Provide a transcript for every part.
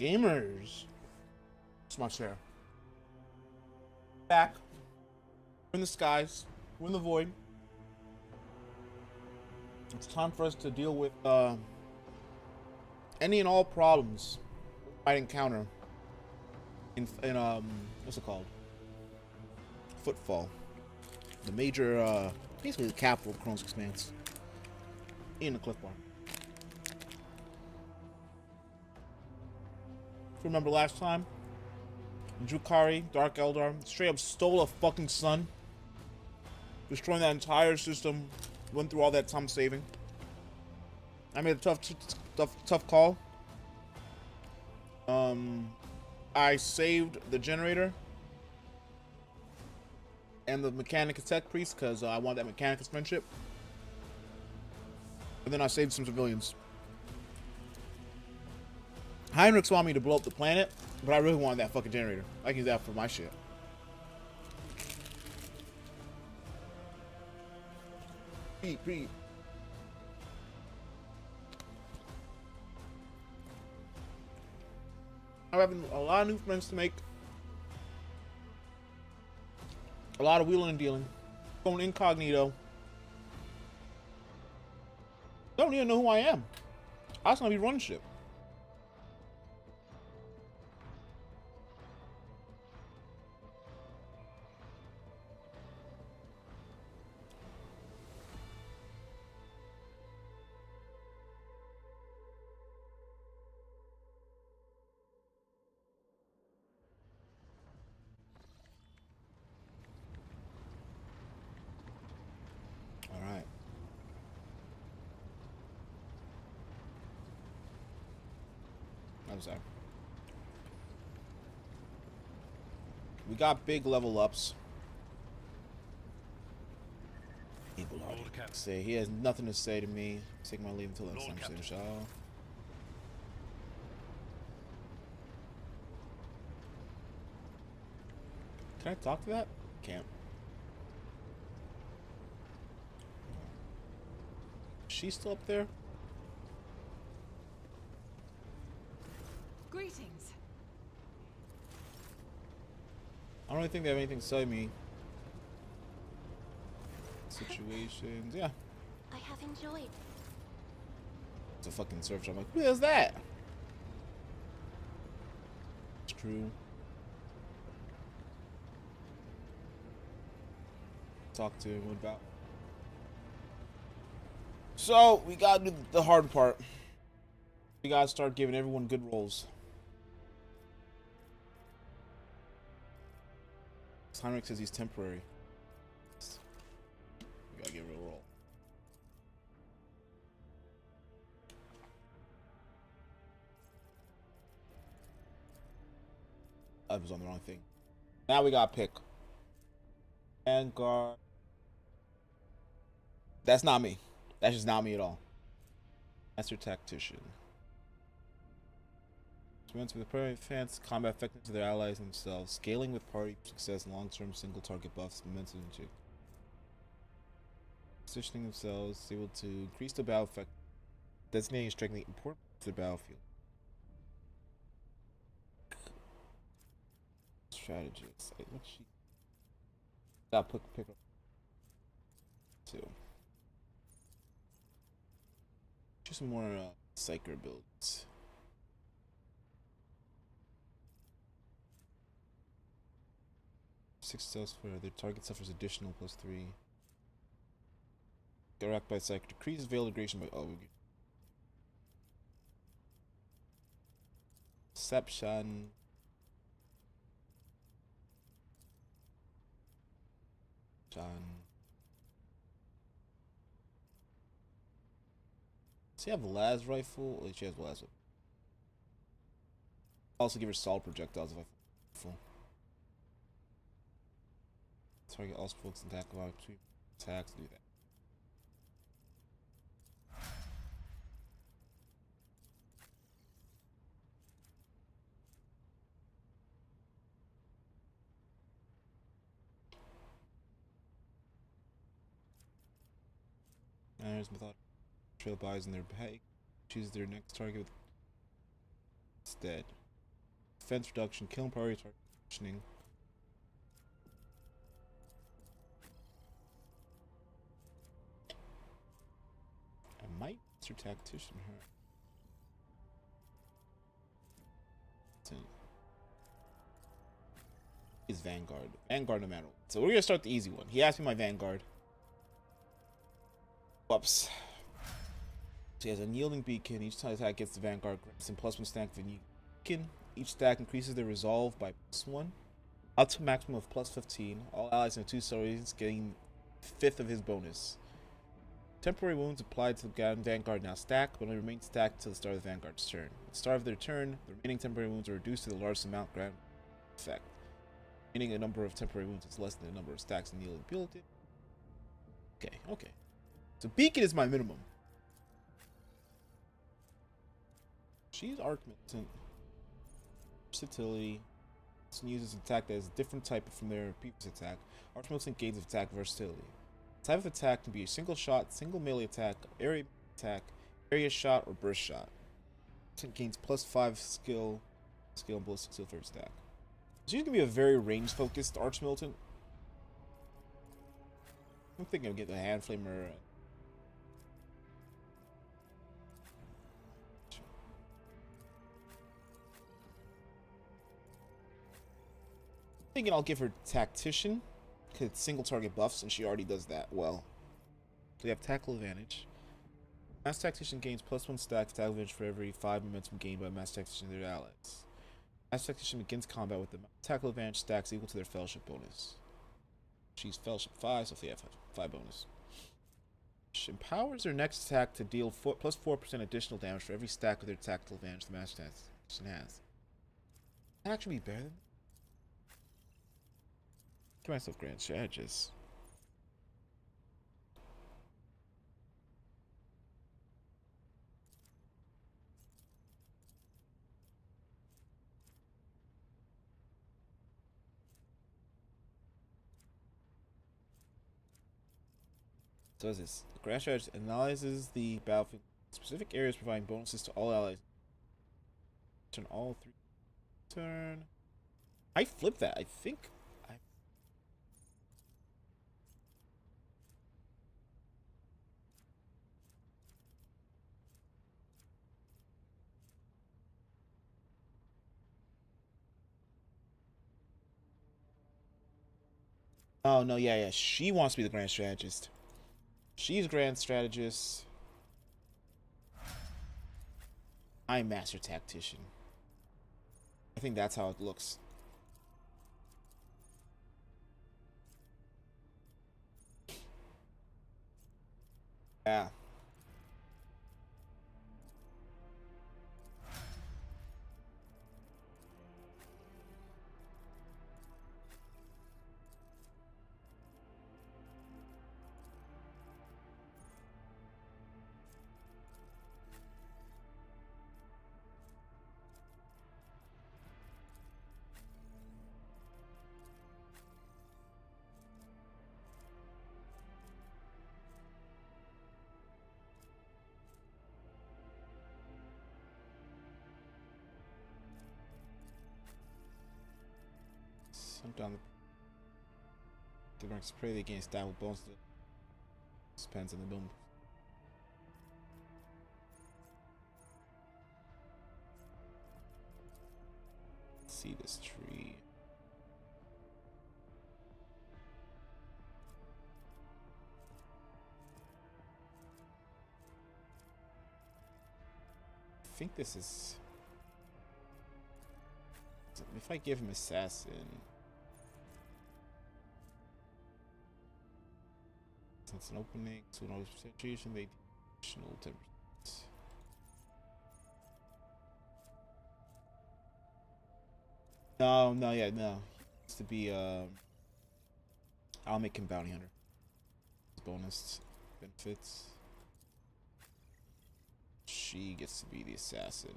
Gamers. It's my chair. Back. We're in the skies. We're in the void. It's time for us to deal with any and all problems we might encounter in what's it called? Footfall. The major basically the capital of Kronos Expanse. In the Cliff Bar. If you remember last time, Drukari, Dark Eldar, straight up stole a fucking sun. Destroying that entire system. Went through all that time saving. I made a tough call. I saved the generator and the Mechanicus Tech Priest because I want that Mechanicus friendship. And then I saved some civilians. Heinrichs wanted me to blow up the planet, but I really wanted that fucking generator. I can use that for my shit. Pete. I'm having a lot of new friends to make. A lot of wheeling and dealing. Going incognito. Don't even know who I am. I just want to be running shit. Alright. I'm sorry. We got big level ups. Say he has nothing to say to me. Take my leave until next time, inshallah. Can I talk to that? Can't. She's still up there? Greetings. I don't really think they have anything to say to me. Situations, yeah. I have enjoyed. It's a fucking search. I'm like, who is that? It's true. Talk to him about. So we gotta do the hard part. We gotta start giving everyone good rolls. Heinrich says he's temporary. We gotta give it a roll. I was on the wrong thing. Now we gotta pick. Vanguard. That's not me. That's just not me at all. Master Tactician. Experiments with party fans, combat effectiveness to their allies and themselves. Scaling with party success, long-term single target buffs, momentum and shit. Positioning themselves, able to increase the battle effect. Designating and strengthening important to the battlefield. Strategist. What's she? Got pick up two. Choose some more psyker builds. Success for their target suffers additional +3. Get racked by psyker. Decreases veil degradation by Perception. Does she have a las rifle? Oh, she has a las rifle. Also give her solid projectiles if I full. Target all spokes and attack about 2 attacks. Do that. There's method. Trail buys in their bag. Choose their next target instead. defense reduction, killing priority target positioning. I might Master Tactician her. Is Vanguard. Vanguard no matter what. So we're gonna start the easy one. He asked me my Vanguard. Whoops. So he has Unyielding Beacon. Each time attack gets the Vanguard grants and +1 stack of a beacon. Each stack increases their resolve by +1. Up to a maximum of +15. All allies in 2 stories getting 1/5 of his bonus. Temporary wounds applied to the Vanguard now stack, but only remain stacked until the start of the Vanguard's turn. At the start of their turn, the remaining temporary wounds are reduced to the largest amount granted effect. Meaning a number of temporary wounds is less than the number of stacks in the ability. Okay, okay. So Beacon is my minimum. She's Arc Militant. Versatility. This uses attack that is a different type from their previous attack. Arc Militant gains attack versatility. Type of attack can be a single shot, single melee attack, area shot, or burst shot. It gains +5 skill and ballistic skill for its stack. So she's gonna be a very range-focused Arch Militant. I'm thinking of getting a Hand Flamer. Thinking I'll give her Tactician, because it's single target buffs, and she already does that well. So we have Tackle Advantage. Mass Tactician gains +1 stack of Tackle Advantage for every 5 momentum gained by Mass Tactician and their allies. Mass Tactician begins combat with the Tackle Advantage stacks equal to their Fellowship bonus. She's Fellowship 5, so they have 5 bonus. She empowers their next attack to deal +4% additional damage for every stack of their Tactical Advantage the Mass Tactician has. That actually be better than give myself Grand Strategist. So is this? The Grand Strategist analyzes the battlefield specific areas, providing bonuses to all allies. Turn all 3. Turn. I flip that. I think. Oh no, yeah. She wants to be the Grand Strategist. She's Grand Strategist. I'm Master Tactician. I think that's how it looks. Yeah. Sometimes the ranks pray they gain stat with bones. Depends on the boom. Let's see this tree. I think this is. If I give him Assassin. It's an opening, so no situation, they additional 10%. No, yeah, no. It has to be, I'll make him Bounty Hunter. Bonus benefits. She gets to be the Assassin.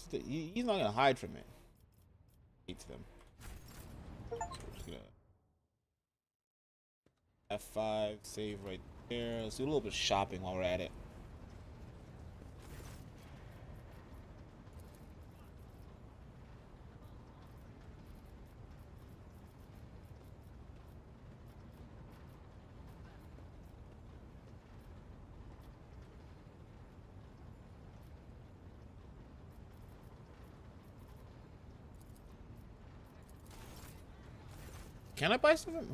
He's not gonna hide from it. Hate them. So we're just gonna F5, save right there. Let's do a little bit of shopping while we're at it. Can I buy something?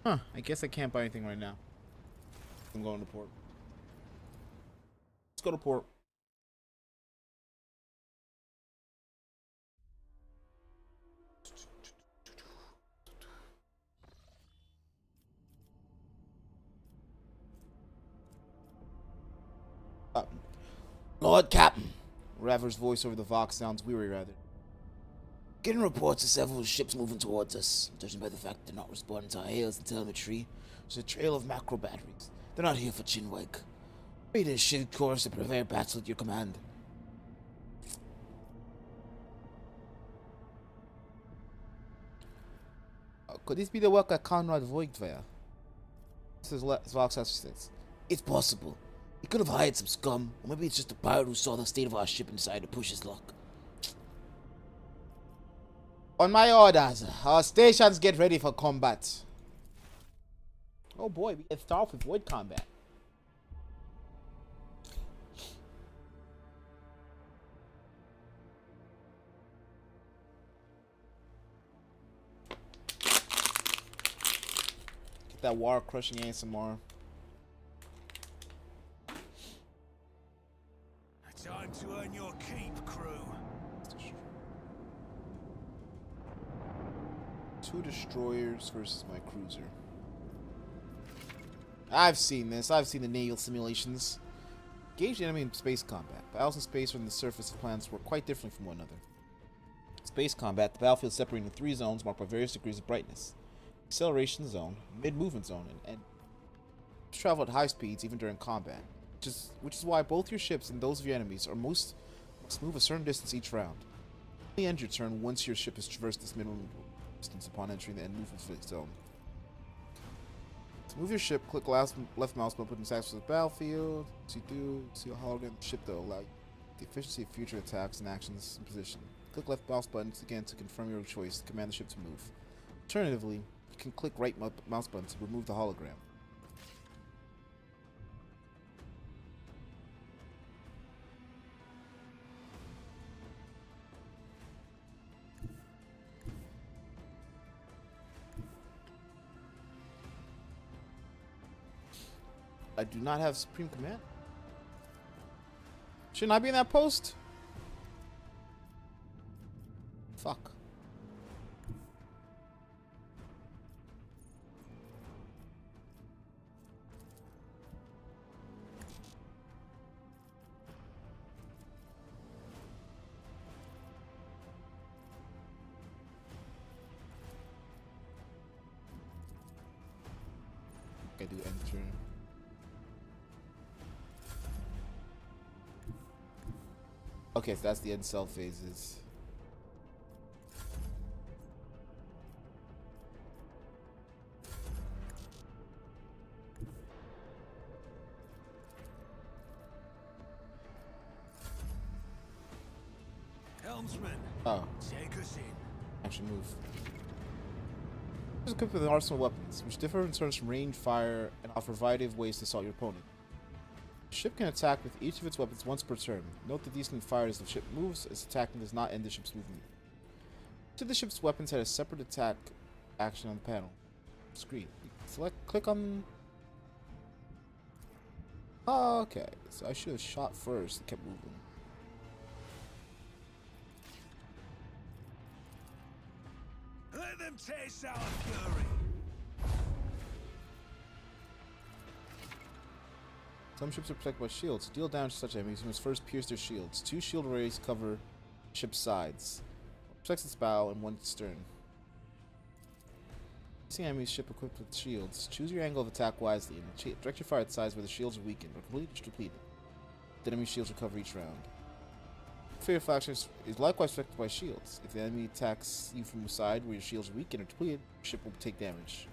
Huh, I guess I can't buy anything right now. I'm going to port. Let's go to port. Lord Captain. Raver's voice over the Vox sounds weary, rather. Getting reports of several ships moving towards us. Judging by the fact they're not responding to our hails and telemetry, there's a trail of macro batteries. They're not here for Chinwag. Ready to shield course to prepare battle at your command. Could this be the work of Conrad Voigtwehr? Says Vox says. It's possible. He could have hired some scum, or maybe it's just a pirate who saw the state of our ship and decided to push his luck. On my orders, our stations get ready for combat. Oh boy, we get start off with void combat. Get that wire crushing ASMR. Time to earn your keep, crew. 2 destroyers versus my cruiser. I've seen this. I've seen the naval simulations. Engage the enemy in space combat. Battles in space or on the surface of planets work quite differently from one another. In space combat, the battlefield is separated into 3 zones marked by various degrees of brightness. Acceleration zone, mid-movement zone, and travel at high speeds even during combat. Which is why both your ships and those of your enemies must move a certain distance each round. Only end your turn once your ship has traversed this minimum distance upon entering the end movement zone. To move your ship, click left mouse button and access to the battlefield. As you do, see a hologram of the ship that will allow you the efficiency of future attacks and actions in position. Click left mouse button again to confirm your choice to command the ship to move. Alternatively, you can click right mouse button to remove the hologram. I do not have Supreme Command. Shouldn't I be in that post? Fuck. I do enter. Okay, so that's the end cell phases. Helmsman. Oh. Take us in. Actually move. Is equipped with an arsenal of weapons, which differ in terms from range, fire, and offer a variety of ways to assault your opponent. The ship can attack with each of its weapons once per turn. Note that these can be fired as the ship moves, as attacking does not end the ship's movement. Each of the ship's weapons had a separate attack action on the panel. Screen. Click on... Oh, okay. So I should have shot first and kept moving. Let them taste our fury. Some ships are protected by shields. To deal damage to such enemies, you must first pierce their shields. 2 shield arrays cover ship's sides. One protects its bow and 1 its stern. Facing enemy's ship equipped with shields, choose your angle of attack wisely and direct your fire at sides where the shields are weakened or completely depleted. The enemy shields recover each round. Failure faction is likewise affected by shields. If the enemy attacks you from the side where your shields are weakened or depleted, your ship will take damage.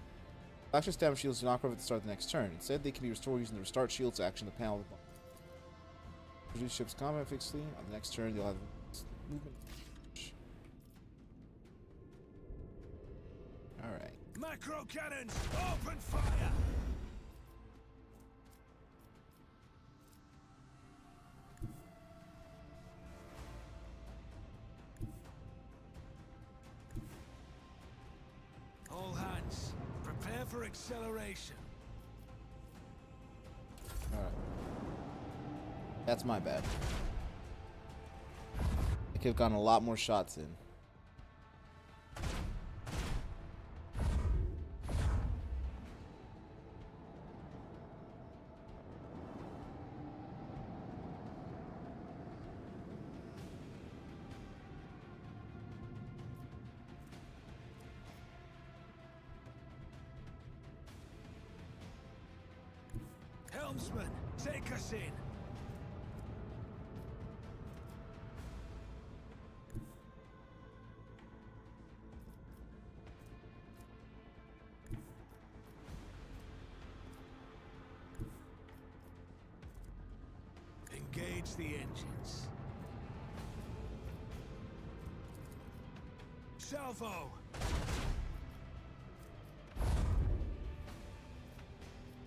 Factions damage shields do not recover at the start of the next turn. Instead, they can be restored using the restart shields action in the panel. Reduce ship's combat fixedly. On the next turn, they'll have movement. Alright. Macro cannons, open fire! All hands, prepare for acceleration. Alright. That's my bad. I could have gotten a lot more shots in. Helmsman, take us in. Engage the engines. Salvo!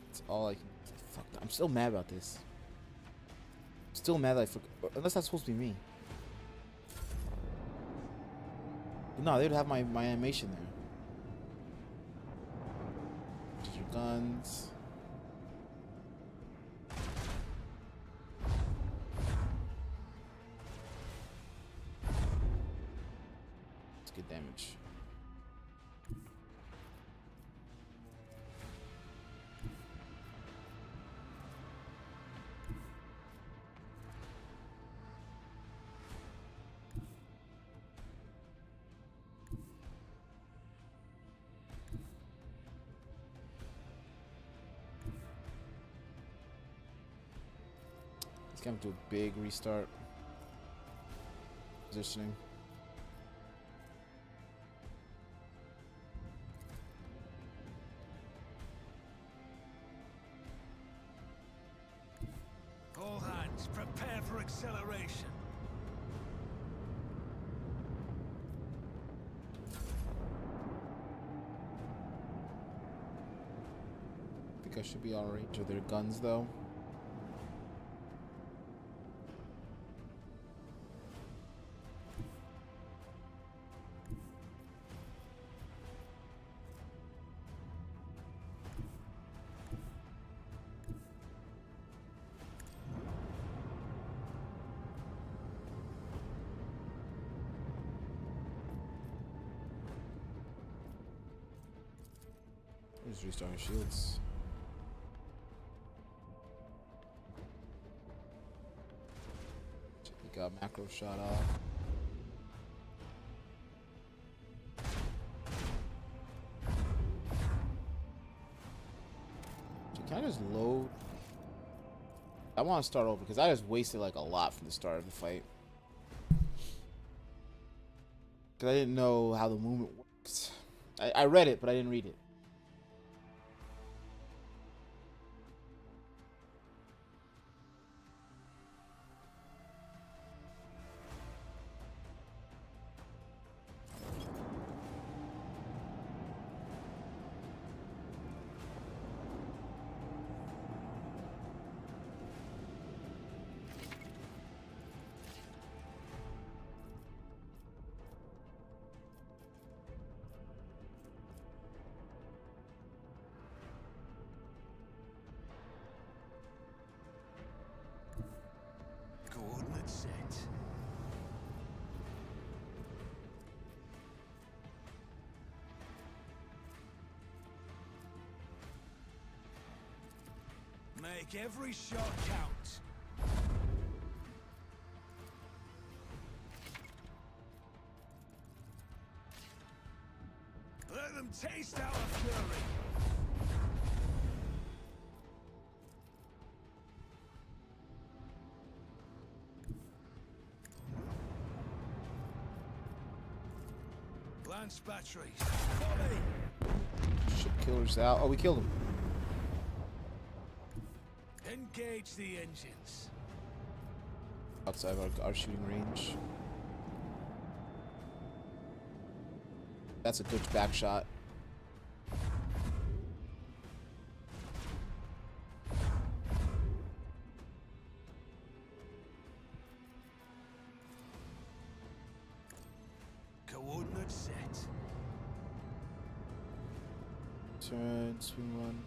That's all I can. Fuck, I'm still mad about this. Still mad that I forgot. Unless that's supposed to be me. No, they would have my animation there. Just your guns. Let's get damage. It's gonna do a big restart. Positioning. All hands, prepare for acceleration. I think I should be alright with their guns though. Just restarting shields. We got macro shot off. Can I just load? I want to start over because I just wasted like a lot from the start of the fight. Because I didn't know how the movement works. I read it, but I didn't read it. Coordinates set. Make every shot count. Let them taste our fury. Lance batteries. Volley. Ship killer's out. Oh, we killed him. Engage the engines. Outside our shooting range. That's a good back shot. Coordinates set. Turn, swing one.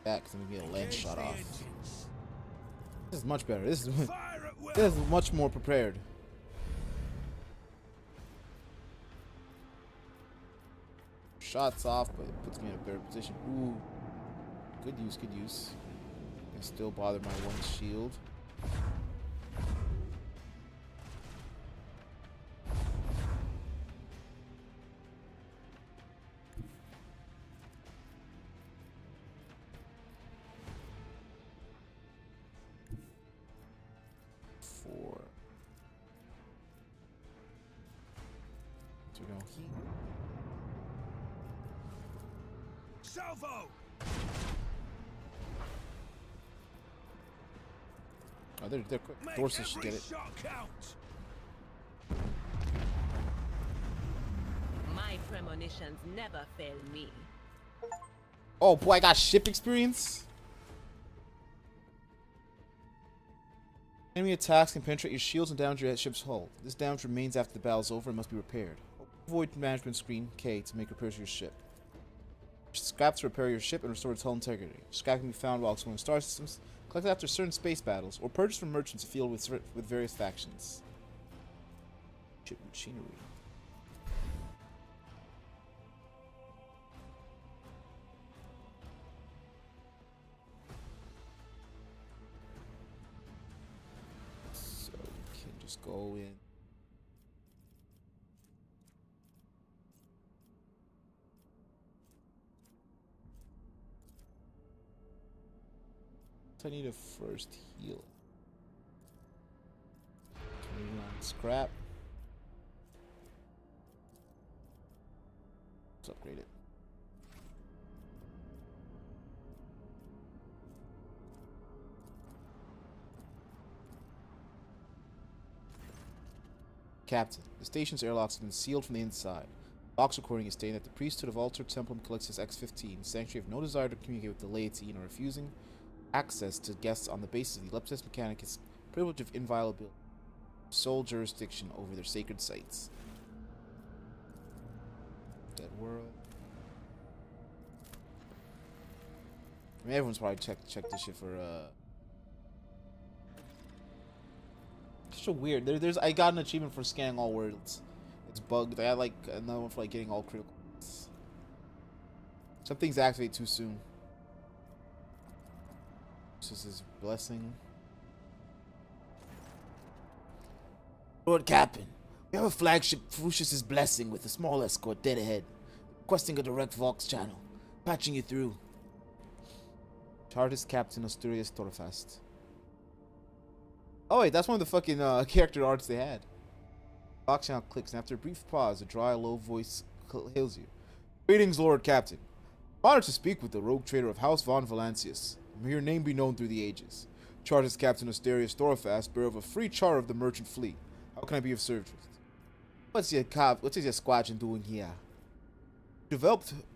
Back, because I'm gonna get a lance shot off. Engines. This is much better. This is Fire at will. this is much more prepared. Shots off, but it puts me in a better position. Ooh, good use, good use. Can still bother my one shield. Four. So no heat. Salvo. Oh, they're quick. Make Dorsey should every get it. shot count. My premonitions never fail me. Oh boy, I got ship experience. Enemy attacks can penetrate your shields and damage your ship's hull. This damage remains after the battle is over and must be repaired. Avoid management screen K to make repairs to your ship. Scrap to repair your ship and restore its hull integrity. Scrap can be found while exploring star systems, collected after certain space battles, or purchased from merchants afield with various factions. Ship machinery. So we can just go in. I need a first heal. 21 scrap. Let's upgrade it. Captain, the station's airlocks have been sealed from the inside. Box recording is stating that the priesthood of Altar Templum Calixtus X-15, sanctuary have no desire to communicate with the laity and are refusing access to guests on the basis of the Leptis Mechanicus privilege of inviolability, sole jurisdiction over their sacred sites. Dead world. I mean, everyone's probably checked this shit for It's so weird. I got an achievement for scanning all worlds. It's bugged. I got like another one for like getting all critical hits. Some things activate too soon. This is his blessing. Lord Captain, we have a flagship Frucius's blessing with a small escort dead ahead. Requesting a direct Vox channel. Patching you through. Chartist Captain Asturias Torfast. Oh wait, that's one of the fucking character arts they had. Vox channel clicks, and after a brief pause, a dry, low voice hails you. Greetings, Lord Captain. Honored to speak with the rogue trader of House von Valancius. May your name be known through the ages. Chartist Captain Asterius Storafast, bearer of a free charter of the merchant fleet. How can I be of service? What's your squadron doing here? We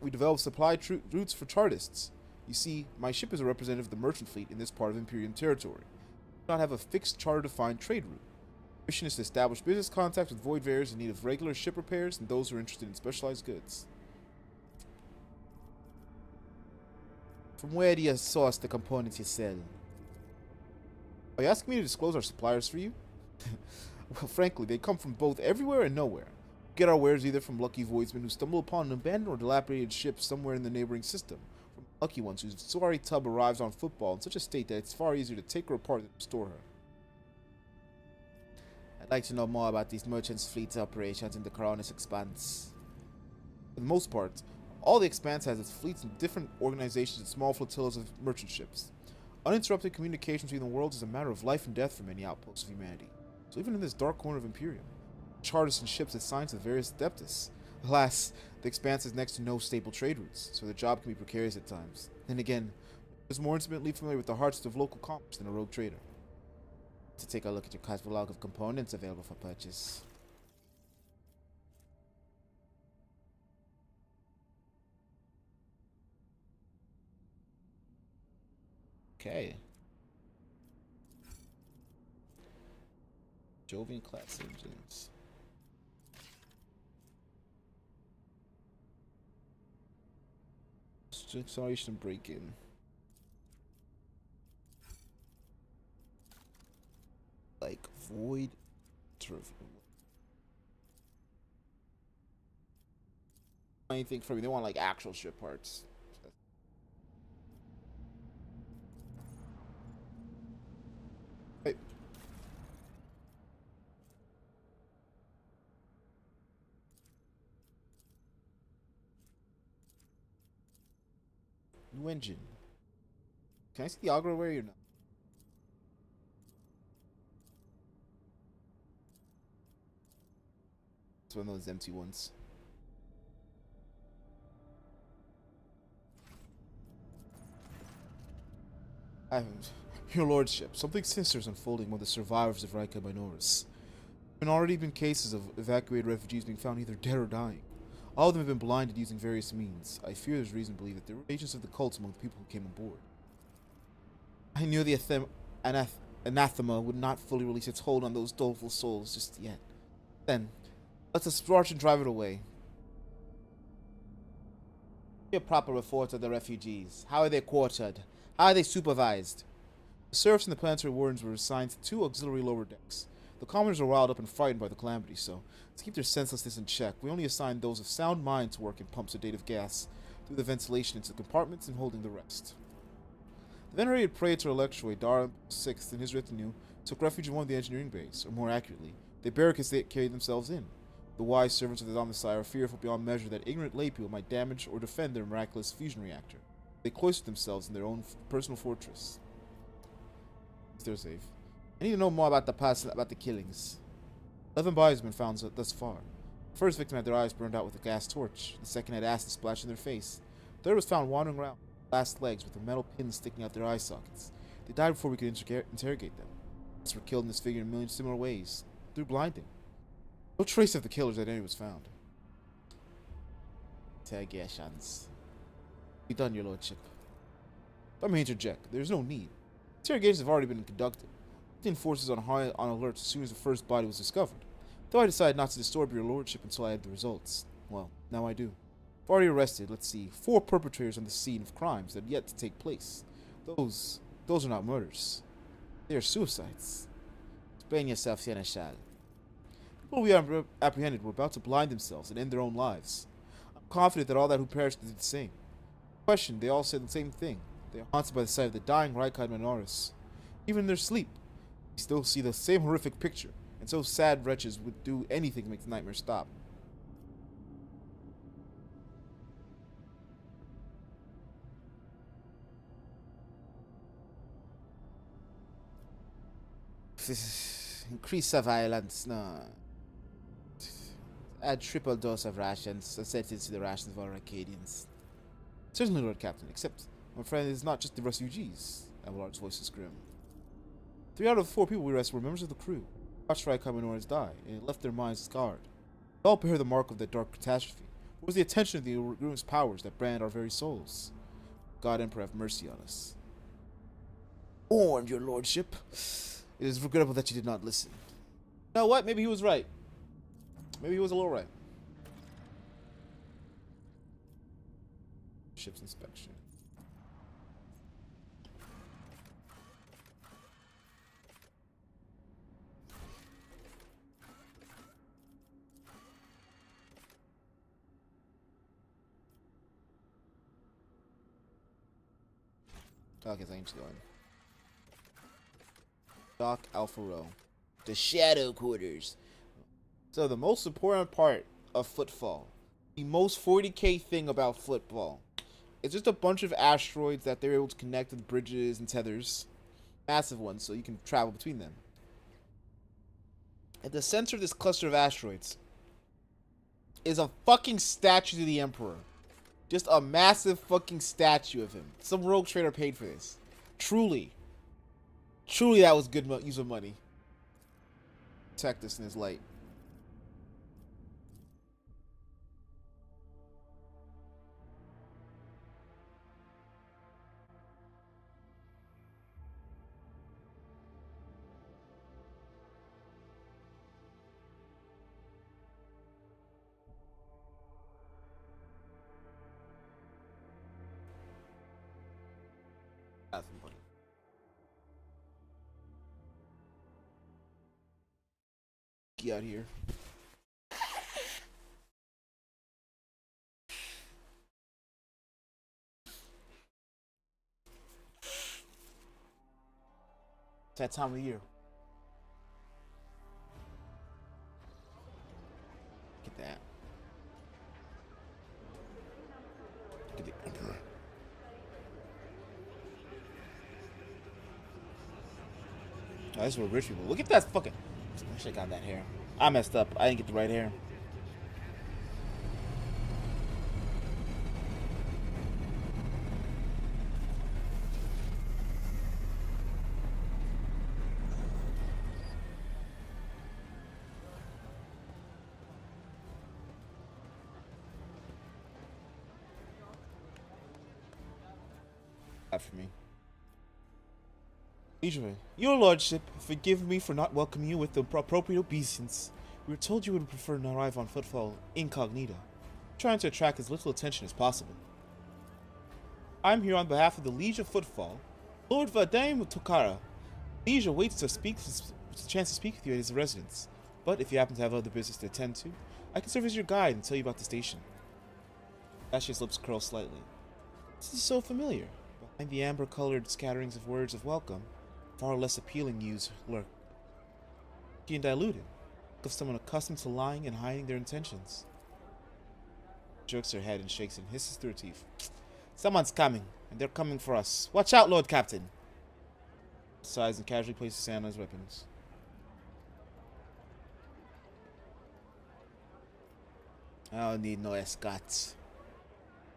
developed supply routes for Chartists. You see, my ship is a representative of the merchant fleet in this part of Imperium territory. We do not have a fixed charter-defined trade route. Our mission is to establish business contacts with void bearers in need of regular ship repairs and those who are interested in specialized goods. From where do you source the components you sell? Are you asking me to disclose our suppliers for you? Well, frankly, they come from both everywhere and nowhere. We get our wares either from lucky voidsmen who stumble upon an abandoned or dilapidated ship somewhere in the neighboring system, from lucky ones whose sorry tub arrives on Footfall in such a state that it's far easier to take her apart than restore her. I'd like to know more about these merchants' fleet's operations in the Coronis Expanse. For the most part, all the Expanse has its fleets in different organizations and small flotillas of merchant ships. Uninterrupted communication between the worlds is a matter of life and death for many outposts of humanity. So even in this dark corner of Imperium, charters and ships had signs of various adeptus. Alas, the Expanse has next to no stable trade routes, so the job can be precarious at times. Then again, it is more intimately familiar with the hearts of local commerce than a rogue trader. To take a look at your catalog of components available for purchase. Okay. Jovian class engines. Acceleration break in. Like void turf. Anything from me? They want like actual ship parts. Hey. New engine. Can I see the aggro where you're not? It's one of those empty ones. Your lordship, something sinister is unfolding among the survivors of Rika Minoris. There have already been cases of evacuated refugees being found either dead or dying. All of them have been blinded using various means. I fear there's reason to believe that there were agents of the cult among the people who came aboard. I knew the anathema would not fully release its hold on those doleful souls just yet. Then, let us march and drive it away. A proper report of the refugees. How are they quartered? How are they supervised? The serfs and the planetary wardens were assigned to 2 auxiliary lower decks. The commoners are riled up and frightened by the calamity, so to keep their senselessness in check, we only assigned those of sound mind to work in pumps of dative gas through the ventilation into the compartments and holding the rest. The venerated praetor Electroid, Dara VI, and his retinue took refuge in one of the engineering bays, or more accurately, they carried themselves in. The wise servants of the Domicile are fearful beyond measure that ignorant laypeople might damage or defend their miraculous fusion reactor. They cloistered themselves in their own personal fortress. They're safe. I need to know more about the past, about the killings. 11 bodies have been found thus far. The first victim had their eyes burned out with a gas torch. The second had acid splashed in their face. The third was found wandering around, last legs with a metal pin sticking out their eye sockets. They died before we could interrogate them. Others were killed and disfigured in a million similar ways, through blinding. No trace of the killer's identity was found. Interrogations. Be done, your lordship. Let me interject. There is no need. Interrogations have already been conducted. The forces on high on alert as soon as the first body was discovered. Though I decided not to disturb your lordship until I had the results. Well, now I do. I've already arrested, let's see, 4 perpetrators on the scene of crimes that have yet to take place. Those are not murders. They are suicides. Explain yourself, Seneschal. The people we apprehended were about to blind themselves and end their own lives. I'm confident that all that who perished did the same. Question, they all said the same thing. They are haunted by the sight of the dying Rykard Minoris. Even in their sleep, they still see the same horrific picture, and so sad wretches would do anything to make the nightmare stop. Increase the violence, no. Add triple dose of rations, set it to the rations of our Arcadians. Certainly, Lord Captain, except, my friend, it is not just the refugees. Abelard's voice is grim. 3 out of the 4 people we arrested were members of the crew. Watched Rykard Minoris die, and it left their minds scarred. They all bear the mark of that dark catastrophe. It was the attention of the ruinous powers that brand our very souls. God Emperor have mercy on us. Warned, your lordship. It is regrettable that you did not listen. You know what? Maybe he was right. Maybe he was a little right. Ship's inspection. Okay, so I'm just going. Dock Alpha Row. The Shadow Quarters. So the most important part of Footfall. The most 40k thing about Footfall. It's just a bunch of asteroids that they're able to connect with bridges and tethers. Massive ones, so you can travel between them. At the center of this cluster of asteroids is a fucking statue to the Emperor. Just a massive fucking statue of him. Some rogue trader paid for this. Truly. Truly that was good use of money. Protect this in his light. Nothing funny. Get out here. It's that time of year. Get that. Get the Emperor. Oh, this is what rich people. Look at that fucking. I should have got that hair. I messed up. I didn't get the right hair. For me. Liege, your lordship, forgive me for not welcoming you with the appropriate obeisance. We were told you would prefer to arrive on Footfall incognito, trying to attract as little attention as possible. I'm here on behalf of the Liege of Footfall, Lord Vadame Tokara. Liege waits to chance to speak with you at his residence, but if you happen to have other business to attend to, I can serve as your guide and tell you about the station. Ash's lips curl slightly. This is so familiar. Behind the amber-colored scatterings of words of welcome, far less appealing news lurk. And diluted, of someone accustomed to lying and hiding their intentions. Jerks her head and shakes and hisses through her teeth. Someone's coming, and they're coming for us. Watch out, Lord Captain! Sighs and casually places his hand on his weapons. I don't need no escorts.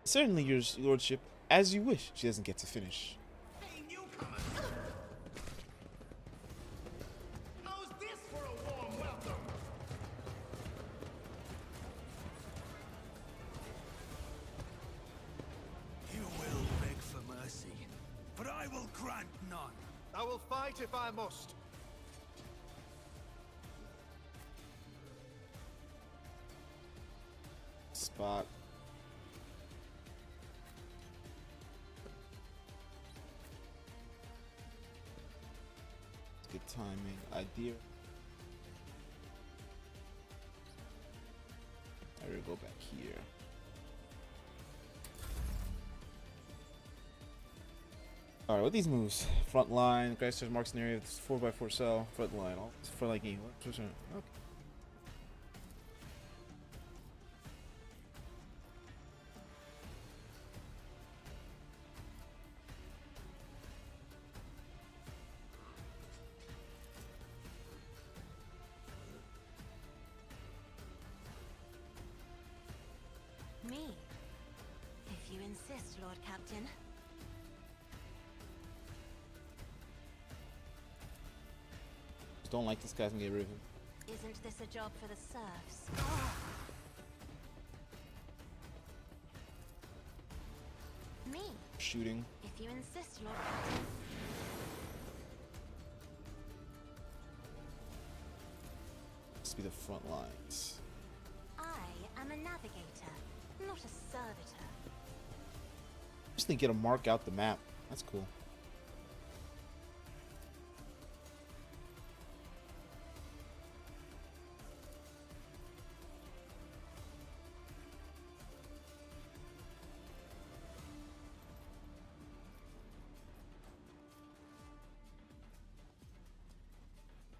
Certainly, your lordship. As you wish. She doesn't get to finish. Hey, newcomers! How's this for a warm welcome? You will beg for mercy, but I will grant none. I will fight if I must. Spot. Good timing. Idea. I gotta go back here. Alright, what are these moves? Front line, guys starts marks an area with 4x4 cell, front line, all for like E. Okay. Me? If you insist, Lord Captain. Just don't like this guy and get rid of him. Isn't this a job for the serfs? Me? Shooting. If you insist, Lord Captain. This be the front lines. I am a navigator, not a servitor. Just need to get a mark out the map. That's cool.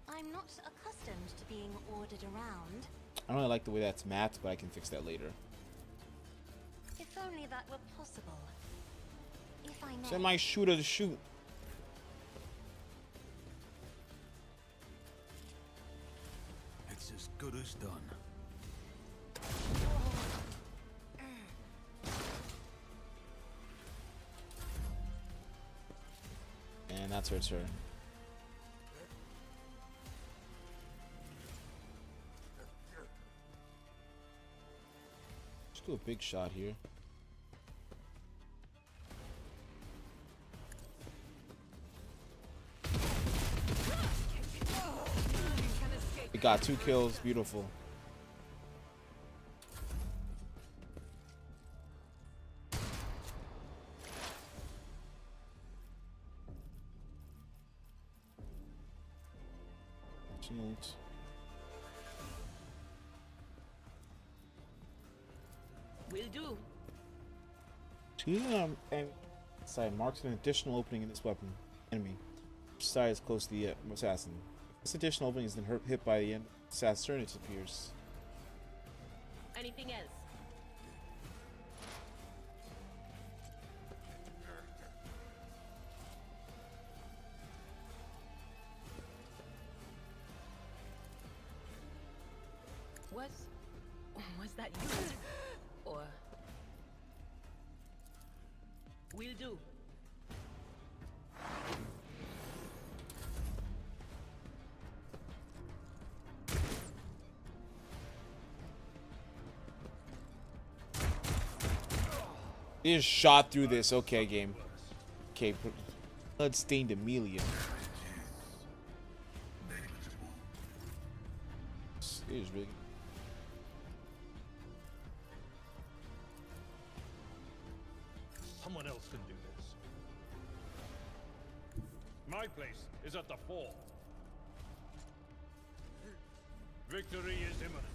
I'm not accustomed to being ordered around. I don't really like the way that's mapped, but I can fix that later. If only that were possible. I may. Send my shooter to shoot. It's as good as done. And that's her turn. Let's do a big shot here. We got 2 kills. Beautiful. Will do. And side marks an additional opening in this weapon. Enemy. Which side is close to the assassin. If this additional opening is then hit by the assassin, it appears. Anything else? Was that you? Or will do. He just shot through this. Okay, game. Okay, blood-stained Amelia. It is really. Someone else can do this. My place is at the fort. Victory is imminent.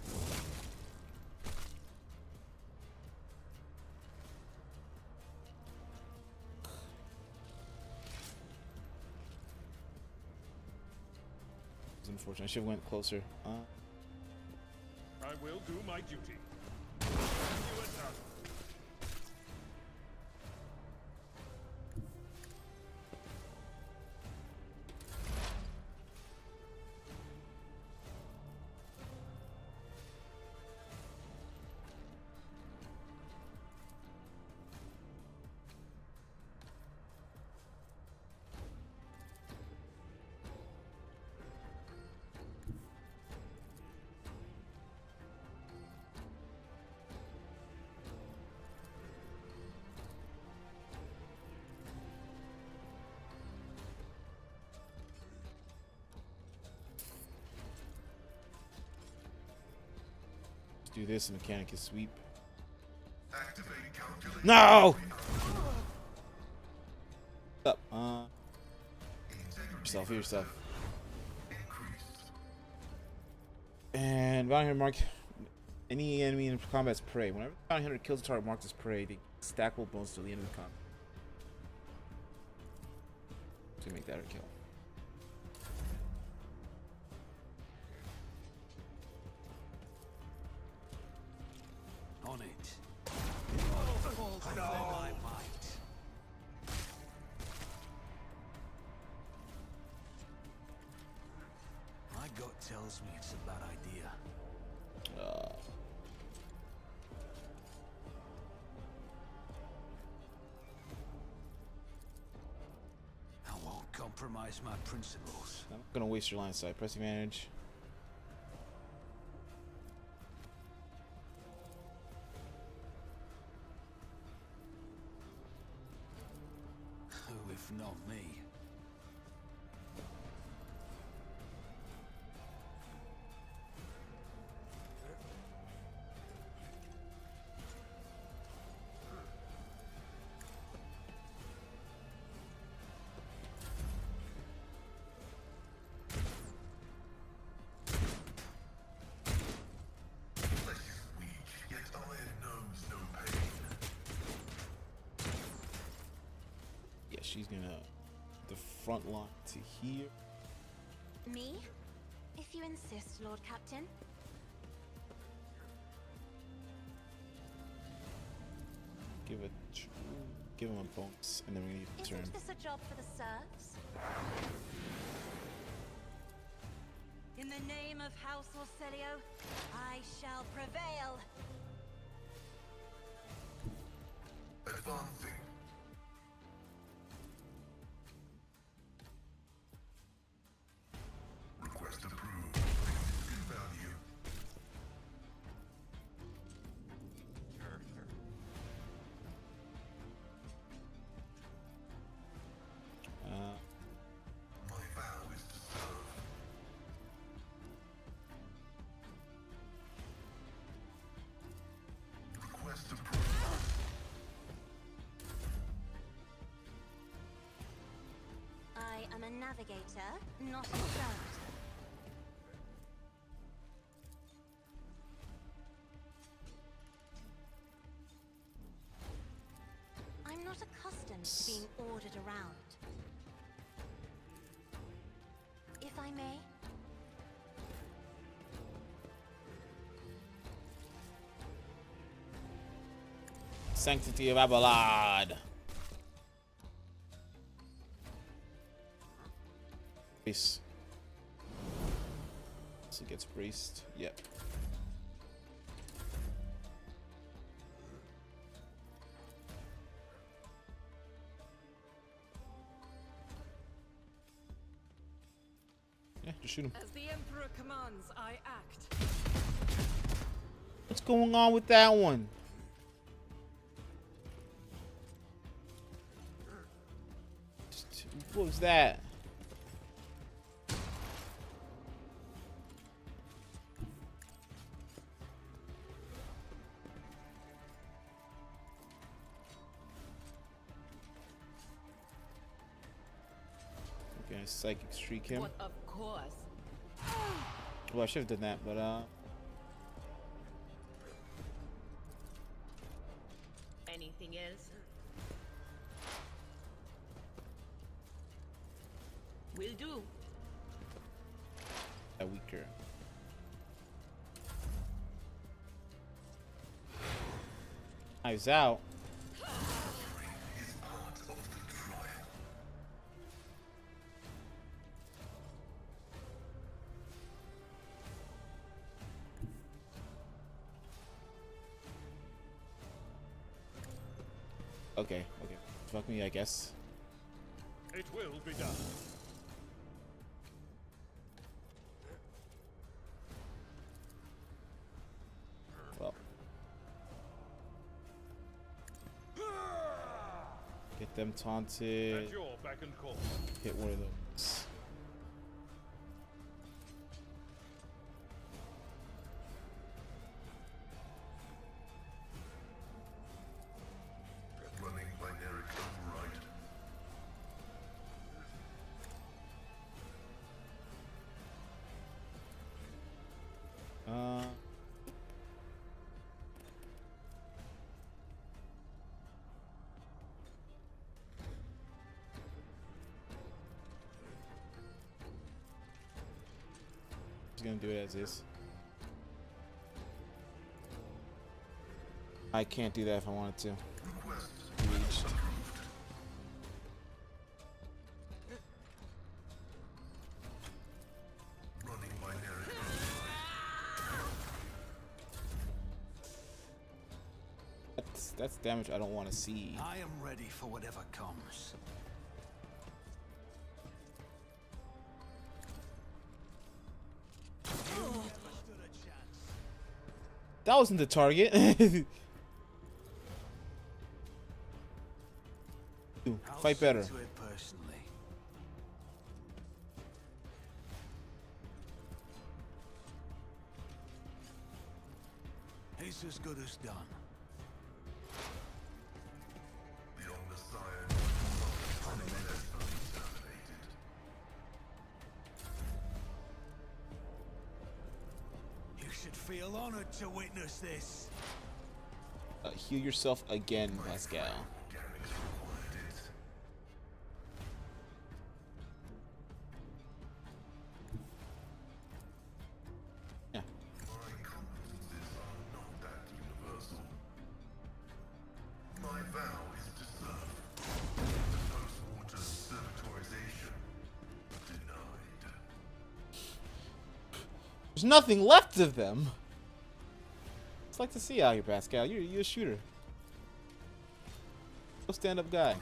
It's unfortunate. I should have went closer. I will do my duty. You attack. Do this, the mechanic is sweep. No! Up. Yourself, heal yourself. And bounty hunter mark any enemy in combat's prey. Whenever the bounty hunter kills a target marked as prey, they stackable bones till the end of the combat. To make that a kill. On it. Oh, no. I might. My gut tells me it's a bad idea. I won't compromise my principles. I'm not gonna waste your line of sight. Press advantage. Who, if not me? Yeah, she's gonna the front line to here. Me? If you insist, Lord Captain. Give it give him a bonus, and then we need to turn. Isn't this a job for the serfs? In the name of House Orselio, I shall prevail. Advancing. Request approved. Good value. My vow is to serve. Request approved. I am a navigator, not a servitor. I'm not accustomed to being ordered around. If I may, Sanctity of Abelard. Peace. So it gets braced. Yep. Yeah, just shoot him. As the Emperor commands, I act. What's going on with that one? What was that? Okay, psychic streak him. What, of course. Well, I should have done that, but Anything else? Will do. weaker. Knives out. Okay, okay. Fuck me, I guess. It will be done. Well. Get them taunted. At your beck and call. Hit one of those. Running binary override. Just gonna do it as is. I can't do that if I wanted to. Reached. Running binary. That's damage I don't want to see. I am ready for whatever comes. That wasn't the target. Ooh, fight better. To it personally. It's as good as done. Beyond the science, you should feel honored to witness this. Heal yourself again, Pascal. Yeah. My competences are not that universal. My vow is to serve. There's nothing left of them. It's like to see out here, Pascal. You're a shooter. No stand-up guy.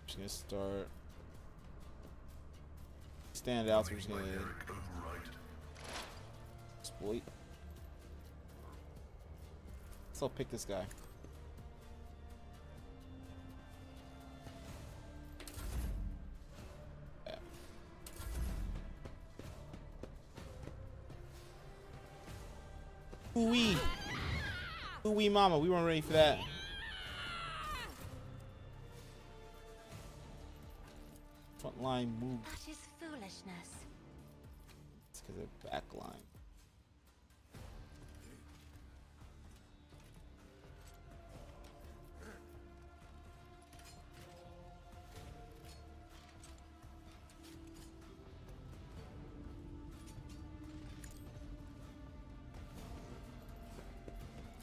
Just gonna start stand out. So we're just gonna exploit. So I'll pick this guy. Ooh-wee. Ooh-wee mama, we weren't ready for that. Front line move. That is foolishness. It's because they're back line.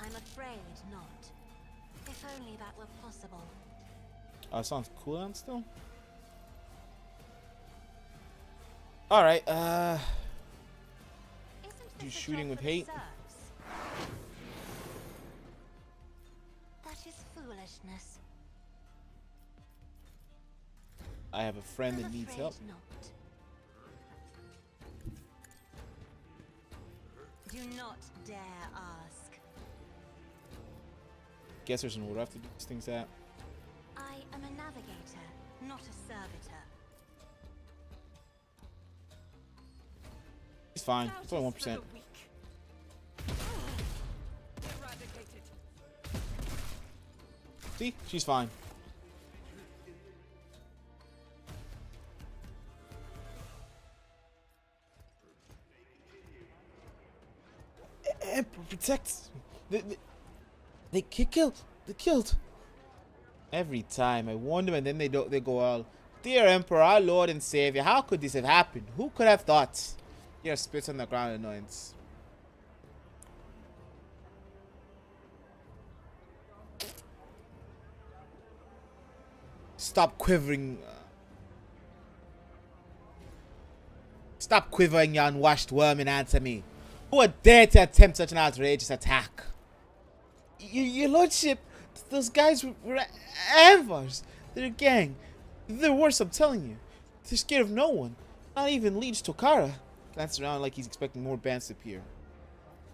I'm afraid not. If only that were possible. It's on cooldown still? Alright, Isn't you this a shooting job with for the hate? serfs? That is foolishness. I have a friend that I'm needs afraid help. not. Do not dare ask. Guess there's an order I have to do these things at. I am a navigator, not a servitor. He's fine. It's only 1%. Eradicated. See? She's fine. Emperor protects. They killed. They killed. Every time I warn them, and then they don't. They go all, "Dear Emperor, our Lord and Savior, how could this have happened? Who could have thought?" Here, spits on the ground, annoyance. Stop quivering. Stop quivering, you unwashed worm, and answer me. Who would dare to attempt such an outrageous attack? Your lordship, those guys were Anvars. They're a gang. They're worse, I'm telling you. They're scared of no one. Not even Liege Tokara. Glances around like he's expecting more bands to appear.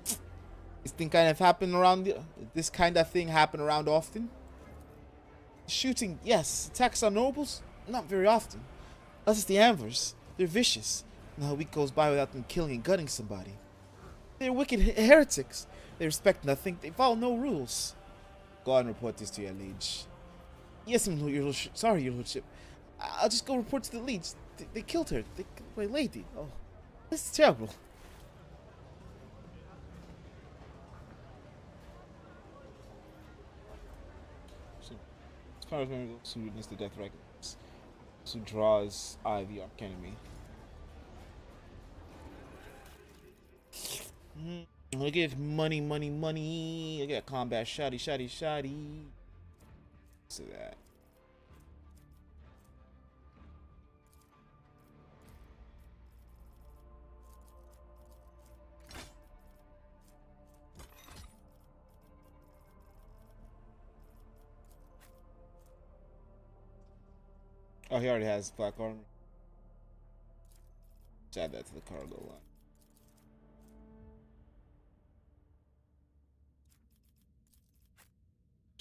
This thing kind of happen around. This kind of thing happen around often. Shooting, yes. Attacks on nobles, not very often. Unless it's the Anvars. They're vicious. Not a week goes by without them killing and gutting somebody. They're wicked heretics. They respect nothing. They follow no rules. Go on and report this to your liege. Yes, your lordship. Sorry, your lordship. I'll just go report to the liege. They killed her. They killed my lady. Oh, this is terrible. As far as members who witness the death records, who draws the arch enemy. Look at money, money, money. Look at combat, shoddy, shoddy, shoddy. So that. Oh, he already has black armor. Let's add that to the cargo line.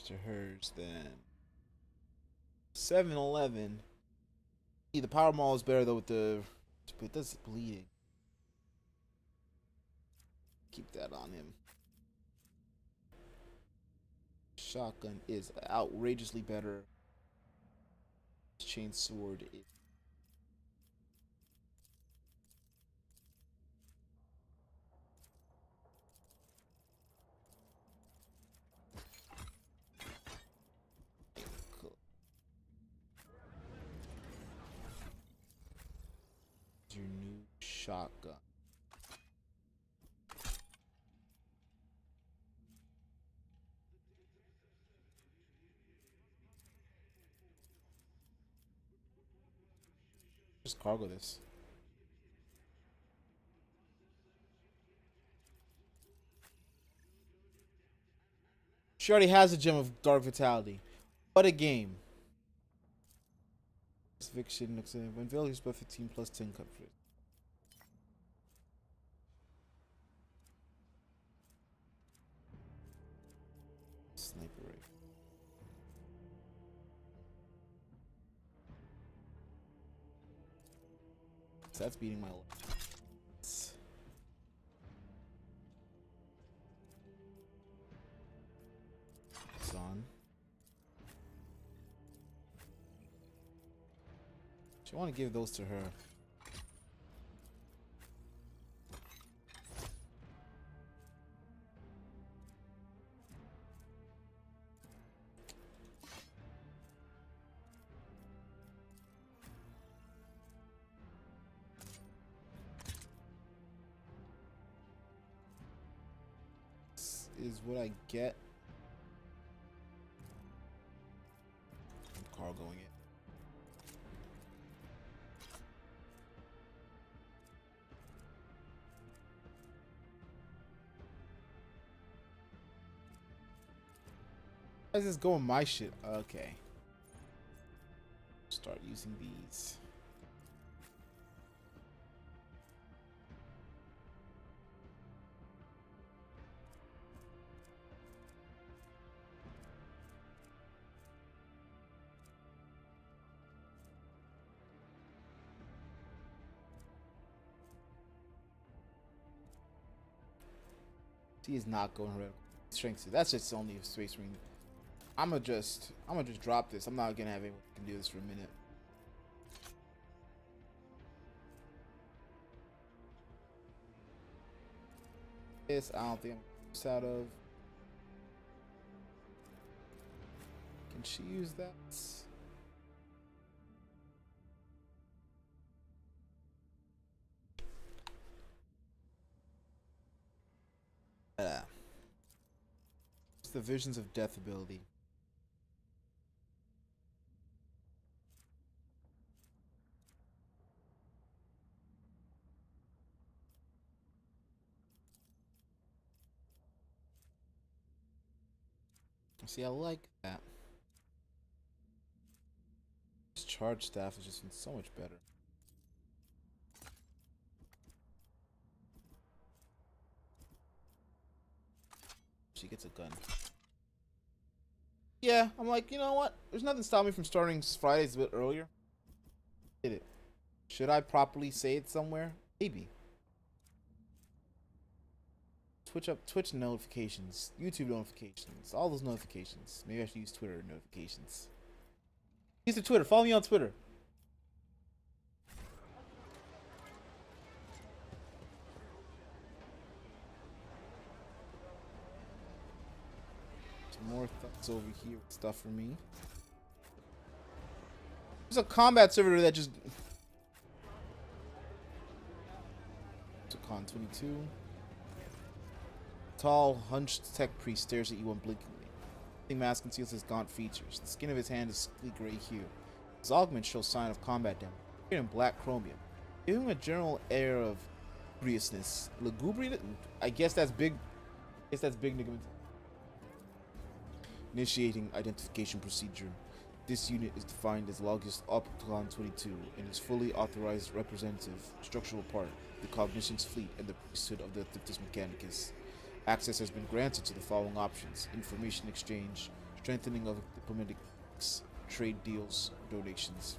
To hers then. 7-11. The power maul is better though with the. It does bleeding. Keep that on him. Shotgun is outrageously better. Chain sword is. Your new shotgun. Just cargo this. She already has a gem of dark vitality. What a game. Fiction looks at when value is 15 plus 10 coverage. Sniper rifle. So that's beating my life. It's on. I want to give those to her. This is what I get. I'm cargoing it. Why is this going my shit? Okay. Start using these. He is not going red. Strength. That's just only a space ring. I'm gonna just drop this. I'm not gonna have anyone who can do this for a minute. This I don't think I'm out of. Can she use that? It's the Visions of Death ability. See, I like that. This charge staff is just so much better. She gets a gun. Yeah, I'm like, you know what? There's nothing stopping me from starting Fridays a bit earlier. Did it. Should I properly say it somewhere? Maybe. Twitch notifications, YouTube notifications, all those notifications. Maybe I should use Twitter notifications. Use the Twitter. Follow me on Twitter. Some more thoughts over here. Stuff for me. There's a combat server that just. It's a Con 22. Tall, hunched tech priest stares at you unblinkingly. The mask conceals his gaunt features. The skin of his hand is sickly gray hue. His augment shows sign of combat damage. In black chromium, giving him a general air of lugubriousness. Lugubrious? I guess that's big. Initiating identification procedure. This unit is defined as Logist Opticon 22 and is fully authorized representative, structural part, the Cognition's fleet and the priesthood of the Thiptus Mechanicus. Access has been granted to the following options: information exchange, strengthening of diplomatics, trade deals, donations.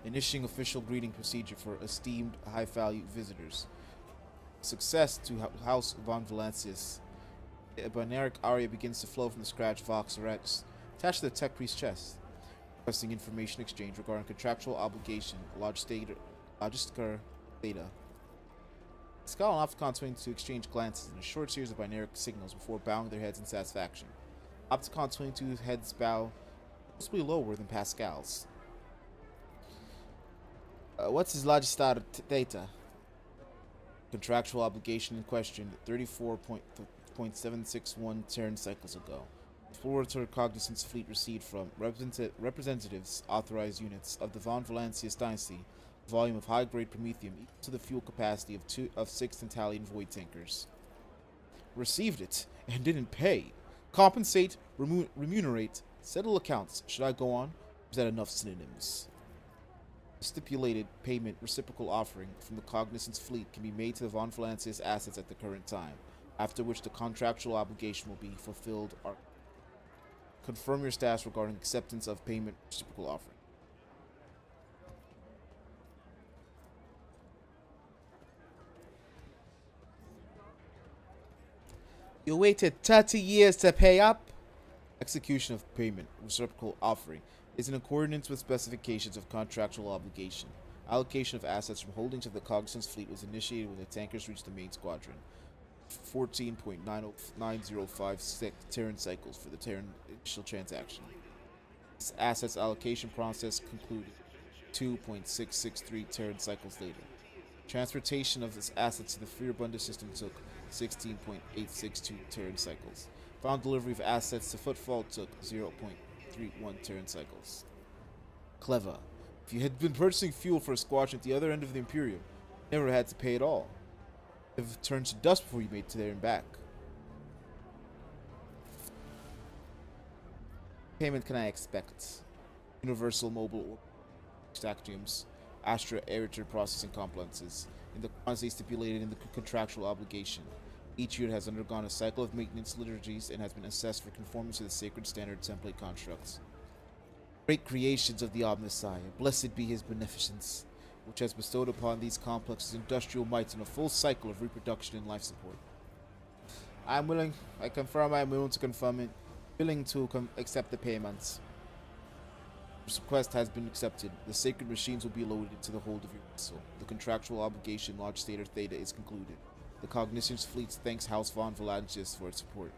Initiating official greeting procedure for esteemed high-value visitors. Success to House von Valancius. A binaric aria begins to flow from the scratch Vox Rex, attached to the tech priest's chest. Requesting information exchange regarding contractual obligation, logistical data. Skull and Opticon 22 exchange glances in a short series of binaric signals before bowing their heads in satisfaction. Opticon 22's heads bow possibly lower than Pascal's. What's his logistar data? Contractual obligation in question 34.761 Terran cycles ago. Exploratory Cognizance fleet received from representatives, authorized units of the Von Valancius dynasty volume of high-grade promethium equal to the fuel capacity of 6 Tantalian void tankers. Received it and didn't pay. Compensate, remunerate, settle accounts. Should I go on? Is that enough synonyms? Stipulated payment reciprocal offering from the Cognizance fleet can be made to the Von Valances assets at the current time, after which the contractual obligation will be fulfilled. Confirm your status regarding acceptance of payment reciprocal offering. You waited 30 years to pay up? Execution of payment reciprocal offering is in accordance with specifications of contractual obligation. Allocation of assets from holdings of the Cognizance fleet was initiated when the tankers reached the main squadron. 14.9056 Terran cycles for the Terran initial transaction. This assets allocation process concluded 2.663 Terran cycles later. Transportation of this assets to the Fearbunda system took 16.862 Terran cycles. Final delivery of assets to Footfall took 0.31 Terran cycles. Clever. If you had been purchasing fuel for a squadron at the other end of the Imperium, you never had to pay at all. It would turn to dust before you made it there and back. Payment can I expect? Universal Mobile Stactiums, Astra Aerator Processing Complexes, in the quantity stipulated in the contractual obligation. Each unit has undergone a cycle of maintenance liturgies and has been assessed for conformance to the sacred standard template constructs. Great creations of the Omnissiah, blessed be his beneficence, which has bestowed upon these complexes industrial might and a full cycle of reproduction and life support. I am willing to confirm it, willing to accept the payments. This request has been accepted. The sacred machines will be loaded into the hold of your vessel. The contractual obligation, Large Theta Theta, is concluded. The Cognizance fleet thanks House Von Valances for its support.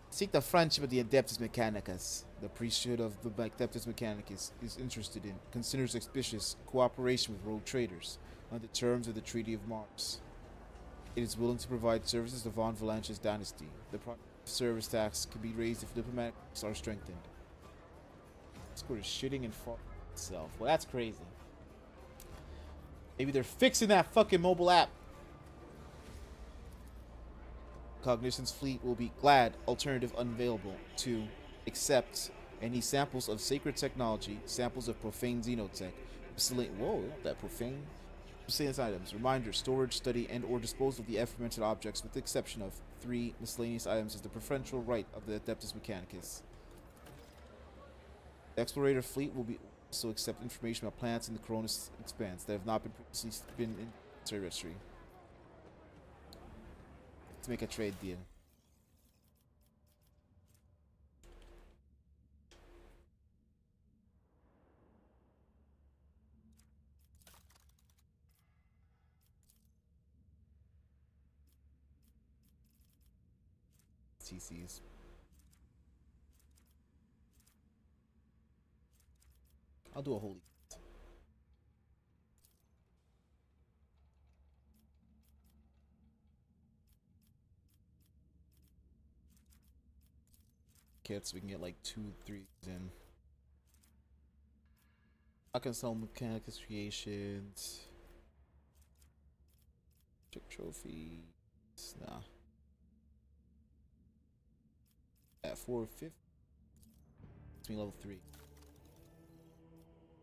Seek the friendship of the Adeptus Mechanicus. The priesthood of the Adeptus Mechanicus is interested in, considers auspicious, cooperation with rogue traders on the terms of the Treaty of Mars. It is willing to provide services to Von Valances dynasty. The service tax can be raised if diplomatics are strengthened. Discord is shitting and farting itself. Well, that's crazy. Maybe they're fixing that fucking mobile app. Cognizance fleet will be glad alternative unavailable to accept any samples of sacred technology, samples of profane xenotech, that profane miscellaneous items, reminder, storage, study, and or disposal of the aforementioned objects with the exception of 3 miscellaneous items is the preferential right of the Adeptus Mechanicus. The Explorator fleet will be also accept information about planets in the Cronus expanse that have not been previously been in registry. Let's make a trade deal. TCs. I'll do a holy. Kits, we can get like 2, 3 in. I can sell Mechanicus creations. Check trophies. Nah. At 450. It's me level 3.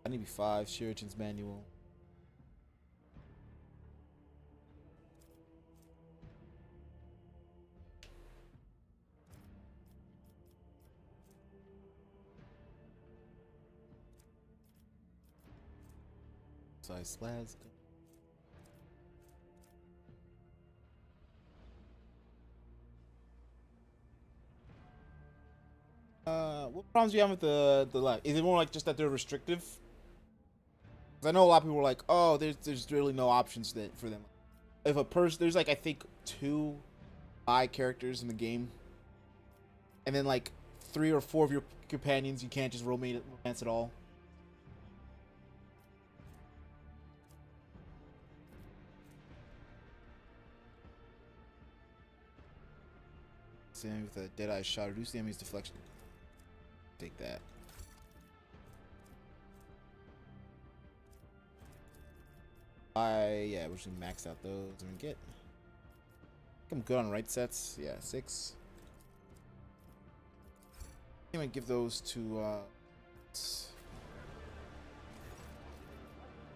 I need to be 5. Shuriken's manual. Size Glasgow. What problems do you have with the lag? Is it more like just that they're restrictive? Because I know a lot of people were like, oh, there's really no options for them. If a person, there's like I think 2 AI characters in the game, and then like 3 or 4 of your companions you can't just romance at all. Same with a Deadeye shot. Reduce the enemy's deflection. Take that. Yeah, we're just gonna max out those and get. I think I'm good on right sets. Yeah, 6. I'm gonna give those to.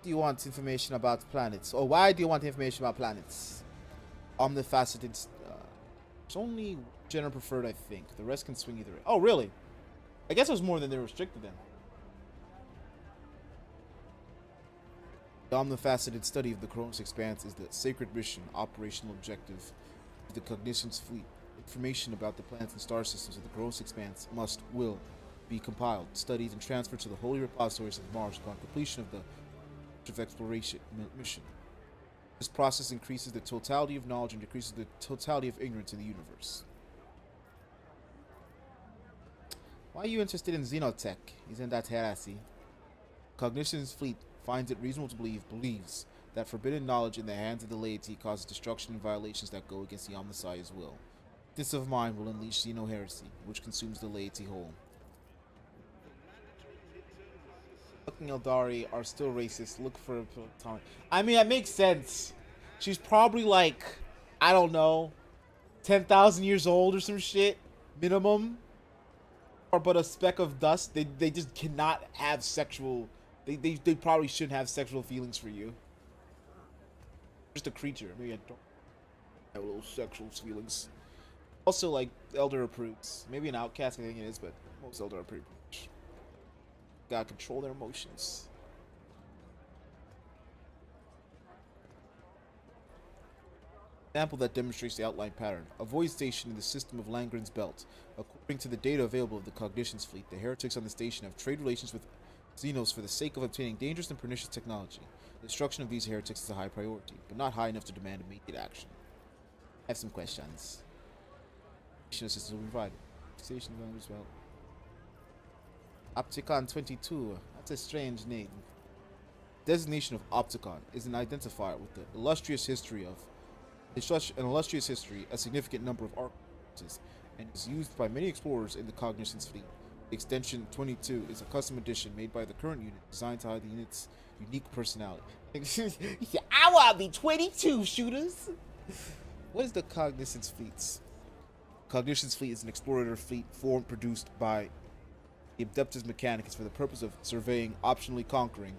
Do you want information about planets? Or why do you want information about planets? Omnifaceted. It's only general preferred, I think. The rest can swing either way. Oh, really? I guess it was more than they were restricted then. The omnifaceted study of the Cronus Expanse is the sacred mission, operational objective of the Cognition's fleet. Information about the planets and star systems of the Cronus Expanse will be compiled, studied, and transferred to the holy repositories of Mars upon completion of the exploration mission. This process increases the totality of knowledge and decreases the totality of ignorance in the universe. Why are you interested in xenotech? Isn't that heresy? Cognition's fleet finds it reasonable to believes that forbidden knowledge in the hands of the laity causes destruction and violations that go against the Omnissiah's will. This of mine will unleash xeno-heresy, which consumes the laity whole. Fucking Eldari are still racist. Look for a platonic. I mean, that makes sense. She's probably like, I don't know, 10,000 years old or some shit, minimum. Or but a speck of dust. They just cannot have sexual. They probably shouldn't have sexual feelings for you. Just a creature. Maybe I don't have little sexual feelings. Also, like, Elder approves. Maybe an outcast, I think it is, but most Elder approve. Gotta control their emotions. Example that demonstrates the outline pattern. A void station in the system of Langren's belt. According to the data available of the Cognition's fleet, the heretics on the station have trade relations with Xenos for the sake of obtaining dangerous and pernicious technology. The destruction of these heretics is a high priority, but not high enough to demand immediate action. I have some questions. Station assistance will be provided. Station value as well. Opticon 22. That's a strange name. Designation of Opticon is an identifier with the illustrious history of a significant number of architects, and is used by many explorers in the Cognition's fleet. The extension 22 is a custom edition made by the current unit, designed to hide the unit's unique personality. I want to be 22 shooters. What is the Cognition's fleet? Cognition's fleet is an explorator fleet produced by the Adeptus Mechanicus for the purpose of surveying, optionally conquering,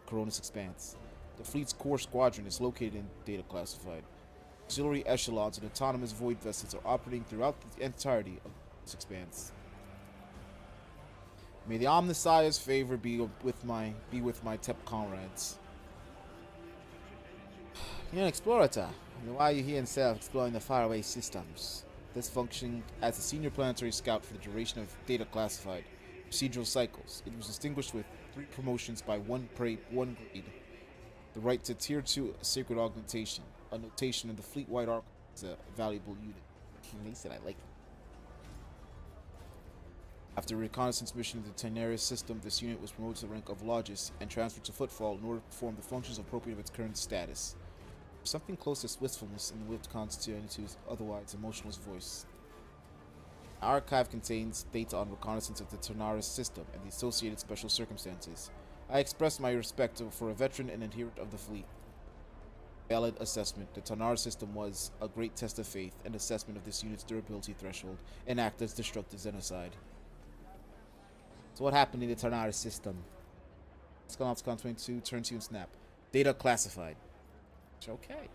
Cronus Expanse. The fleet's core squadron is located in Data Classified. Auxiliary echelons and autonomous void vessels are operating throughout the entirety of this expanse. May the Omnissiah's favor be with my Tep comrades. You're an explorer. Then why are you here instead of exploring the faraway systems? This functioning as a senior planetary scout for the duration of Data Classified procedural cycles. It was distinguished with 3 promotions by 1 grade. The right to Tier 2 Sacred Augmentation. A notation of the fleet-wide arc is a valuable unit. And they said I like it. After a reconnaissance mission of the Tenaris system, this unit was promoted to the rank of Logis and transferred to Footfall in order to perform the functions appropriate of its current status. Something close to wistfulness in the whipped constituency's otherwise emotionless voice. Our archive contains data on reconnaissance of the Tenaris system and the associated special circumstances. I express my respect for a veteran and adherent of the fleet. Valid assessment. The Tenaris system was a great test of faith and assessment of this unit's durability threshold and act as destructive genocide. So what happened in the Tenaris system? Opticon 22, turn 2 and snap. Data classified. Okay.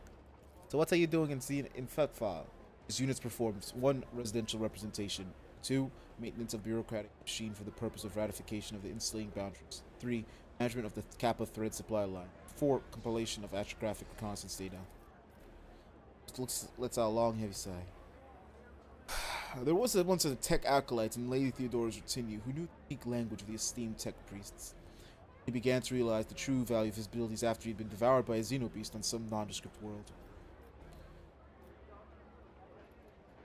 So what are you doing in Footfall? This unit's performs 1. Residential representation. 2. Maintenance of bureaucratic machine for the purpose of ratification of the insulating boundaries. 3. Management of the Kappa thread supply line. 4. Compilation of astrographic reconnaissance data. Let's out a long, heavy sigh. There was once a tech acolyte in Lady Theodora's retinue who knew the unique language of the esteemed tech priests. He began to realize the true value of his abilities after he'd been devoured by a xenobeast on some nondescript world.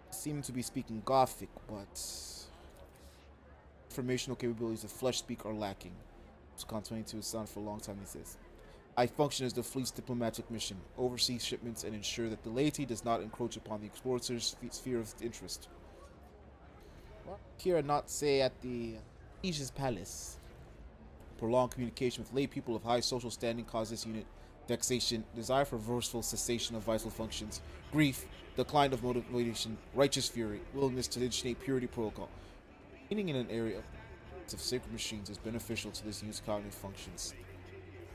He seemed to be speaking Gothic, but informational capabilities of flesh speak are lacking. Con 22 is sound for a long time, he says. I function as the fleet's diplomatic mission, oversee shipments, and ensure that the laity does not encroach upon the explorer's sphere of interest. Well, here and not say at the Liege's palace. Prolonged communication with lay people of high social standing caused this unit vexation, desire for forceful cessation of vital functions, grief, decline of motivation, righteous fury, willingness to initiate purity protocol. Meaning in an area of sacred machines is beneficial to this unit's cognitive functions.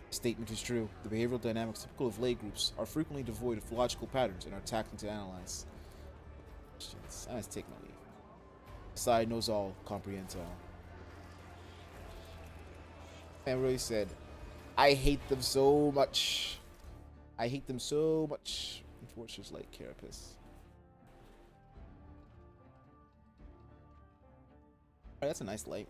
The statement is true. The behavioral dynamics typical of lay groups are frequently devoid of logical patterns and are taxing to analyze. I must take my leave. Side knows all, comprehends all. Man really said, I hate them so much. I hate them so much. Unfortunately, like Carapace. Alright, that's a nice light.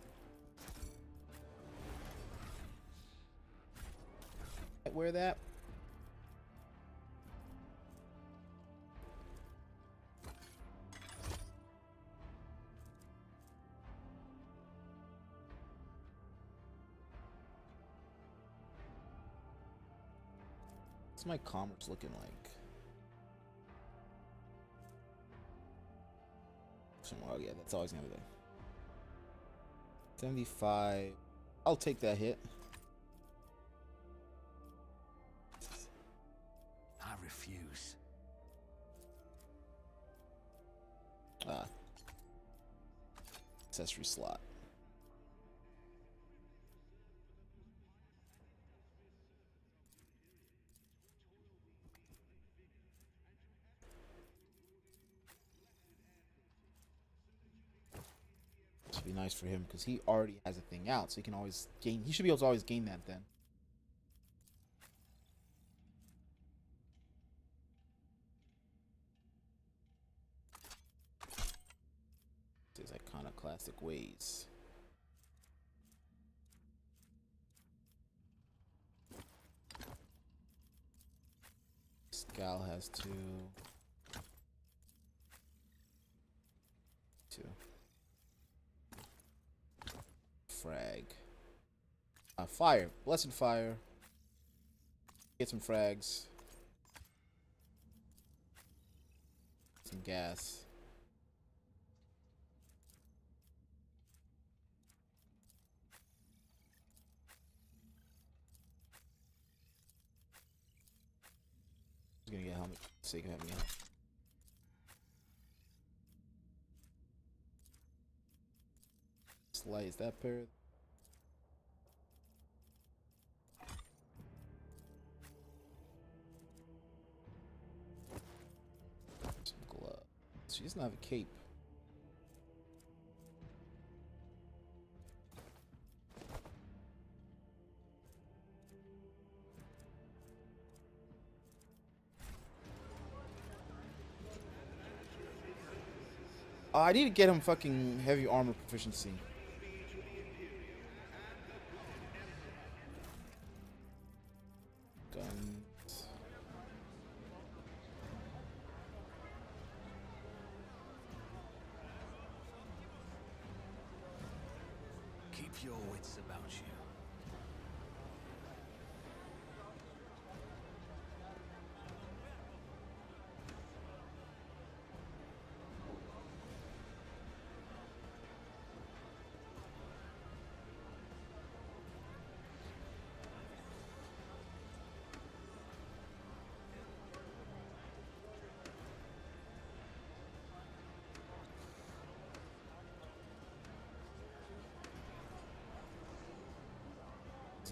Wear that. What's my commerce looking like? Oh yeah, that's always gonna be there. 75. I'll take that hit. I refuse. Accessory slot. Should be nice for him because he already has a thing out, so he can always gain. He should be able to always gain that then. His iconoclastic ways. Scal has two. Frag. Fire. Blessed fire. Get some frags. Some gas. Just gonna get a helmet for the sake of having it. Light is that pair? Some gloves. She doesn't have a cape. I need to get him fucking heavy armor proficiency. Guns. Keep your wits about you.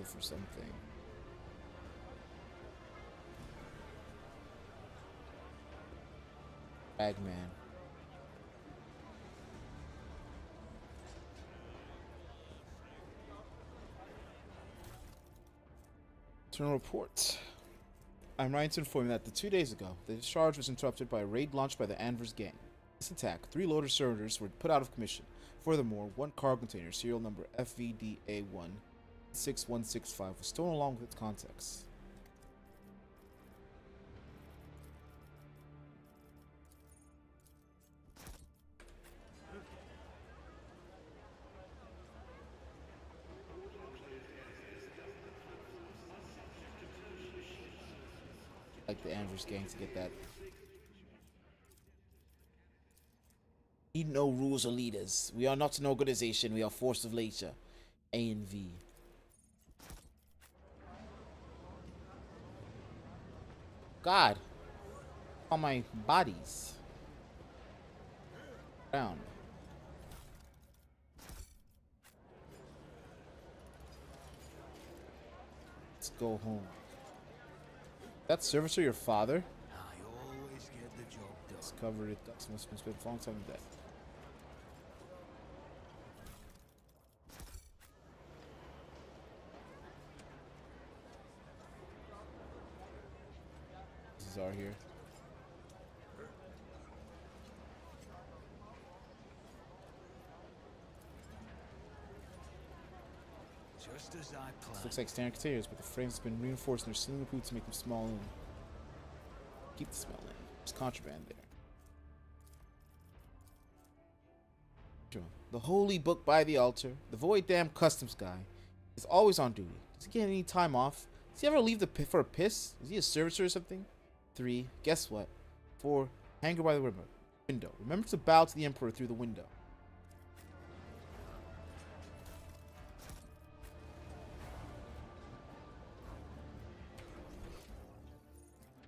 For something. Bagman. Internal report. I'm writing to inform you that 2 days ago, the discharge was interrupted by a raid launched by the Anvers gang. This attack, 3 loader cylinders were put out of commission. Furthermore, 1 cargo container, serial number FVDA1 6165 was stolen along with its contents. Like the Anvers gang to get that. Need no rules or leaders. We are not an organization, we are force of nature. A and V. God. All my bodies. Down. Let's go home. That servicer your father? I always get the job done. Discovered it. That's must have been a long time dead. These are here. Just as I This planned. looks like standard containers, but the frames have been reinforced and they're sealing the food to make them small and keep the smell in. There's contraband there. The holy book by the altar, the void damn customs guy, is always on duty. Does he get any time off? Does he ever leave for a piss? Is he a servicer or something? 3. Guess what? 4. Hanger by the window. Remember to bow to the emperor through the window.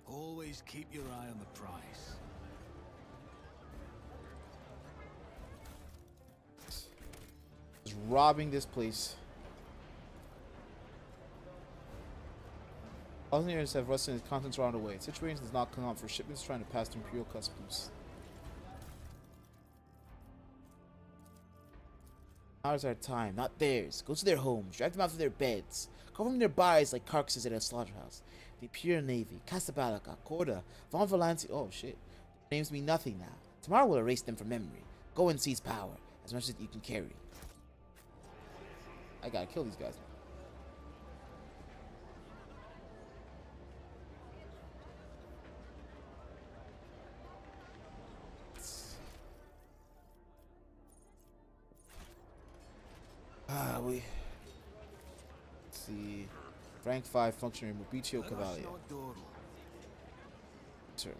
Always keep your eye on the price. Just robbing this place. Engineers have rusted its contents around the way. Situation does not come out for shipments trying to pass through Imperial Customs. Ours are time, not theirs. Go to their homes, drag them out of their beds, cover them in their bodies like carcasses at a slaughterhouse. The Imperial Navy, Casablanca, Corda, Von Valanci. Oh shit. Their names mean nothing now. Tomorrow we'll erase them from memory. Go and seize power, as much as you can carry. I gotta kill these guys now. Let's see. Rank 5 functionary Mobitio Cavalier. Turn.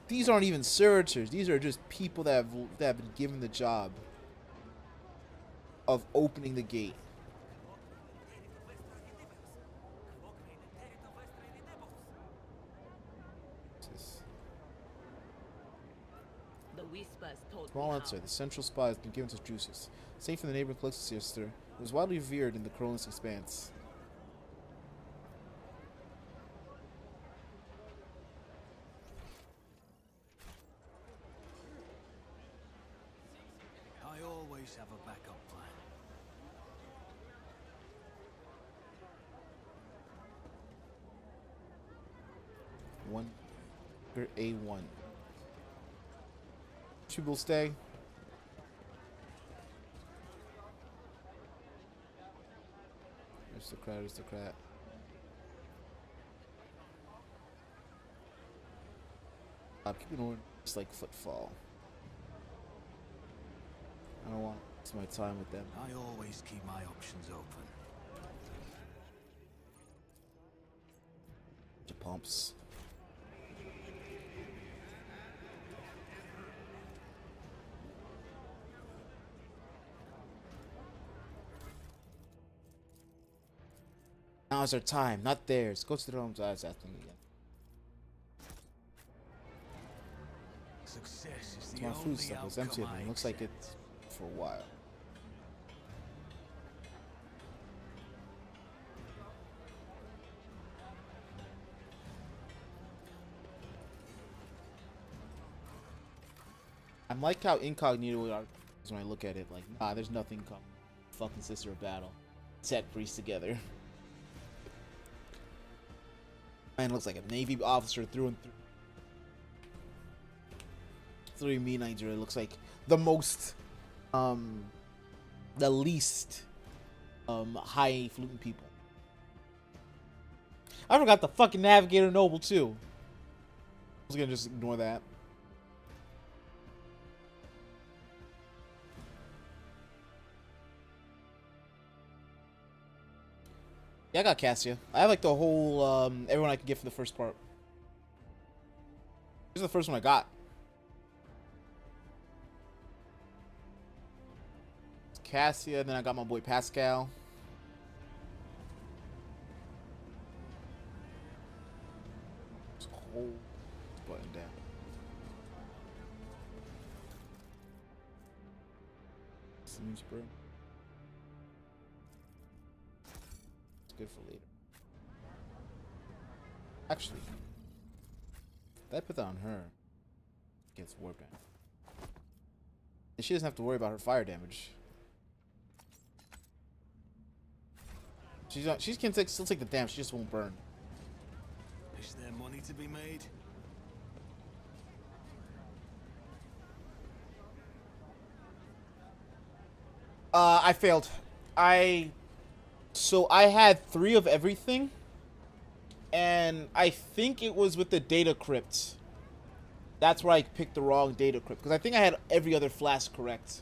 These aren't even servitors. These are just people that have been given the job of opening the gate. The whispers told Small me answer. how. The central spot has been given to Drusus. Safe from the neighboring Calixtus sister, it was widely revered in the Corollas expanse. I always have a backup plan. One. A1. She will stay. Aristocrat. Keep it on. It's like Footfall. I don't want to waste my time with them. I always keep my options open. The pumps. Now is our time, not theirs. Go to their homes. I was asking again. Success is It's the my food only stuff. It's outcome empty. I It looks like accept. it's for a while. I'm like how incognito is when I look at it. Like, nah, there's nothing coming. Fucking sister of battle. Set priests together. Man looks like a Navy officer through and through. What do you mean, Nigeria? Looks like the most, the least, highfalutin people. I forgot the fucking Navigator Noble too. I was gonna just ignore that. Yeah, I got Cassia. I have like the whole, everyone I can get for the first part. This is the first one I got. Cassia, then I got my boy Pascal. It's cold. Button down. Seems bro. It's good for later. Actually, if I put that on her, it gets war band. And she doesn't have to worry about her fire damage. She can still take the damage, she just won't burn. Is there money to be made? I failed. So I had 3 of everything, and I think it was with the data crypt. That's where I picked the wrong data crypt, because I think I had every other flask correct.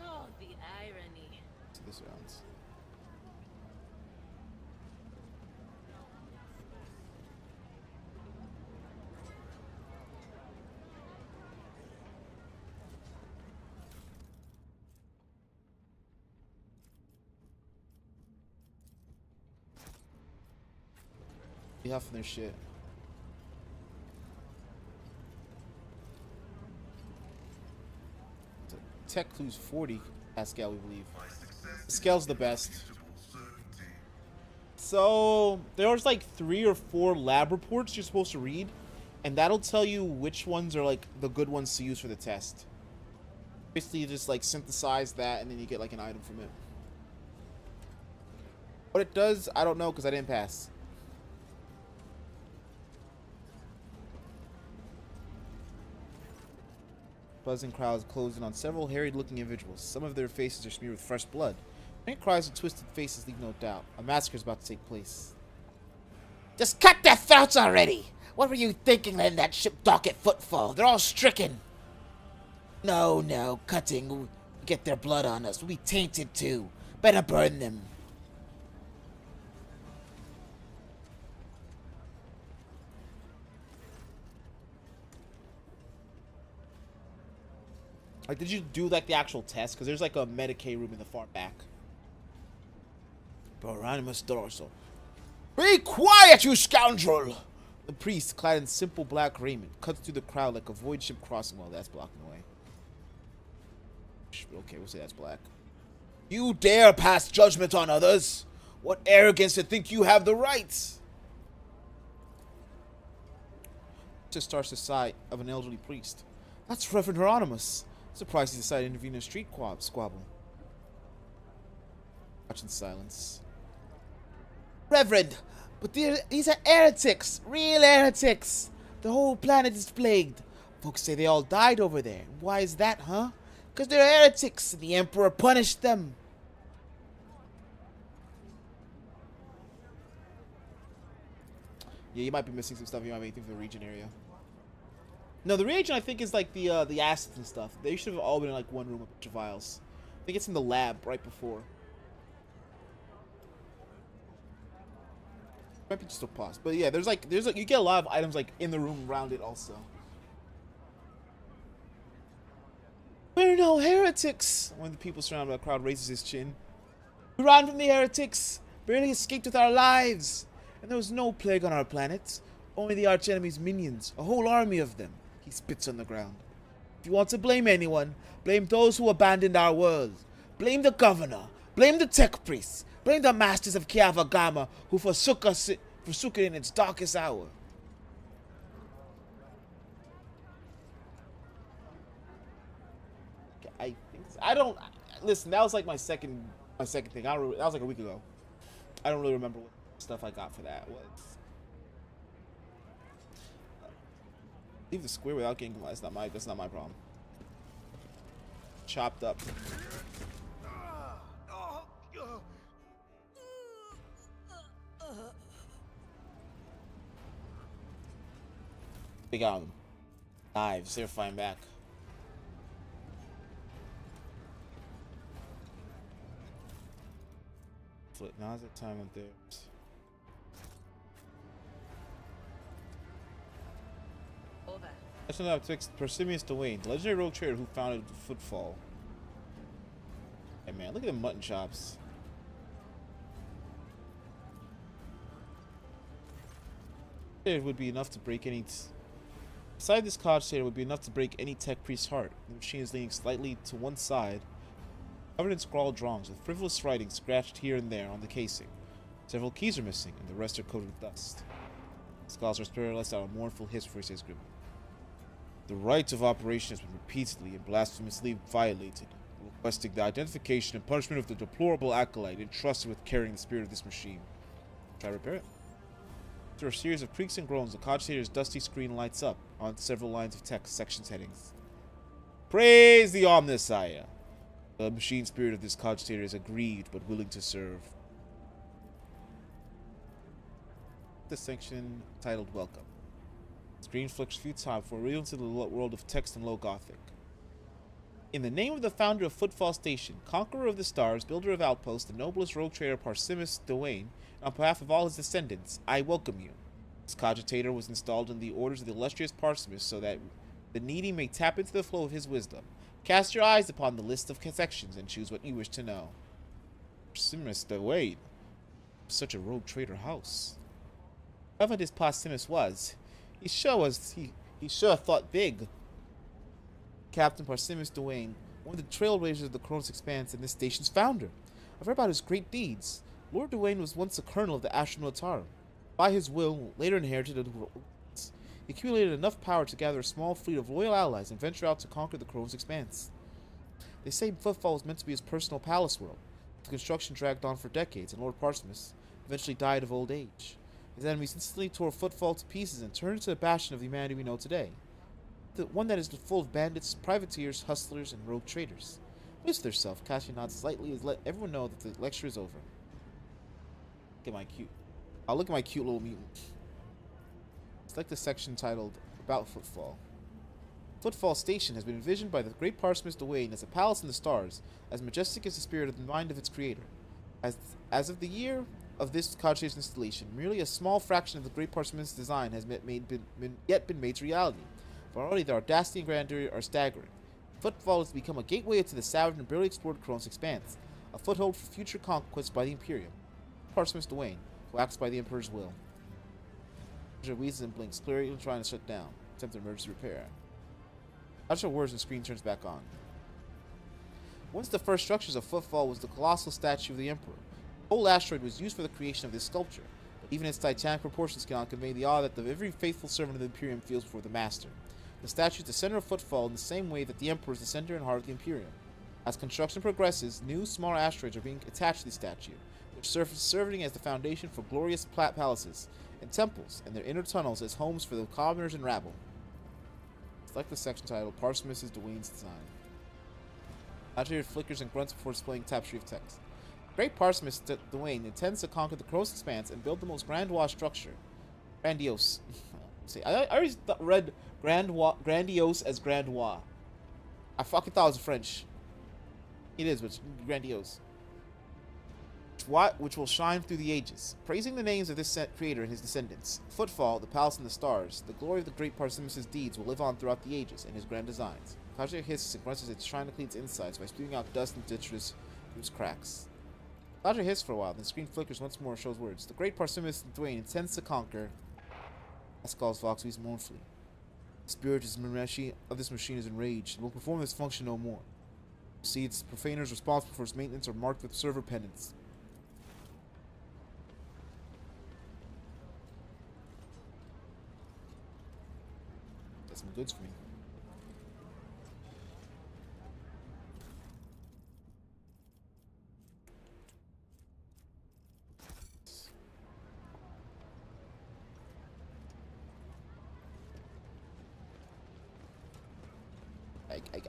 Oh, the irony. So this rounds. Be huffing their shit. Tech clues 40 Pascal, we believe. Scale's the best. So there's like 3 or 4 lab reports you're supposed to read, and that'll tell you which ones are like the good ones to use for the test. Basically, you just like synthesize that, and then you get like an item from it. What it does, I don't know because I didn't pass. Buzzing crowds closed in on several harried-looking individuals. Some of their faces are smeared with fresh blood. Faint cries and twisted faces leave no doubt. A massacre is about to take place. Just cut their throats already! What were you thinking letting that ship dock at Footfall? They're all stricken! No, cutting. We'll get their blood on us. We'll be tainted too. Better burn them. Like, did you do like the actual test? Because there's like a Medicaid room in the far back. Baronimus Dorso. Be quiet, you scoundrel! The priest, clad in simple black raiment, cuts through the crowd like a void ship crossing. Well, that's blocking the way. Okay, we'll say that's black. You dare pass judgment on others? What arrogance to think you have the rights! Just starts the sight of an elderly priest. That's Reverend Hieronymus. Surprised he decided to intervene in a street squabble. Watch in silence. Reverend, but these are heretics, real heretics. The whole planet is plagued. Folks say they all died over there. Why is that, huh? Because they're heretics and the Emperor punished them. Yeah, you might be missing some stuff. You might be anything from the region area. No, the reagent I think is like the acids and stuff. They should have all been in like one room, a bunch of vials. I think it's in the lab right before. Might be just a pause, but yeah, there's like you get a lot of items like in the room around it also. We're no heretics. One of the people surrounded by the crowd raises his chin. We ran from the heretics, barely escaped with our lives, and there was no plague on our planet. Only the archenemy's minions, a whole army of them. He spits on the ground. If you want to blame anyone, blame those who abandoned our world. Blame the governor. Blame the tech priests. Blame the masters of Kiavagama who forsook it in its darkest hour. I don't listen. That was like my second thing. That was like a week ago. I don't really remember what stuff I got for that was. Leave the square without getting that's not my problem. Chopped up. They got them. Knives, they're flying back. Flip, now's the time of theirs. Over. That's not fixed. Persimmons Dwayne, the legendary rogue trader who founded Footfall. Hey man, look at the mutton chops. It would be enough to break any. Beside this cottage trader would be enough to break any tech priest's heart. The machine is leaning slightly to one side, covered in scrawled drawings with frivolous writing scratched here and there on the casing. Several keys are missing, and the rest are coated with dust. The skulls are spirit lets out a mournful hiss before he says grimly. The right of operation has been repeatedly and blasphemously violated, requesting the identification and punishment of the deplorable acolyte entrusted with carrying the spirit of this machine. Try to repair it. After a series of creaks and groans, the cogitator's dusty screen lights up on several lines of text, sections, headings. Praise the Omnissiah! The machine spirit of this cogitator is aggrieved but willing to serve. The section titled Welcome. The screen flicks a few times before revealing to the world of text in low Gothic. In the name of the founder of Footfall Station, conqueror of the stars, builder of outposts, the noblest rogue trader Persimmons Dwayne, and on behalf of all his descendants, I welcome you. This cogitator was installed in the orders of the illustrious Persimmons so that the needy may tap into the flow of his wisdom. Cast your eyes upon the list of sections and choose what you wish to know. Persimmons Dwayne. Such a rogue trader house. Whoever this Persimmons was, he sure thought big. Captain Persimmons Dwayne, one of the trailblazers of the Kronos Expanse and this station's founder. I've heard about his great deeds. Lord Dwayne was once a colonel of the Astra Militarum. By his will, later inherited a he accumulated enough power to gather a small fleet of loyal allies and venture out to conquer the Kronos Expanse. They say Footfall was meant to be his personal palace world. The construction dragged on for decades, and Lord Persimmons eventually died of old age. His enemies instantly tore Footfall to pieces and turned it into the bastion of the humanity we know today. The one that is full of bandits, privateers, hustlers, and rogue traders. Pleased with herself, Kasia nods slightly as let everyone know that the lecture is over. Look at my cute little mutant. Select the section titled About Footfall. Footfall Station has been envisioned by the great Persimmons Dwayne as a palace in the stars, as majestic as the spirit of the mind of its creator. As of the year of this cogitator's installation, merely a small fraction of the great Persimmons' design has yet been made to reality. But already the audacity and grandeur are staggering. Footfall has become a gateway into the savage and barely explored Kronos Expanse, a foothold for future conquest by the Imperium. Persimmons Dwayne, who acts by the Emperor's will. Roger wheezes and blinks, clearly trying to shut down. Attempt emergency repair. After words, the screen turns back on. Once the first structures of Footfall was the colossal statue of the Emperor. The whole asteroid was used for the creation of this sculpture, but even its titanic proportions cannot convey the awe that every faithful servant of the Imperium feels before the Master. The statue is the center of Footfall in the same way that the Emperor is the center and heart of the Imperium. As construction progresses, new, smaller asteroids are being attached to the statue, which serves serving as the foundation for glorious palaces and temples, and their inner tunnels as homes for the commoners and rabble. Select the section titled Persimmons Dwayne's Design. Agitator flickers and grunts before displaying tapestry of text. Great Persimmons Dwayne intends to conquer the Kronos Expanse and build the most grandiose structure. Grandiose. See, I always read grandiose as grandois. I fucking thought it was French. It is, but it's grandiose. Which will shine through the ages. Praising the names of this creator and his descendants. Footfall, the palace in the stars, the glory of the great Persimmons' deeds will live on throughout the ages and his grand designs. Kajir hisses and grunts as it's trying to clean its insides by spewing out dust and detritus through its cracks. Kajir hisses for a while, then the screen flickers once more and shows words. The great Persimmons Dwayne intends to conquer. Ascal's Vox weeps mournfully. The spirit of this machine is enraged and will perform this function no more. See, its profaners responsible for its maintenance are marked with server pendants. That's some goods for me.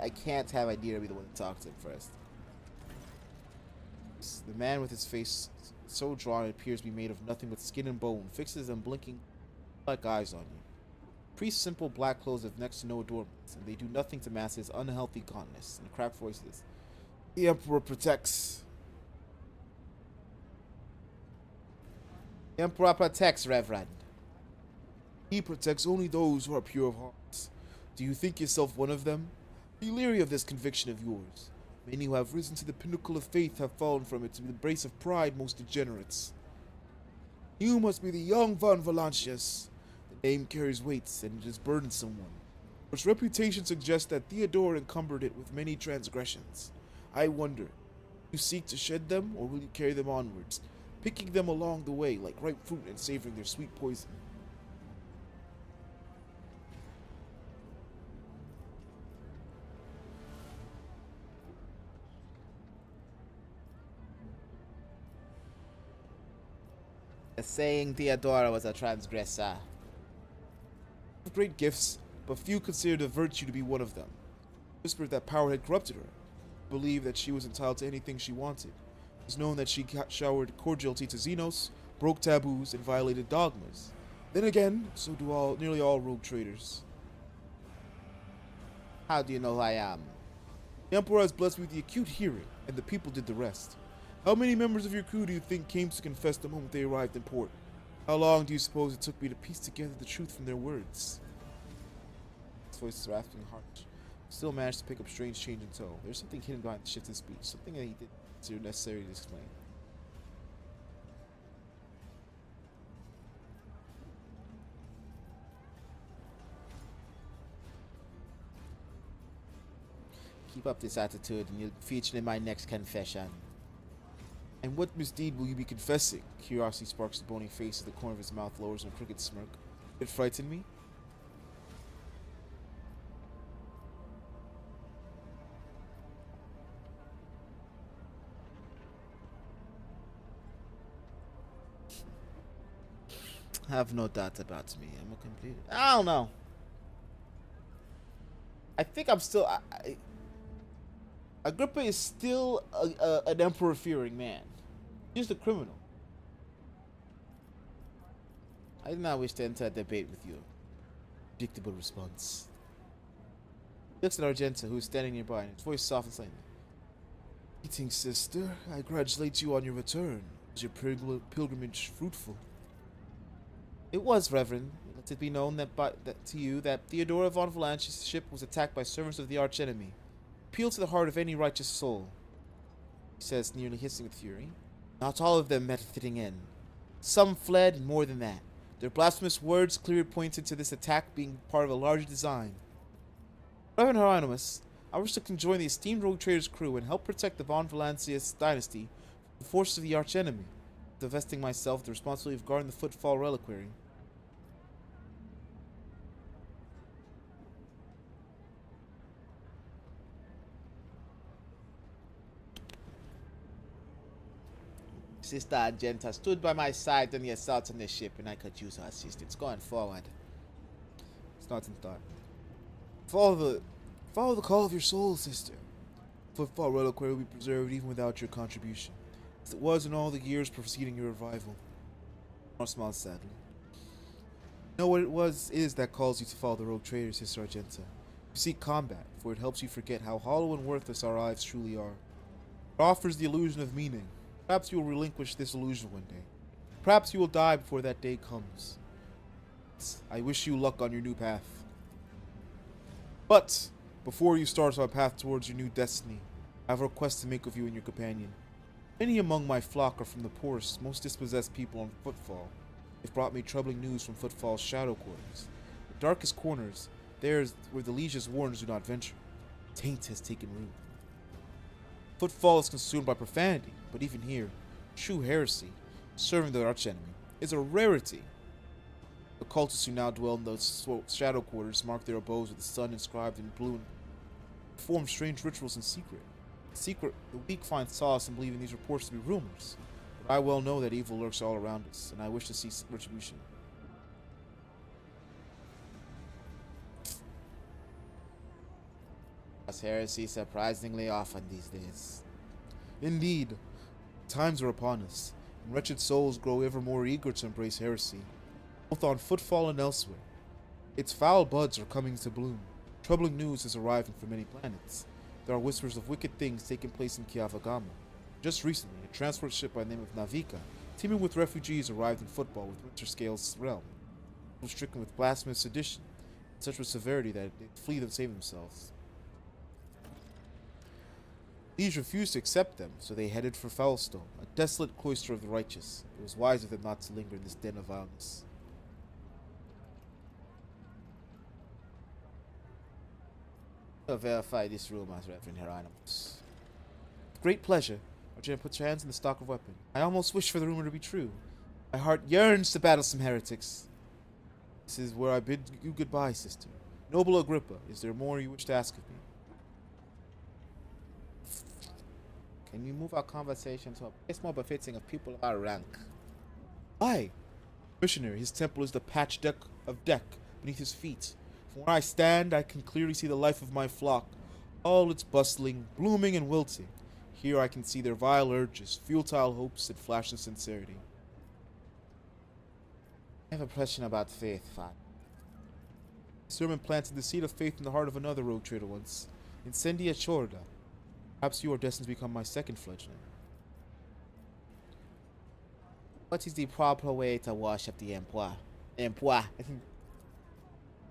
I can't have idea to be the one to talk to him first. The man with his face so drawn it appears to be made of nothing but skin and bone fixes them blinking like eyes on you. Priest's simple black clothes have next to no adornments, and they do nothing to mask his unhealthy gauntness and cracked voices. The Emperor protects. The Emperor protects, Reverend. He protects only those who are pure of heart. Do you think yourself one of them? Be leery of this conviction of yours. Many who have risen to the pinnacle of faith have fallen from it to the embrace of pride most degenerates. You must be the young Von Valancius. The name carries weights, and it is burdensome one. Its reputation suggests that Theodore encumbered it with many transgressions. I wonder, will you seek to shed them, or will you carry them onwards, picking them along the way like ripe fruit and savoring their sweet poison? Saying Theodora was a transgressor. Great gifts, but few considered a virtue to be one of them. Whispered that power had corrupted her. Believed that she was entitled to anything she wanted. It was known that she showered cordiality to Xenos, broke taboos, and violated dogmas. Then again, so do nearly all rogue traders. How do you know who I am? The Emperor has blessed me with the acute hearing, and the people did the rest. How many members of your crew do you think came to confess the moment they arrived in port? How long do you suppose it took me to piece together the truth from their words? His voice is rasping and harsh. Still managed to pick up strange change in tone. There's something hidden behind the shift in speech, something that he didn't consider necessary to explain. Keep up this attitude and you'll be featured in my next confession. And what misdeed will you be confessing? Curiosity sparks the bony face at the corner of his mouth, lowers in a crooked smirk. It frightened me. Have no doubt about me. I'm a complete. I don't know. I think I'm still. Agrippa is still an emperor-fearing man. He's just a criminal. I do not wish to enter a debate with you. Predictable response. He looks at Argenta, who is standing nearby, and his voice softens slightly. Greetings, sister. I congratulate you on your return. Was your pilgrimage fruitful? It was, Reverend. Let it be known that to you that Theodora von Valancius' ship was attacked by servants of the archenemy. Appeal to the heart of any righteous soul, he says, nearly hissing with fury. Not all of them met a fitting end. Some fled, and more than that. Their blasphemous words clearly pointed to this attack being part of a larger design. Reverend Hieronymus, I wish to conjoin the esteemed rogue trader's crew and help protect the von Valancius dynasty from the forces of the archenemy, divesting myself of the responsibility of guarding the Footfall reliquary. Sister Argenta stood by my side during the assault on the ship, and I could use her assistance going forward. Starts in thought. Follow the call of your soul, sister. Footfall reliquary will be preserved even without your contribution, as it was in all the years preceding your revival. More smiled sadly. Know what it is that calls you to follow the rogue trader, Sister Argenta. You seek combat, for it helps you forget how hollow and worthless our lives truly are. It offers the illusion of meaning. Perhaps you will relinquish this illusion one day. Perhaps you will die before that day comes. I wish you luck on your new path. But, before you start on a path towards your new destiny, I have a request to make of you and your companion. Many among my flock are from the poorest, most dispossessed people on Footfall. They've brought me troubling news from Footfall's shadow quarters. The darkest corners, there is where the liege's warners do not venture. Taint has taken root. Footfall is consumed by profanity, but even here, true heresy, serving the archenemy, is a rarity. The cultists who now dwell in those shadow quarters mark their abodes with the sun inscribed in blue and perform strange rituals in secret. The weak find solace in believing these reports to be rumors, but I well know that evil lurks all around us, and I wish to see retribution. Heresy surprisingly often these days. Indeed, times are upon us, and wretched souls grow ever more eager to embrace heresy, both on Footfall and elsewhere. Its foul buds are coming to bloom. Troubling news is arriving from many planets. There are whispers of wicked things taking place in Kiavagama. Just recently, a transport ship by the name of Navika, teeming with refugees, arrived in Football with Winterscale's realm. It was stricken with blasphemous sedition. such with severity that they flee to save themselves. These refused to accept them, so they headed for Foulstone, a desolate cloister of the righteous. It was wise of them not to linger in this den of violence. I'll verify this rumor, Reverend Hieronymus. With great pleasure. Arjuna puts her hands in the stock of weapon. I almost wish for the rumor to be true. My heart yearns to battle some heretics. This is where I bid you goodbye, sister. Noble Agrippa, is there more you wish to ask of me? Can you move our conversation to a place more befitting of people of our rank? Aye. Missionary, his temple is the patched deck beneath his feet. From where I stand, I can clearly see the life of my flock, all its bustling, blooming, and wilting. Here I can see their vile urges, futile hopes, and flashes of sincerity. I have a question about faith, Father. The sermon planted the seed of faith in the heart of another rogue trader once, Incendia Chorda. Perhaps you are destined to become my second fledgling. What is the proper way to worship the Emperor?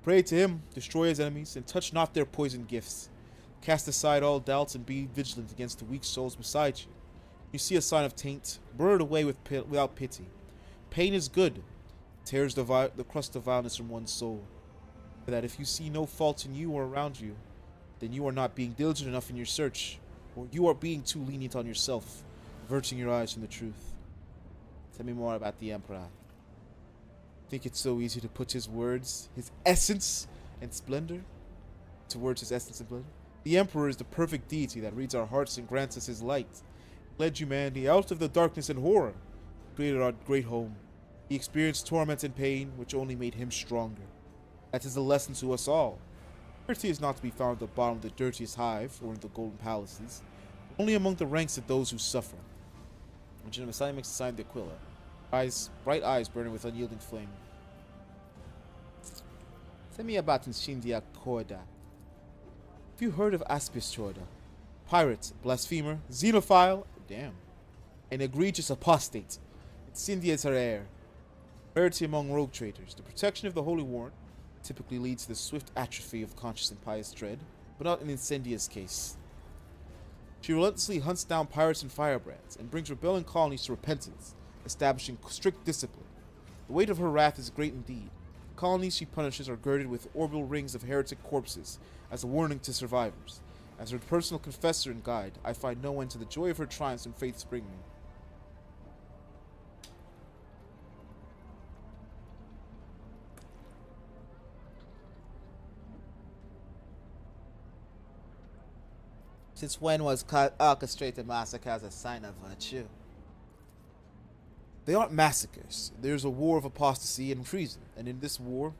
Pray to him, destroy his enemies, and touch not their poisoned gifts. Cast aside all doubts and be vigilant against the weak souls beside you. You see a sign of taint, burn it away without pity. Pain is good. It tears the crust of vileness from one's soul. For that if you see no fault in you or around you, then you are not being diligent enough in your search, or you are being too lenient on yourself, averting your eyes from the truth. Tell me more about the Emperor. I think it's so easy to put his words, his essence and splendor, towards his essence and splendor. The Emperor is the perfect deity that reads our hearts and grants us his light. He led humanity out of the darkness and horror, created our great home. He experienced torment and pain, which only made him stronger. That is a lesson to us all. Purity is not to be found at the bottom of the dirtiest hive or in the golden palaces, but only among the ranks of those who suffer. When General Messiah makes the sign of the Aquila, bright eyes burning with unyielding flame. Tell me about Nshindia Korda. Have you heard of Aspis Chorda? Pirate, blasphemer, xenophile, an egregious apostate. Incendia is her heir. Rarity among rogue traders. The protection of the Holy Warrant typically leads to the swift atrophy of conscious and pious dread, but not in Incendia's case. She relentlessly hunts down pirates and firebrands, and brings rebelling colonies to repentance, establishing strict discipline. The weight of her wrath is great indeed. The colonies she punishes are girded with orbital rings of heretic corpses, as a warning to survivors. As her personal confessor and guide, I find no end to the joy of her triumphs and faith's bringing. Since when was orchestrated massacre as a sign of virtue? They aren't massacres. There's a war of apostasy and treason, and in this war,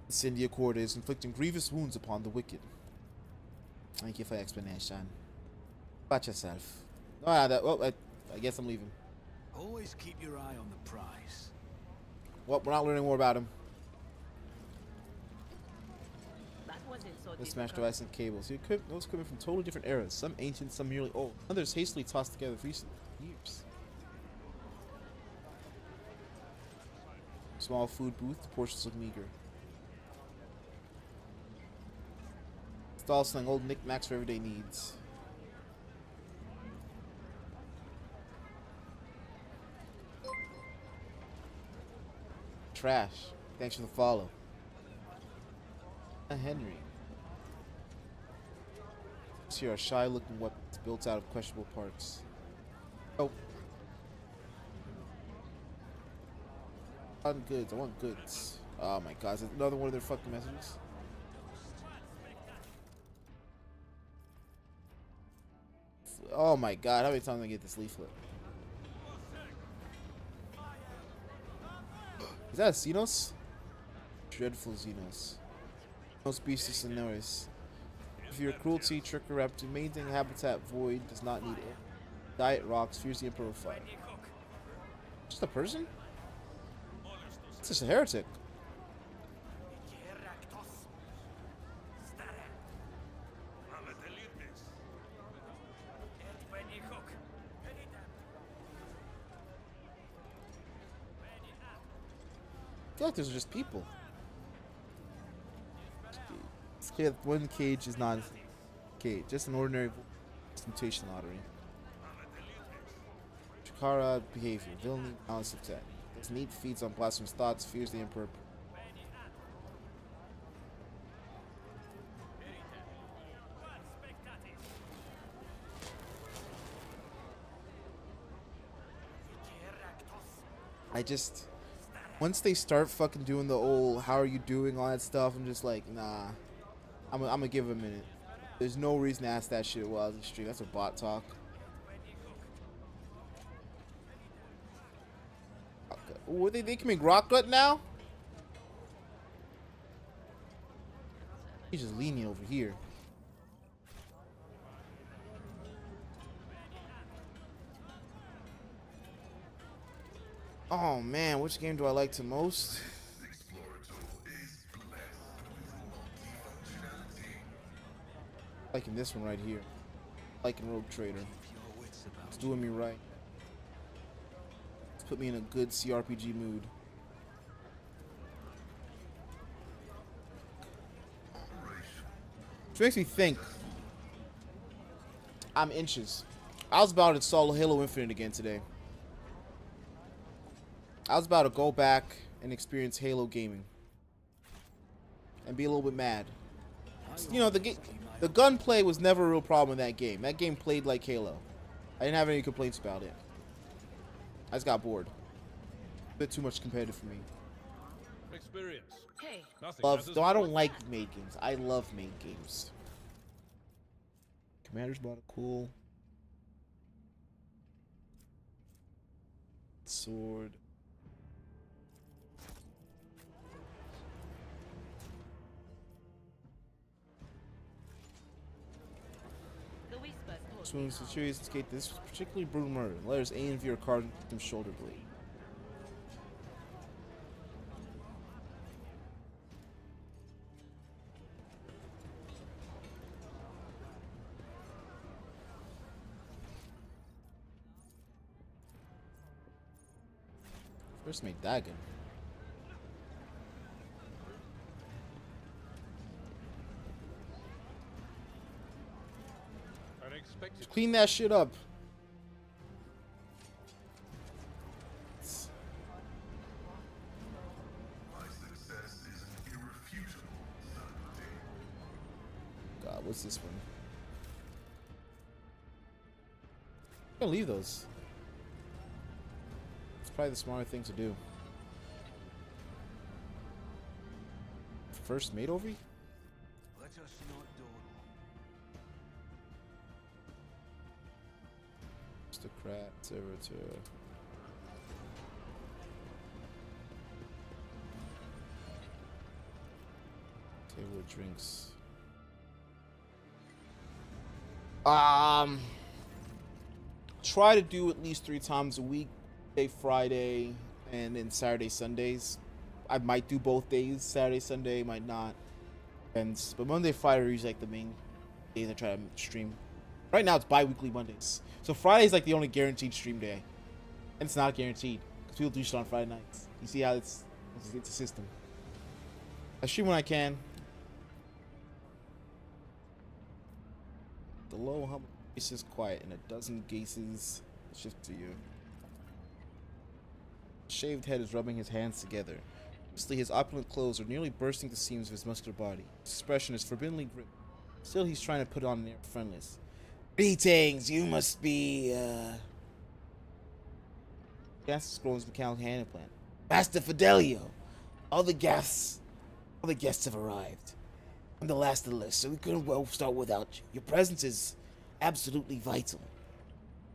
Incendia Korda is inflicting grievous wounds upon the wicked. Thank you for your explanation. About yourself. I guess I'm leaving. Always keep your eye on the prize. Well, we're not learning more about him. That wasn't so The smash difficult. device and cables. Those equipment from totally different eras. Some ancient, some merely old. Others hastily tossed together for recent years. Small food booth. The portions look meager. Stall selling old knickknacks for everyday needs. Trash. Thanks for the follow. Henry. Here are shy-looking weapons built out of questionable parts. Oh. I want goods. I want goods. Oh my god, is it another one of their fucking messages? Oh my god, how many times I get this leaflet? Is that a Xenos? Dreadful Xenos. Most beasts and noise. If your cruelty, trickery, rapture, maintaining habitat void does not need it. Diet rocks, fears the Emperor fire. Just a person? It's just a heretic. I feel like those are just people. clear that one cage is not a cage, just an ordinary mutation lottery. Chikara behavior, villainy, balance of attack. Does need feeds on blasphemous thoughts, fears the Emperor. I just, once they start fucking doing the old how are you doing, all that stuff, I'm just like, nah, I'm gonna give it a minute. There's no reason to ask that shit while I was in the stream. That's a bot talk. What they making rock gut now? He's just leaning over here. Oh man, which game do I like the most? Liking this one right here. Liking Rogue Trader. It's doing me right. It's put me in a good CRPG mood. Which makes me think I'm inches. I was about to install Halo Infinite again today. I was about to go back and experience Halo gaming and be a little bit mad. You know, the gunplay was never a real problem in that game. That game played like Halo. I didn't have any complaints about it. I just got bored. A bit too much competitive for me. Experience. Hey, Though I don't like made games. I love made games. Commander's bought a cool sword. the whispers told Swing to series escape this particularly brutal murder. Letters A and V are carved into his shoulder blade. First made Dagon. Unexpected. Clean that shit up. God, what's this one? I'm gonna leave those. It's probably the smarter thing to do. First mate over? Let us not dawdle. Aristocrat, servitor. Table of drinks. Try to do at least 3 times a week. Friday, and then Saturday, Sundays. I might do both days, Saturday, Sunday, might not. Depends. But Monday, Friday are usually like the main days I try to stream. Right now it's bi-weekly Mondays. So Friday's like the only guaranteed stream day. And it's not guaranteed. Because people do shit on Friday nights. You see how it's a system. I stream when I can. The low hum is just quiet and a dozen cases shift to you. Shaved head is rubbing his hands together. Mostly his opulent clothes are nearly bursting the seams of his muscular body. His expression is forbiddingly grim. Still, he's trying to put on an air of friendliness. Greetings, you must be, Gas scrolls mechanical hand implant. Master Fidelio! All the guests have arrived. I'm the last of the list, so we couldn't well start without you. Your presence is absolutely vital.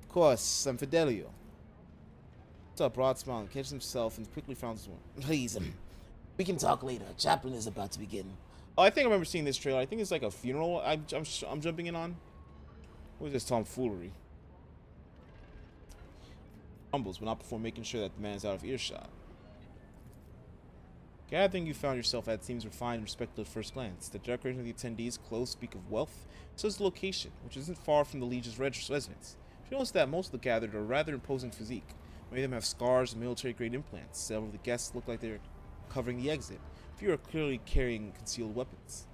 Of course, I'm Fidelio. A broad smile, catches himself, and quickly found his one. Please, we can talk later. Chaplain is about to begin. Oh, I think I remember seeing this trailer. I think it's like a funeral. I'm jumping in on. What is this tomfoolery? Humbles, but not before making sure that the man is out of earshot. Gathering you found yourself at seems refined and respectable at first glance. The decoration of the attendees' clothes speak of wealth, so is the location, which isn't far from the Legion's residence. You notice that most of the gathered are rather imposing physique. Many of them have scars and military-grade implants. Several of the guests look like they're covering the exit. Few are clearly carrying concealed weapons.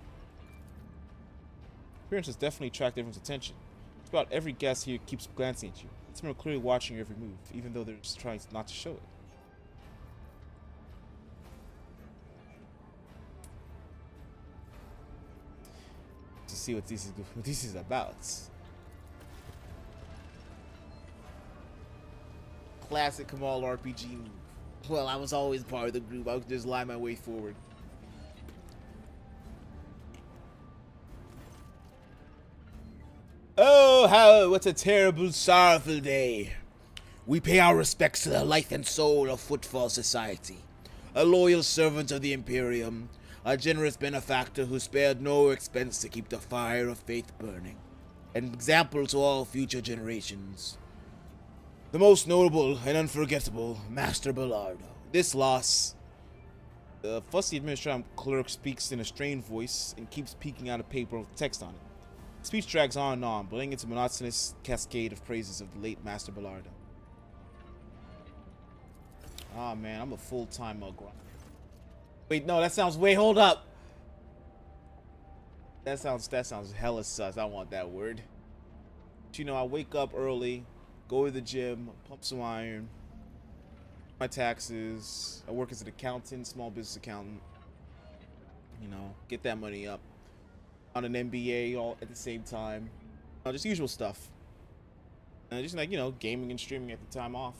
Appearance has definitely attracted everyone's attention. Just about every guest here keeps glancing at you. Some are clearly watching your every move, even though they're just trying not to show it. To see what this is about. Classic Kamal RPG move. Well, I was always part of the group. I could just lie my way forward. Oh, how, what a terrible, sorrowful day. We pay our respects to the life and soul of Footfall Society, a loyal servant of the Imperium, a generous benefactor who spared no expense to keep the fire of faith burning, an example to all future generations. The most notable and unforgettable, Master Bellardo. This loss... The fussy administrative clerk speaks in a strained voice and keeps peeking out a paper with text on it. The speech drags on and on, blending into a monotonous cascade of praises of the late Master Bellardo. Ah, man, I'm a full-time grind. Wait, no, that sounds... Wait, hold up! That sounds hella sus. I don't want that word. But, you know, I wake up early, go to the gym, pump some iron, my taxes. I work as an accountant, small business accountant. You know, get that money up. On an MBA all at the same time. Just usual stuff. And just like, you know, gaming and streaming at the time off.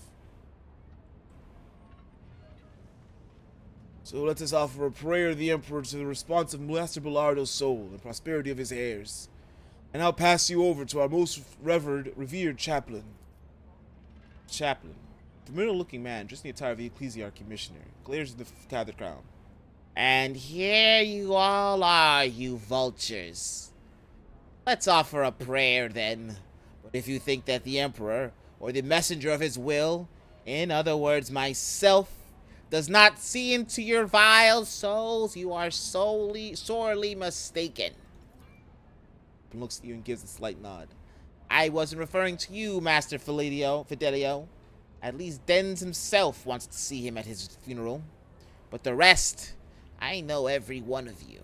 So let us offer a prayer to the Emperor to the response of Master Bellardo's soul and prosperity of his heirs. And I'll pass you over to our most revered chaplain. Familiar-looking man, dressed in the attire of the ecclesiarchy missionary, glares at the gathered crowd. And here you all are, you vultures. Let's offer a prayer, then. But if you think that the Emperor, or the messenger of his will, in other words, myself, does not see into your vile souls, you are sorely mistaken. He looks at you and gives a slight nod. I wasn't referring to you, Master Fidelio. At least Dens himself wants to see him at his funeral. But the rest, I know every one of you.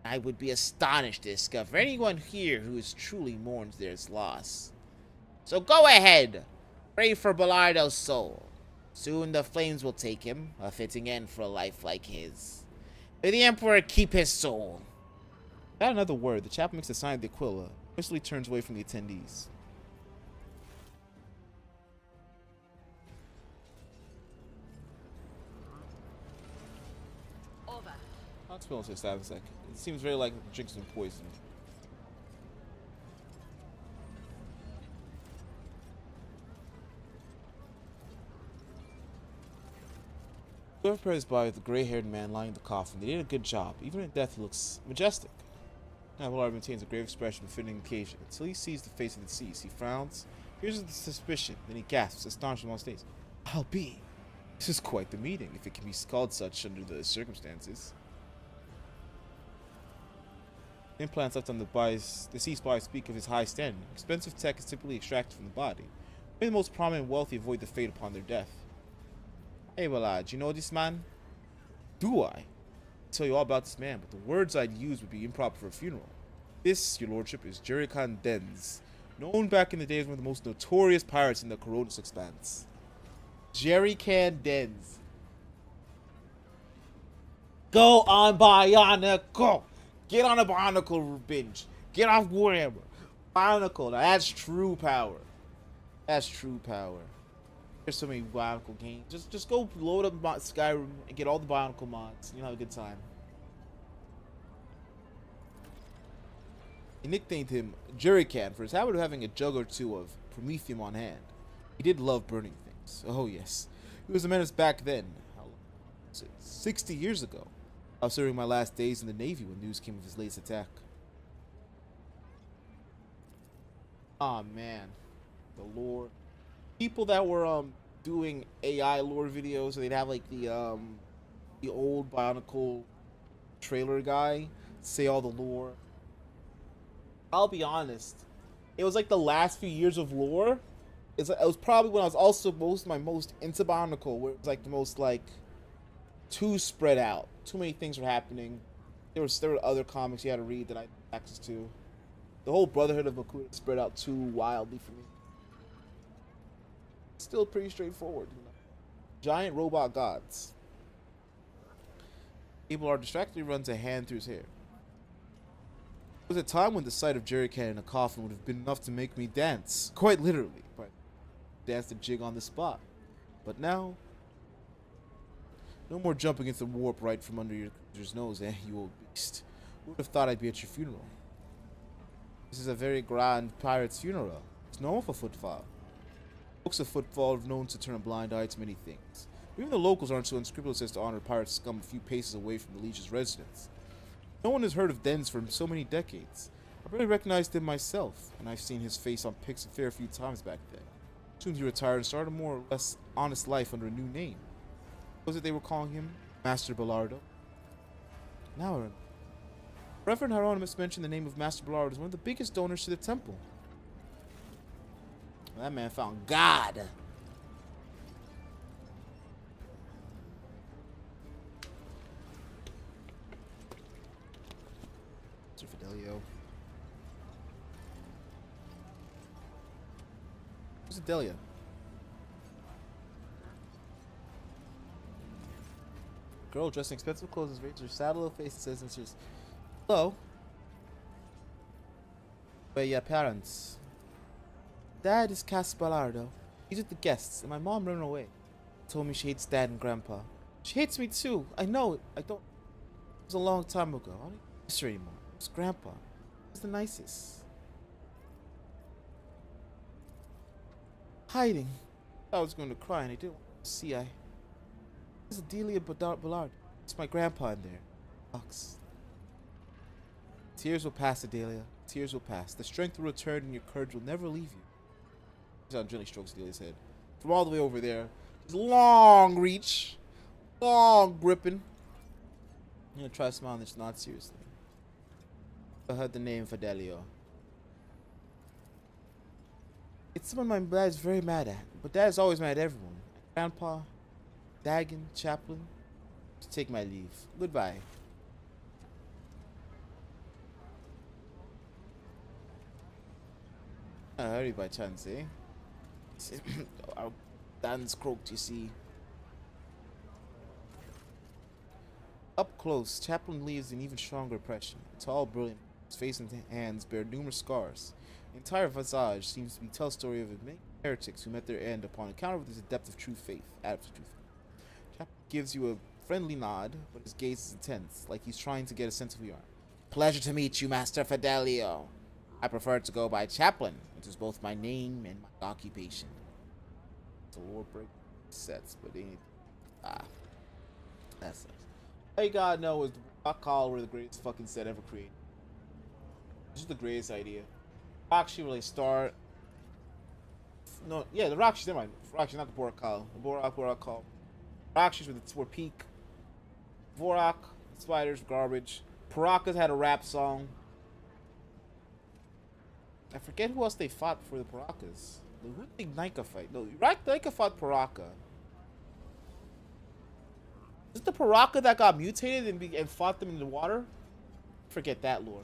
I would be astonished to discover anyone here who is truly mourns their loss. So go ahead, pray for Bellardo's soul. Soon the flames will take him, a fitting end for a life like his. May the Emperor keep his soul. Without another word, the chaplain makes a sign of the Aquila, hastily turns away from the attendees. Over. I'll explain to this in a second. It seems very like drinking some poison. Whoever prepared his body with the gray-haired man lying in the coffin, they did a good job. Even in death, he looks majestic. Now, Ballard maintains a grave expression befitting the occasion. Until he sees the face of the deceased, he frowns, hears with suspicion, then he gasps, astonished on stage. I'll be. This is quite the meeting, if it can be called such under the circumstances. Implants left on the deceased body speak of his high standing. Expensive tech is typically extracted from the body. Only the most prominent and wealthy avoid the fate upon their death. Hey, Ballard, you know this man? Do I? I'll tell you all about this man, but the words I'd use would be improper for a funeral. This, your lordship, is Jerrycan Dens, known back in the days as one of the most notorious pirates in the Corrodus Expanse. Jerrycan Dens. Go on Bionicle! Get on a Bionicle binge. Get off Warhammer. Bionicle, now that's true power. That's true power. There's so many Bionicle games. Just go load up Skyrim and get all the Bionicle mods. You'll have a good time. He nicknamed him Jerrycan for his habit of having a jug or two of Promethium on hand. He did love burning things. Oh yes. He was a menace back then. How long was it? 60 years ago. I was serving my last days in the Navy when news came of his latest attack. Aw, man. The lore. People that were doing AI lore videos, so they'd have like the old Bionicle trailer guy say all the lore. I'll be honest, it was like the last few years of lore. It was probably when I was also most into Bionicle, where it was like the most like too spread out. Too many things were happening. There were other comics you had to read that I had access to. The whole Brotherhood of Makuta spread out too wildly for me. Still pretty straightforward, you know. Giant robot gods. Abelard distractedly runs a hand through his hair. There was a time when the sight of Jerrycan in a coffin would have been enough to make me dance. Quite literally. But dance the jig on the spot. But now, no more jumping into the warp right from under your nose, you old beast. Who would have thought I'd be at your funeral? This is a very grand pirate's funeral. It's normal for Footfall. Folks of Footfall are known to turn a blind eye to many things. Even the locals aren't so unscrupulous as to honor pirate scum a few paces away from the Leech's residence. No one has heard of Dens for so many decades. I barely recognized him myself, and I've seen his face on pics a fair few times back then. Soon he retired and started a more or less honest life under a new name. What was it they were calling him? Master Bellardo? Now I remember. Reverend Hieronymus mentioned the name of Master Bellardo as one of the biggest donors to the temple. That man found God. Mr. Fidelio. Who's Fidelia? Girl dressed in expensive clothes has raised her sad little face and says in serious, "Hello. Where are your parents?" "Dad is Caspalardo. He's with the guests, and my mom ran away. Told me she hates Dad and Grandpa. She hates me too. I know it. I don't. It was a long time ago. I don't miss her anymore. It was Grandpa. He was the nicest." Hiding. I was going to cry, and I didn't want to see. There's Adelia Ballard. It's my grandpa in there. Box. Tears will pass, Adelia. Tears will pass. The strength will return, and your courage will never leave you. John gently strokes Adelia's head. From all the way over there, long reach, long gripping. I'm gonna try to smile and just nod seriously. I heard the name Fidelio. It's someone my dad's very mad at, but Dad's always mad at everyone. Grandpa, Dagon, Chaplain. To take my leave. Goodbye. Hurry by chance, eh? Our Dan's croaked, you see. Up close, Chaplain leaves an even stronger impression. Tall, brilliant, his face and hands bear numerous scars. The entire visage seems to be tell story of many heretics who met their end upon encounter with his depth of true faith. Chaplain gives you a friendly nod, but his gaze is intense, like he's trying to get a sense of who you are. Pleasure to meet you, Master Fidelio. I prefer to go by Chaplain, which is both my name and my occupation. It's a lore break sets, but ain't. That sucks. All you gotta know is the rock call were the greatest fucking set ever created. This is the greatest idea. Actually, really start. No, yeah, the Rockshis, never mind. Rockshis, not the Borak call. The Borak call. Rockshis were peak. Vorak, spiders, garbage. Parakas had a rap song. I forget who else they fought for the Parakas. Who did Nika fight? No, Nika fought Paraka. Is it the Paraka that got mutated and fought them in the water? Forget that lore.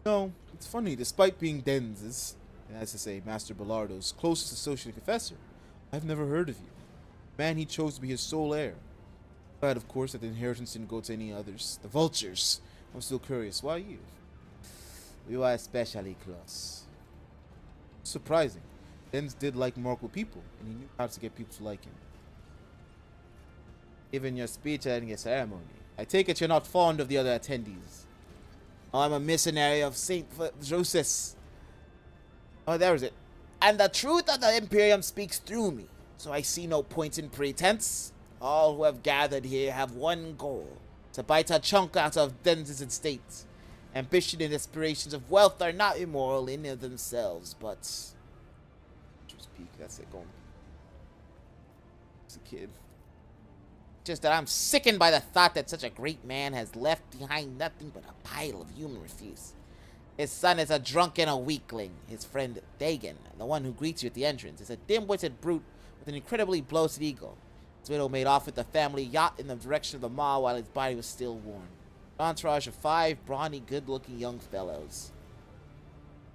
No, it's funny. Despite being Denz's, and as to say, Master Bellardo's closest associate and confessor, I've never heard of you. Man, he chose to be his sole heir. But of course, that the inheritance didn't go to any others. The vultures. I'm still curious. Why you? We were especially close. Surprising. Denz did like remarkable people, and he knew how to get people to like him. Even your speech and your ceremony. I take it you're not fond of the other attendees. Oh, I'm a missionary of Saint Joseph. Oh, there is it. And the truth of the Imperium speaks through me, so I see no point in pretense. All who have gathered here have one goal, to bite a chunk out of Denz's estate. Ambition and aspirations of wealth are not immoral in of themselves, but... Just peek, that's it, going. It's a kid. Just that I'm sickened by the thought that such a great man has left behind nothing but a pile of human refuse. His son is a drunk and a weakling. His friend Dagon, the one who greets you at the entrance, is a dim-witted brute with an incredibly bloated ego. His widow made off with the family yacht in the direction of the mall while his body was still warm. Entourage of 5 brawny, good-looking young fellows.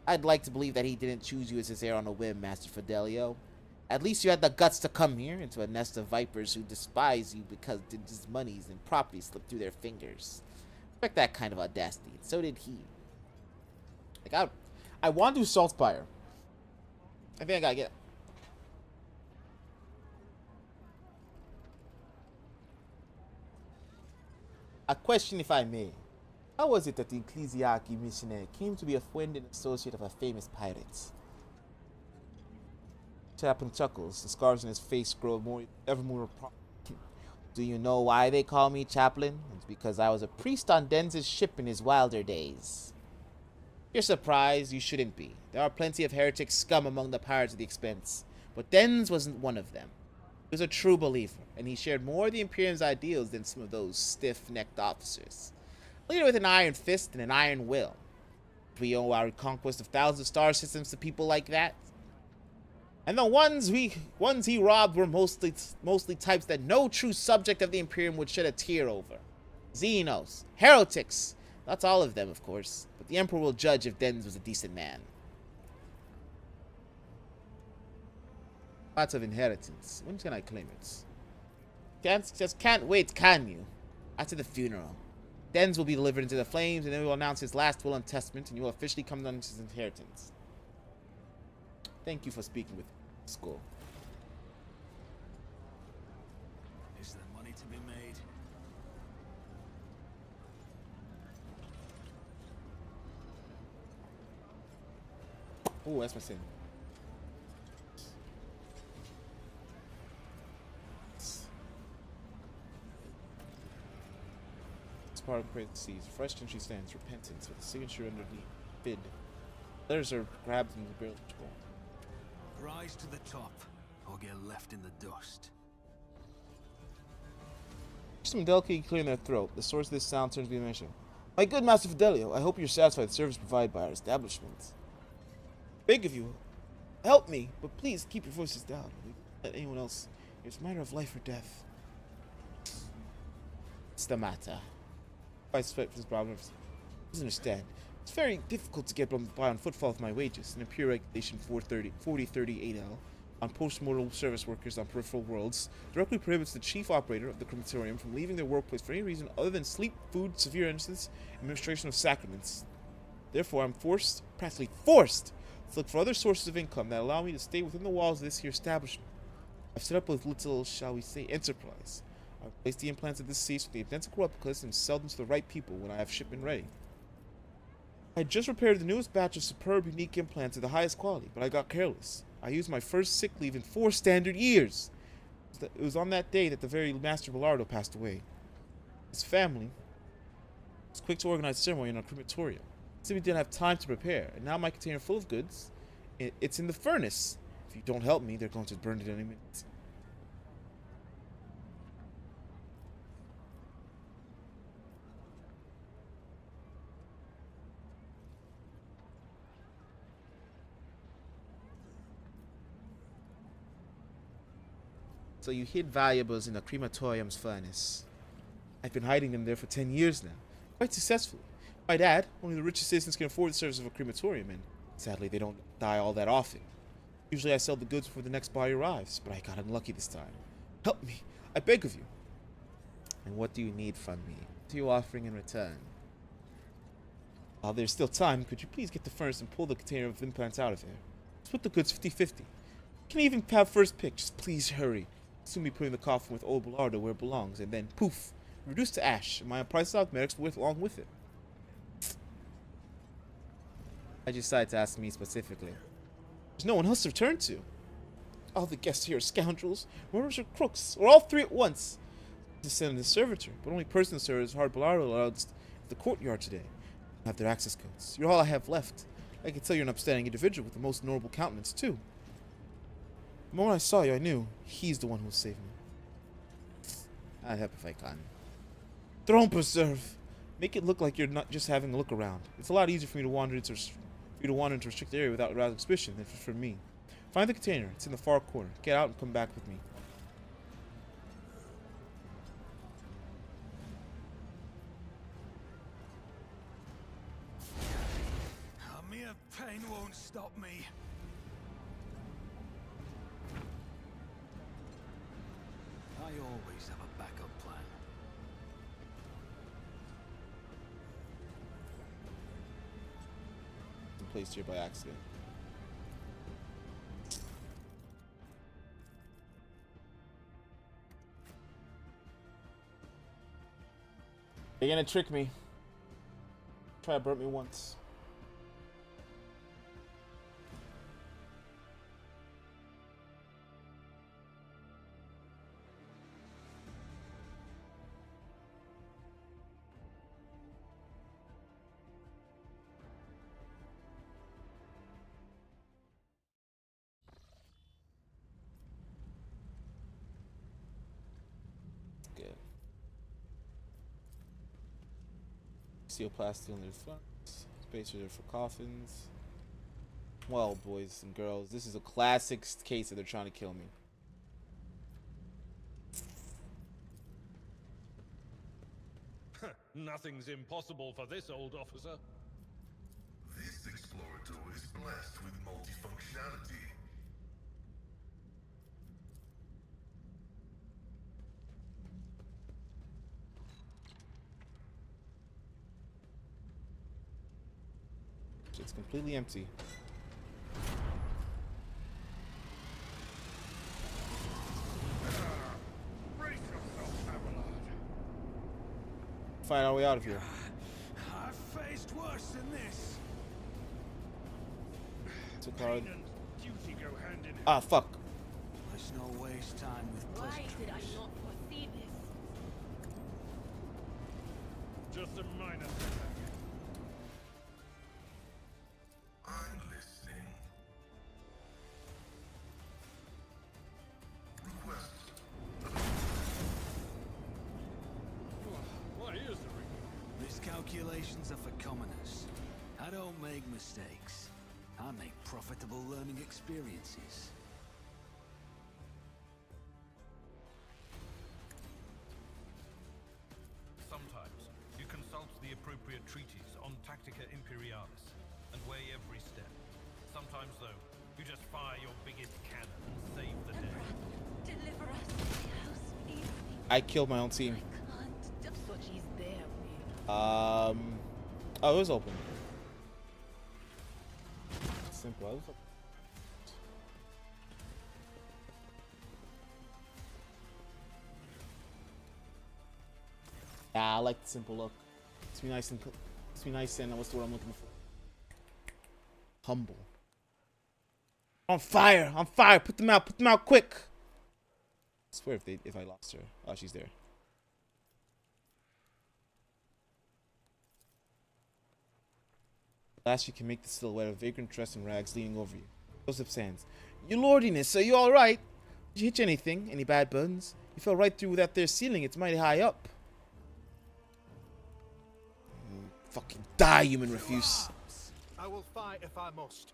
I'd like to believe that he didn't choose you as his heir on a whim, Master Fidelio. At least you had the guts to come here into a nest of vipers who despise you because his monies and property slipped through their fingers. Expect that kind of audacity, and so did he. Like, I want to do Saltspire. I think I gotta get. A question, if I may. How was it that the ecclesiarchy missionary came to be a friend and associate of a famous pirate? Chaplain chuckles. The scars on his face grow ever more. Do you know why they call me Chaplain? It's because I was a priest on Denz's ship in his wilder days. You're surprised? You shouldn't be. There are plenty of heretic scum among the pirates of the Expanse, but Denz wasn't one of them. He was a true believer, and he shared more of the Imperium's ideals than some of those stiff-necked officers. A leader with an iron fist and an iron will. We owe our conquest of thousands of star systems to people like that. And the ones he robbed were mostly types that no true subject of the Imperium would shed a tear over. Xenos, heretics, not all of them, of course, but the Emperor will judge if Denz was a decent man. Lots of inheritance. When can I claim it? Just can't wait, can you? After the funeral. Denz will be delivered into the flames, and then we will announce his last will and testament, and you will officially come down to his inheritance. Thank you for speaking with me. School. Is there money to be made? Oh, that's my sin. It's part of parentheses. Fresh and she stands. Repentance with a signature underneath. Bid. Letters are grabbed from the barrel. Rise to the top, or get left in the dust. Some delicately clearing their throat. The source of this sound turns to be mentioned. My good Master Fidelio, I hope you're satisfied with the service provided by our establishment. Beg of you, help me, but please keep your voices down. Let anyone else. It's a matter of life or death. What's the matter? I suspect this problem. Please understand. It's very difficult to get by on Footfall with my wages. An Imperial Regulation 4038L on post-mortal service workers on peripheral worlds directly prohibits the chief operator of the crematorium from leaving their workplace for any reason other than sleep, food, severe illnesses, and administration of sacraments. Therefore, I'm practically forced, to look for other sources of income that allow me to stay within the walls of this here establishment. I've set up a little, shall we say, enterprise. I've placed the implants of this cease with the identical replicas and sell them to the right people when I have shipment ready. I just repaired the newest batch of superb, unique implants of the highest quality, but I got careless. I used my first sick leave in 4 standard years. It was on that day that the very Master Bellardo passed away. His family was quick to organize a ceremony in our crematorium. Simply didn't have time to prepare, and now my container full of goods, it's in the furnace. If you don't help me, they're going to burn it any minute. So you hid valuables in the crematorium's furnace. I've been hiding them there for 10 years now, quite successfully. Might add, only the richest citizens can afford the service of a crematorium, and sadly they don't die all that often. Usually I sell the goods before the next body arrives, but I got unlucky this time. Help me, I beg of you. And what do you need from me? What are you offering in return? While there's still time, could you please get the furnace and pull the container of implants out of there? Split the goods 50-50. You can even have first pick, just please hurry. Soon be putting the coffin with old Bellardo where it belongs, and then poof, reduced to ash, and my priceless cosmetics along with it. I decided to ask me specifically. There's no one else to turn to. All the guests here are scoundrels, murderers, or crooks, or all three at once. To send in the servitor, but only person to serve is hard Bellardo allowed the courtyard today. Have their access codes. You're all I have left. I can tell you're an upstanding individual with the most noble countenance too. The moment I saw you, I knew he's the one who will save me. I'll help if I can. Throne preserve. Make it look like you're not just having a look around. It's a lot easier for me to wander into a restricted area without arousing suspicion than for me. Find the container. It's in the far corner. Get out and come back with me. stop me. I always have a backup plan. I'm placed here by accident. They're gonna trick me. Try to burn me once. Good. Steel plastic on their fronts. Space reserved for coffins. Well, boys and girls, this is a classic case that they're trying to kill me. Nothing's impossible for this old officer. This explorator is blessed with multifunctionality. It's completely empty. Brace yourself, Abelard. Find our way out of here. I've faced worse than this. Took our... Duty go hand in hand. Ah, fuck. Let's not waste time with Why did I pleasantries. not foresee this? Just a minor setback. I'm listening. Request. My ears are ringing. Miscalculations are for commoners. I don't make mistakes. I make profitable learning experiences. Sometimes you consult the appropriate treatise on Tactica Imperialis and weigh every step. Sometimes, though, you just fire your biggest cannon and save the day. Deliver us to the house, please. I killed my own team. I can't. Dipsochi's there, man. Oh, it was open. Simple. It was open. Yeah, I like the simple look. It's be nice and what's the word I'm looking for? Humble. On fire! On fire! Put them out! Put them out quick! I swear if I lost her. Oh, she's there. Last you can make the silhouette of vagrant dress and rags leaning over you. Joseph Sands. Your lordiness, are you alright? Did you hitch anything? Any bad buns? You fell right through that there ceiling. It's mighty high up. Fucking die, human refuse. I will fight if I must.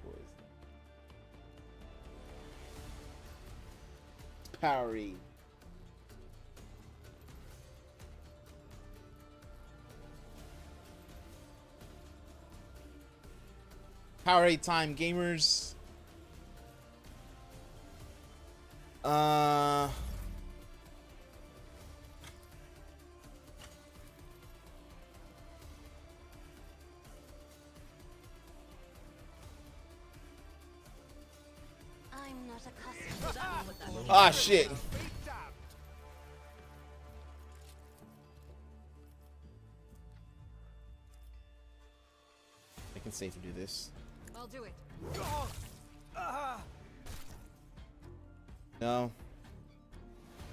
What is that? Parry. Powerade time, gamers. I'm not accustomed to Ah, shit. Be damned. I can safely do this. I'll do it. Oh. Ah. No.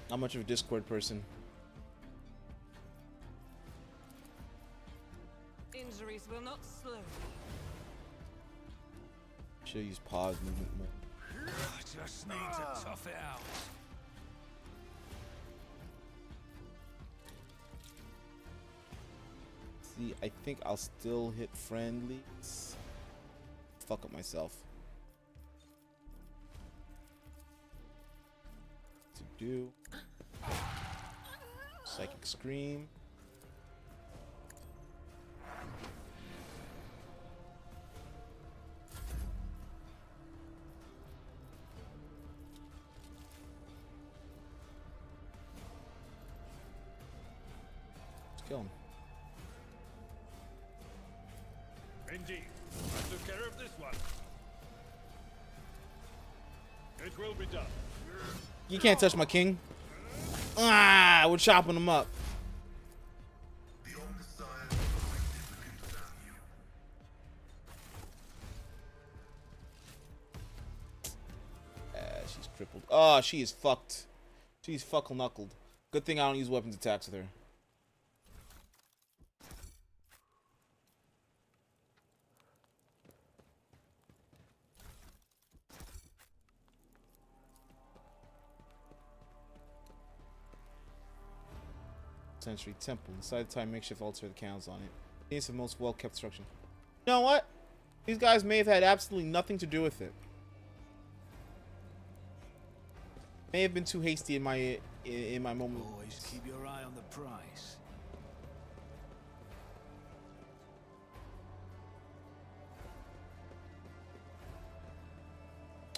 Not much of a Discord person. Injuries will not slow. Should use pause movement more. I just need to tough it out. See, I think I'll still hit friendlies. Fuck up myself. To do. Psychic Scream. Kill him. Indeed. I took care of this one. It will be done. You can't touch my king. Ah, we're chopping him up. The Omnissiah has significant value. She's crippled. Oh, she is fucked. She's fuckle knuckled. Good thing I don't use weapons attacks with her. Century Temple. Inside the time makeshift altar with the candles on it. It's the most well-kept structure. You know what? These guys may have had absolutely nothing to do with it. May have been too hasty in my moment. Always keep your eye on the prize.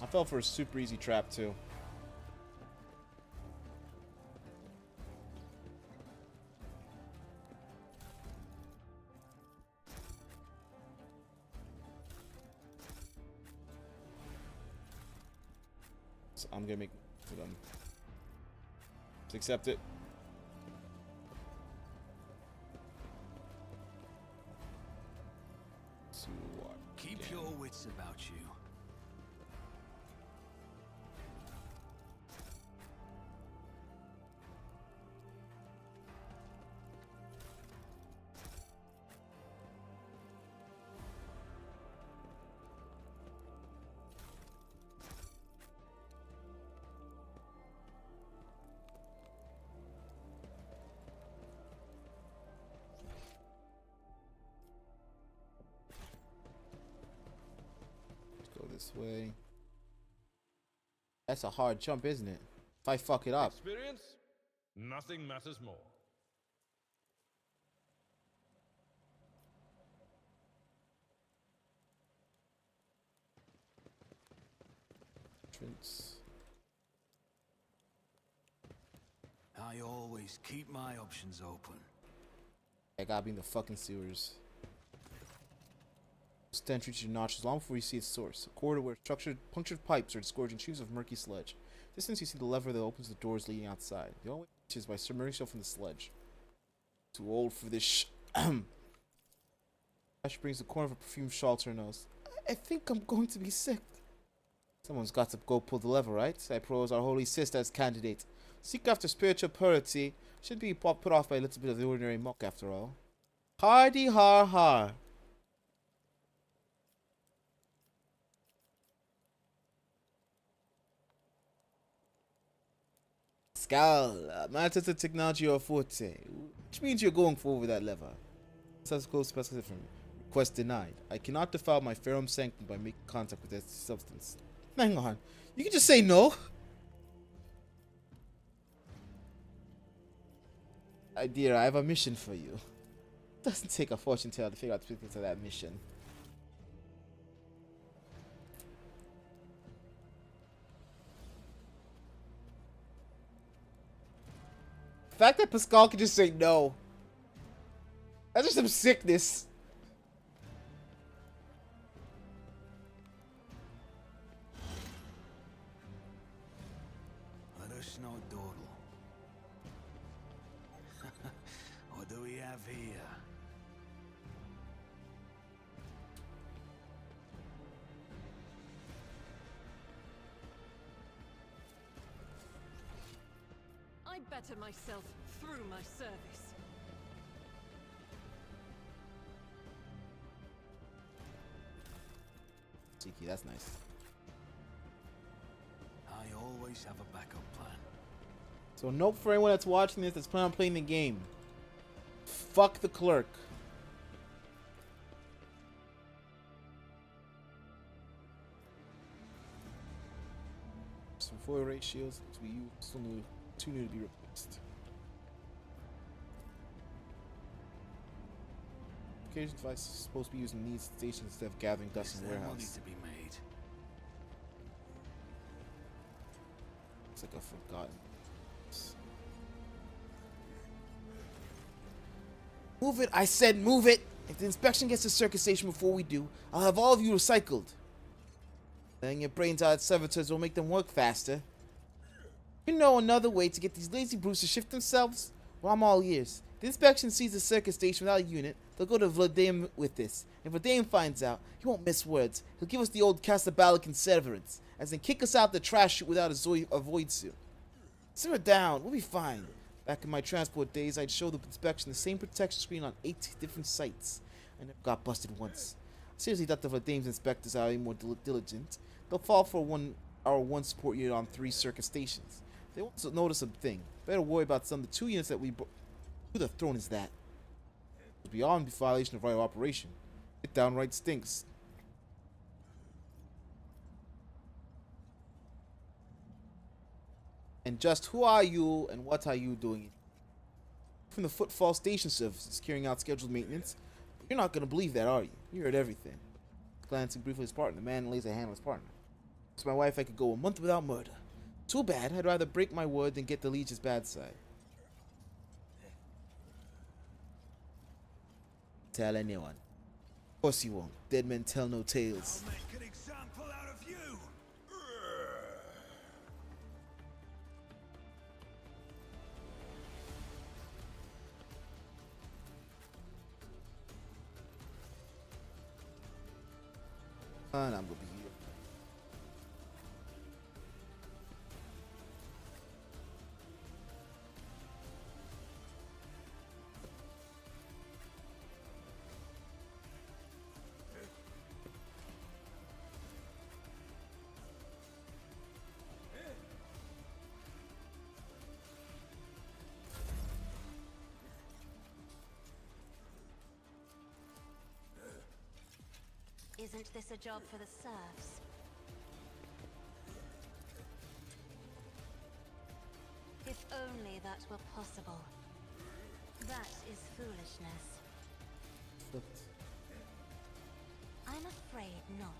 I fell for a super easy trap too. So I'm gonna make for them. Just accept it. So what? Keep your wits about you. This way. That's a hard jump, isn't it? If I fuck it up. Experience? Nothing matters more. Entrance. I always keep my options open. I gotta be in the fucking sewers. Stench reaches your nostrils long before you see its source. A corridor where punctured pipes are disgorging streams of murky sludge. Distance, you see the lever that opens the doors leading outside. The only way to reach is by submerging yourself in the sludge. Too old for this Ash brings the corner of a perfumed shawl to her nose. I think I'm going to be sick. Someone's got to go pull the lever, right? I propose our holy sister as candidate. Seek after spiritual purity. Shouldn't be put off by a little bit of the ordinary muck, after all. Hardy har har. Skal, matters of technology or forte. Which means you're going for over that lever. Specific. Request denied. I cannot defile my Ferrum sanctum by making contact with that substance. Hang on. You can just say no. Dear, I have a mission for you. It doesn't take a fortune teller to figure out the specifics of that mission. The fact that Pascal can just say no. That's just some sickness. Let us know, Dawdle. What do we have here? I better myself through my service. Cheeky, that's nice. I always have a backup plan. So note for anyone that's watching this that's planning on playing the game. Fuck the clerk. Some foil ratios to be used, still new, too new to be replaced. Occasion device is supposed to be used in these stations instead of gathering dust Is in there money warehouse. to be made? It's like I've forgotten. Move it, I said move it! If the inspection gets to circus station before we do, I'll have all of you recycled. Letting your brains out at servitors will make them work faster. You know another way to get these lazy brutes to shift themselves? Well, I'm all ears. If the inspection sees the circus station without a unit, they'll go to Vladimir with this. If Vladimir finds out, he won't miss words. He'll give us the old Castabalic and severance, as in kick us out the trash chute without a void suit. Simmer down, we'll be fine. Back in my transport days, I'd show the inspection the same protection screen on 8 different sites. I never got busted once. I seriously doubt the Vladimir's inspectors are any more diligent. They'll fall for our one support unit on 3 circus stations. They won't notice a thing. Better worry about some of the 2 units that we Who the throne is that? It's beyond violation of right of operation. It downright stinks. And just who are you and what are you doing? From the Footfall station services carrying out scheduled maintenance. But you're not going to believe that, are you? You heard everything. Glancing briefly at his partner, the man lays a hand on his partner. So my wife, I could go a month without murder. Too bad. I'd rather break my word than get the Legion's bad side. Tell anyone. Of course you won't. Dead men tell no tales. I'll make an example out of you. And I'm gonna be here. Isn't this a job for the serfs? If only that were possible. That is foolishness. I'm afraid not.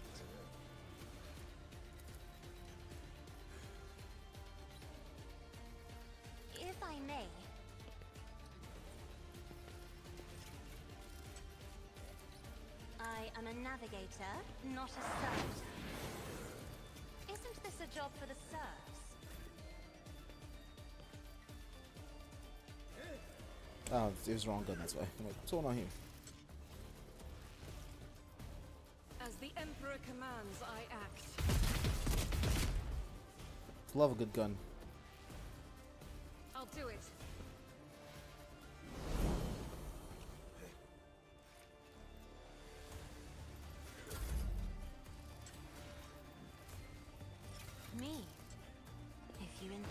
If I may. I am a navigator, not a servitor. Isn't this a job for the serfs? Oh, it was the wrong gun, that's why. What's going on here? As the Emperor commands, I act. Love a good gun. I'll do it. Me, if you insist.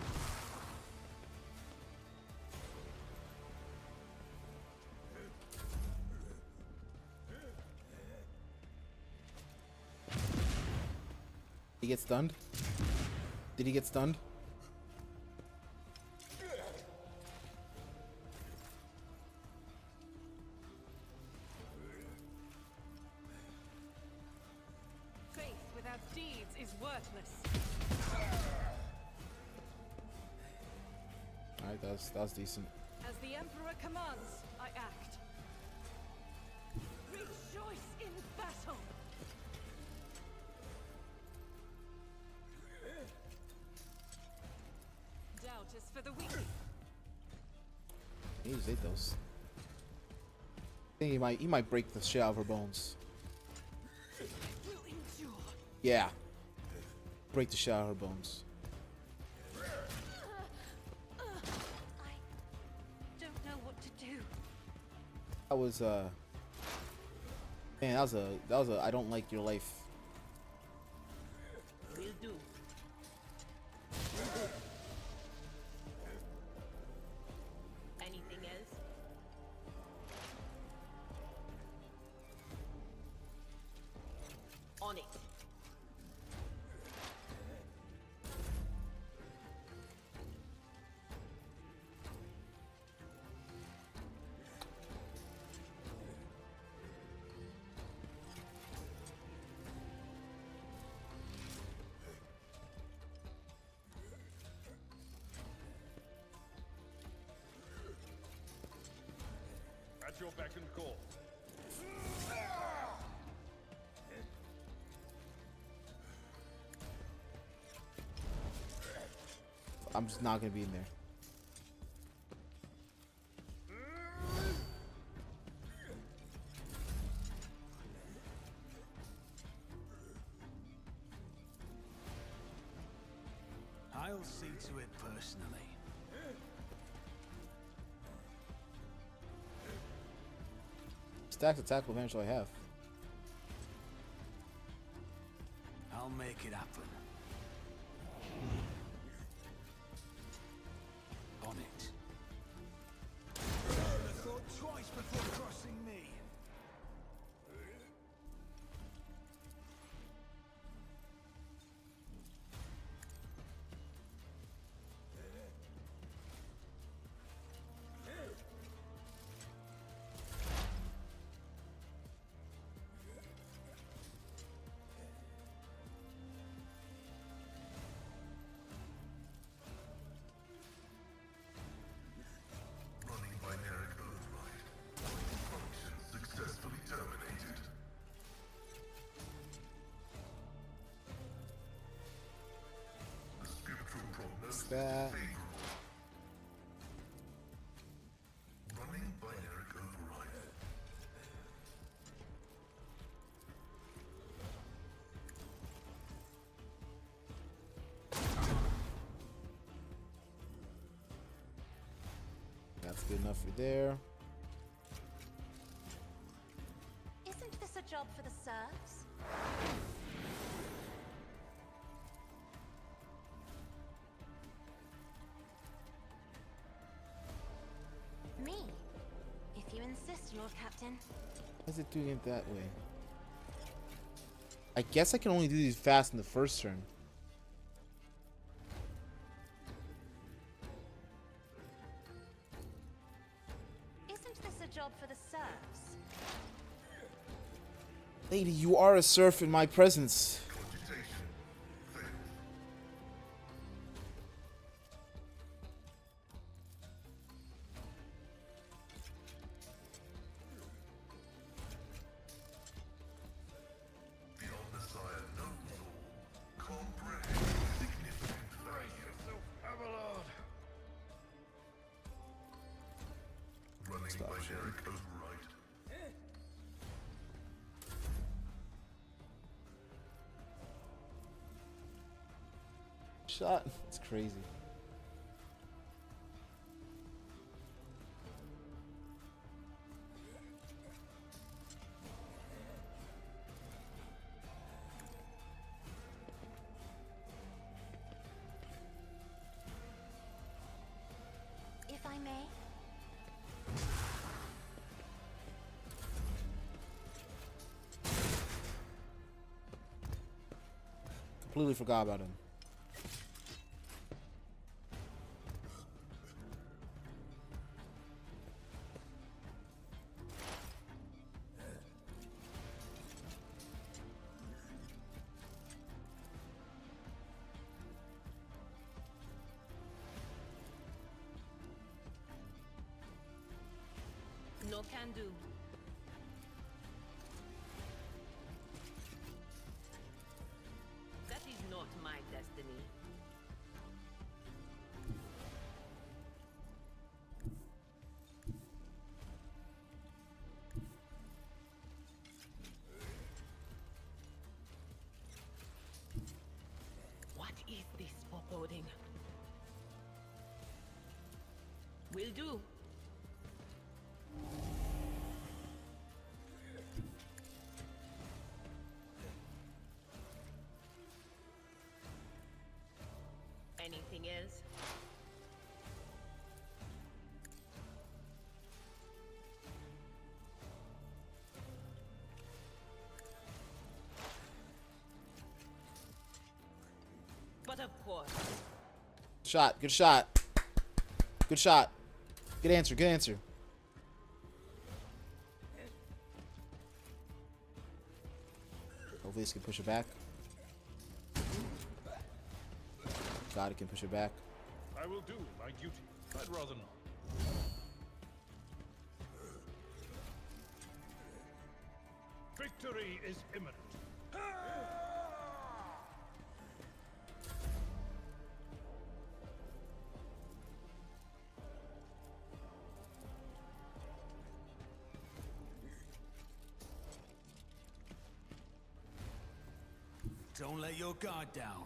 He get stunned? Did he get stunned? Faith without deeds is worthless. Alright, that was decent. As the Emperor commands, I act. Rejoice in battle! Doubt is for the weak. He just ate those. I think he might break the shit out of her bones. Will endure. Yeah. Break the shit out of her bones. I don't know what to do. That was man, that was a I don't like your life. Will do. Anything else? On it. At your beck and call. I'm just not gonna be in there. I'll see to it personally. Stacks attack advantage I have. I'll make it happen. On it. Thought twice before crossing me. Running binary override. Function successfully terminated. The scriptural prognosis is that? favorable. Running binary override. That's good enough for there. Isn't this a job for the serfs? Me, if you insist, Lord Captain. Why is it doing it that way? I guess I can only do these fast in the first turn. Isn't this a job for the serfs? Lady, you are a serf in my presence. Cogitation failed. The Omnissiah knows all. Comprehend significant value. Abelard! Running Stop binary sharing. override. Shot. It's crazy. If I may. Completely forgot about him. No can do. That is not my destiny. What is this foreboding? Will do. Anything else? But of course. Shot. Good shot. Good shot. Good answer. Good answer. Hopefully this can push it back. God, it can push it back. I will do my duty. I'd rather not. Victory is imminent. Don't let your guard down.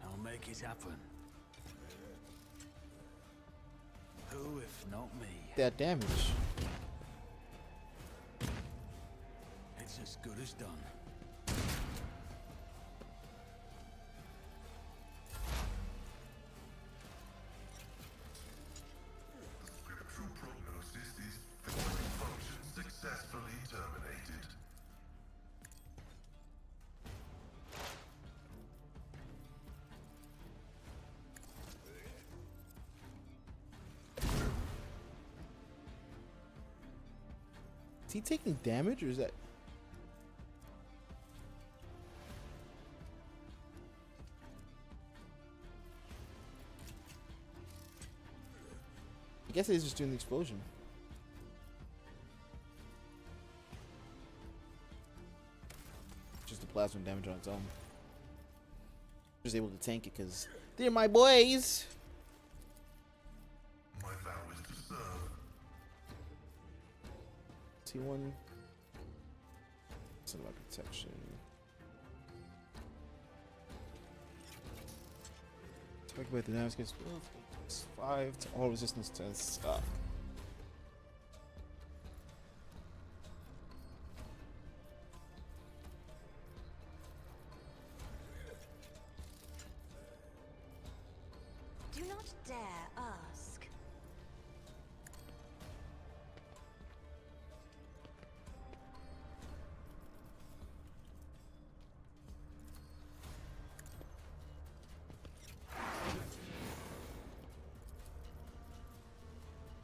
I'll make it happen. Who, if not me? That damage. It's as good as done. Scriptural prognosis is function successfully terminated. Is he taking damage or is that? I guess he's just doing the explosion. Just the plasma damage on its own. Just able to tank it because they're my boys. My vow is to serve. T1. Some protection. Talk about the damage against 5 to all resistance tests. Do not dare ask.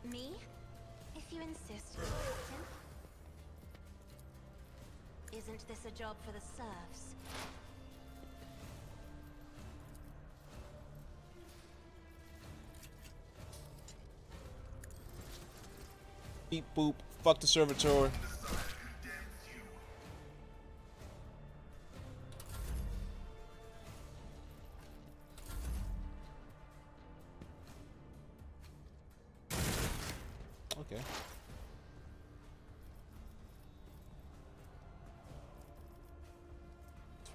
Me? If you insist, Captain. Isn't this a job for the serfs? Beep boop. Fuck the servitor. Okay.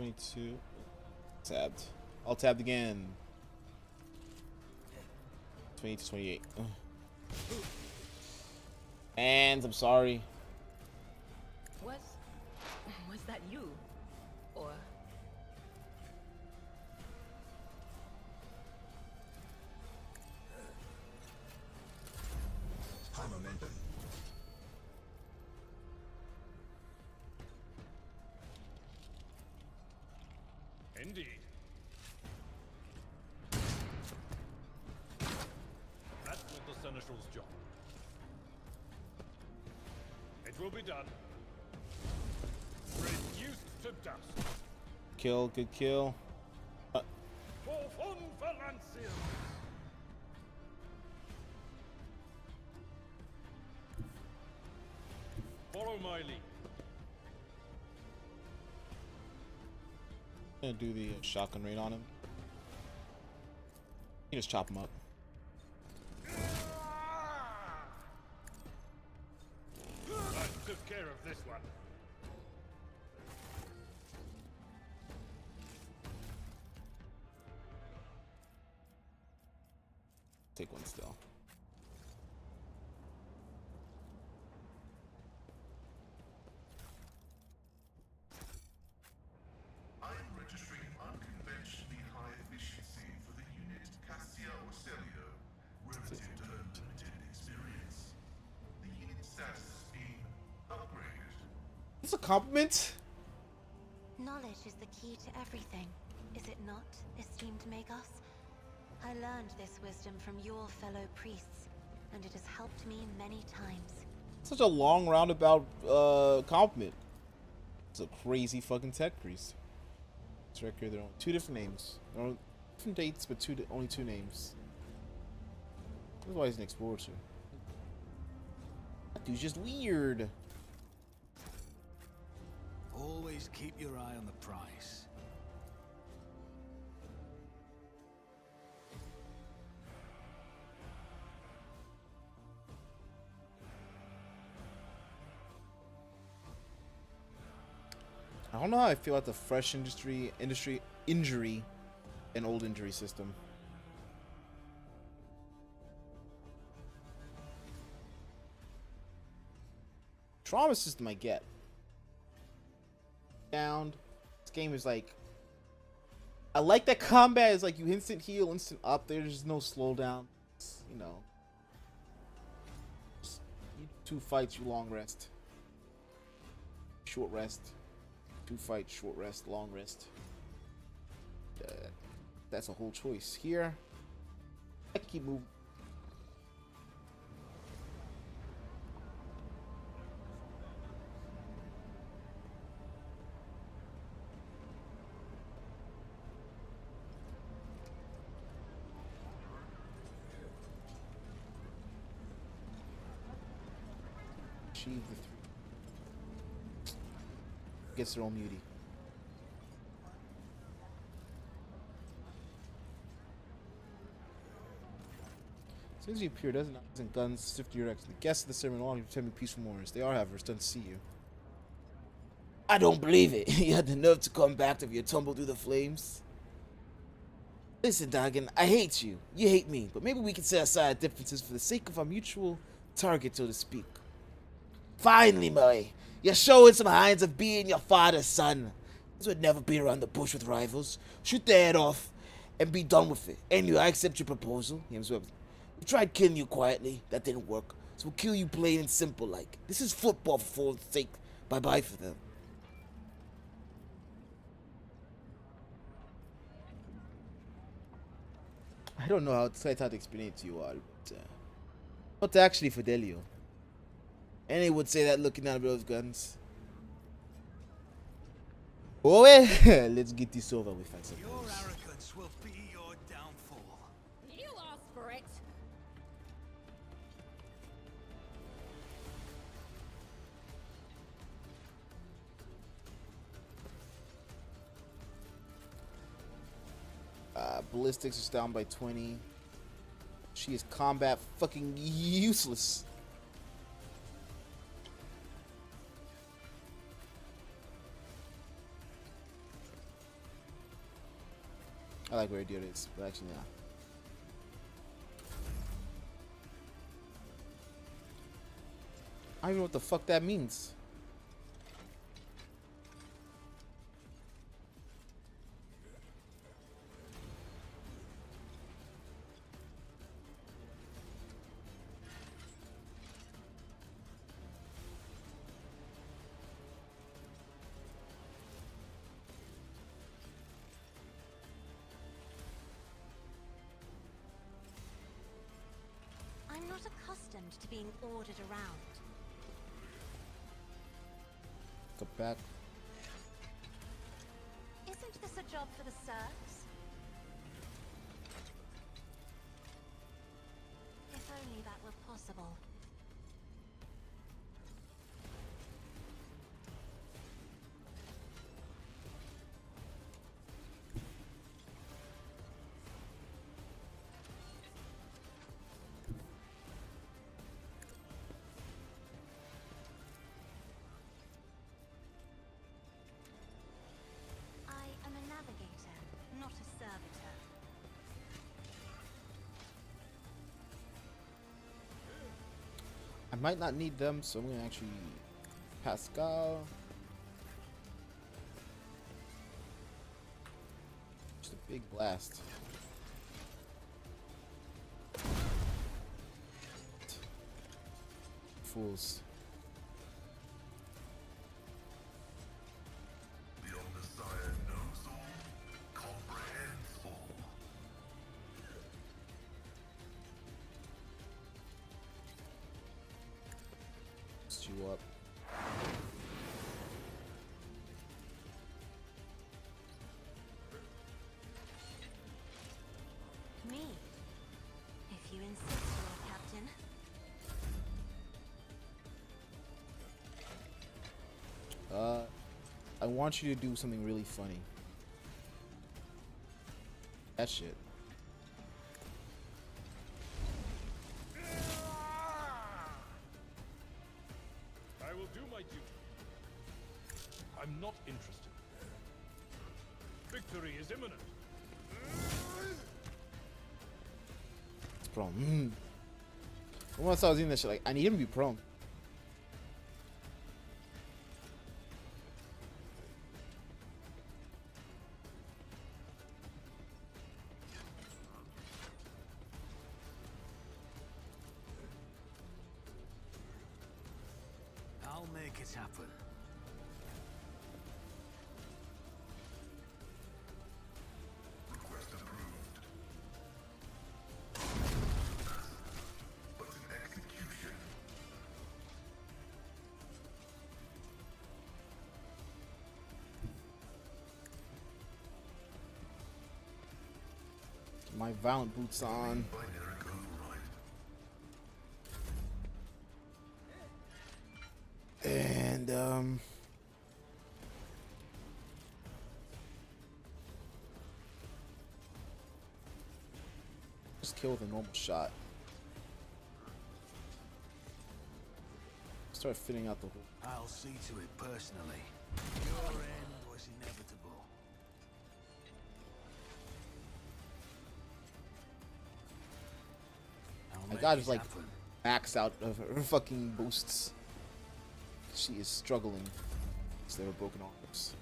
$22. Tabbed. All tabbed again. 20 to 28. Ugh. And I'm sorry. Was that you? Or High momentum. Indeed. That's not the Seneschal's job. It will be done. Reduced to dust. Kill. Good kill. For fun for Lanciers. Follow my lead. Gonna do the shotgun raid on him. You just chop him up. I took care of this one. Take one still. I am registering unconventionally high efficiency for the unit Cassia or Celio, relative to her limited experience. The unit status is being upgraded. It's a compliment. Knowledge is the key to everything, is it not, esteemed Magos? I learned this wisdom from your fellow priests, and it has helped me many times. Such a long roundabout compliment. It's a crazy fucking tech priest. It's right here. There are only two different names. There are different dates, but only two names. That's why he's an explorer. That dude's just weird. Always keep your eye on the price. I don't know how I feel about the fresh injury and old injury system. Trauma system I get. Down. This game is like, I like that combat is like you instant heal, instant up. There's no slowdown. You know, just, you 2 fights, you long rest, short rest. 2 fights, short rest, long rest. That's a whole choice. Here, I can keep moving. Achieve the 3. Gets their own beauty. As soon as you appear, doesn't guns sift your direction. The guests of the ceremony long to me peaceful mourners. They are, however, stunned to see you. I don't believe it. You had the nerve to come back after you tumbled through the flames. Listen, Dagon, I hate you. You hate me. But maybe we can set aside differences for the sake of our mutual target, so to speak. Finally, Murray. You're showing some signs of being your father's son. This would never be around the bush with rivals. Shoot their head off and be done with it. Anyway, I accept your proposal. We tried killing you quietly. That didn't work. So we'll kill you plain and simple like. This is football for full's sake. Bye-bye for them. I don't know how to explain it to you all, but not actually Fidelio. Any would say that looking at those guns. Oh well, let's get this over with, I suppose. Your arrogance will be your downfall. You asked for it. Ballistics is down by 20. She is combat fucking useless. I like where Idiot is, but actually, yeah. I don't even know what the fuck that means. I'm not accustomed to being ordered around. Go back. Isn't this a job for the serfs? If only that were possible. I am a navigator, not a servitor. I might not need them, so I'm gonna actually Pascal. Just a big blast. Fools. The Omnissiah knows all, comprehends all. Boost you up. Me? If you insist, Lord I want you to do something really funny. That shit. I will do my duty. I'm not interested. Victory is imminent. It's prom. Once I was in that shit, like, I need him to be prom. I'll make it happen. Request approved. But in execution. Get my violent boots on. Binary override. And just kill with a normal shot. Start fitting out the whole. I'll see to it personally. Your end was inevitable. I'll My make god it is like happen. maxed out of her fucking boosts. She is struggling because they were broken arms.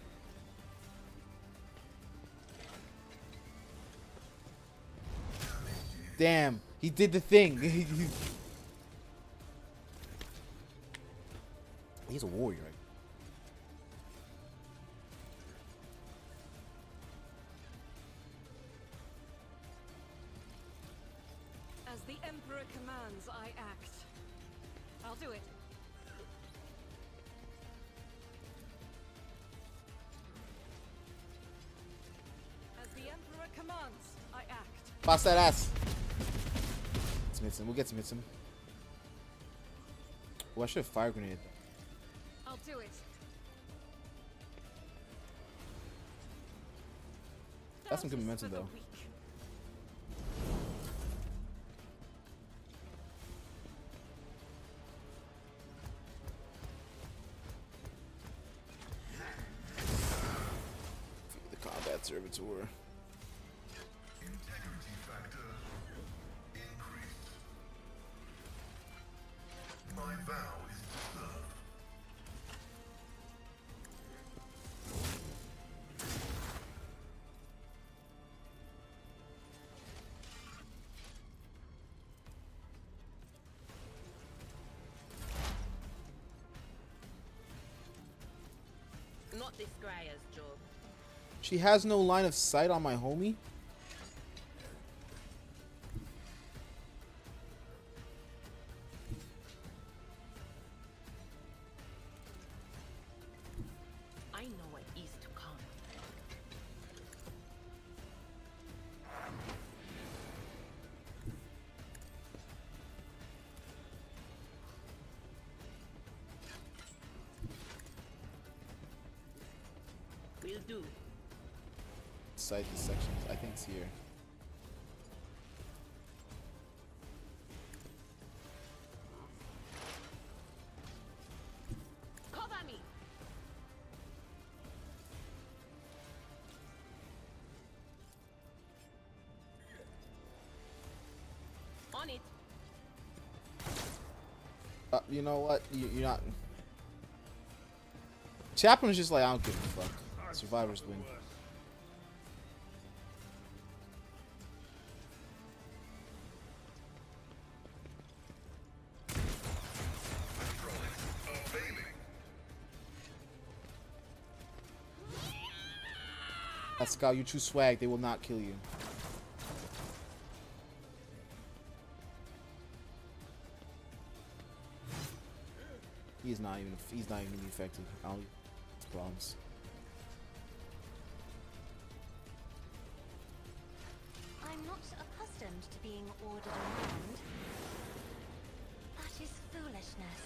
Damn, he did the thing. He's a warrior, right? As the Emperor commands, I act. I'll do it. As the Emperor commands, I act. Pass that ass. Let's miss him. We'll get some hits him. Oh, I should have fire grenade. I'll do it. That's some good Justice momentum, for the though. weak. The combat servitor. Integrity factor increased. My vow is to serve. Not this Greyer's job. She has no line of sight on my homie. I know what is to come. Will do. Sight these sections. I think it's here. Cover me. On it. You know what? You're not. Chaplin's just like, I don't give a fuck. Survivors win. Pascal, you choose swag. They will not kill you. He's not even really effective. I don't problems. I'm not accustomed to being ordered around. That is foolishness.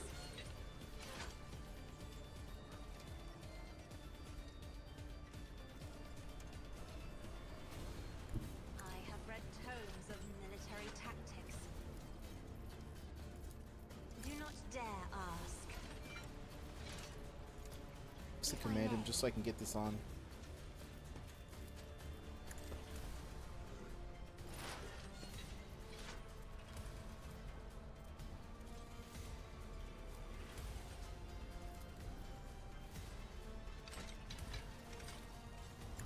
Just to command him, just so I can get this on.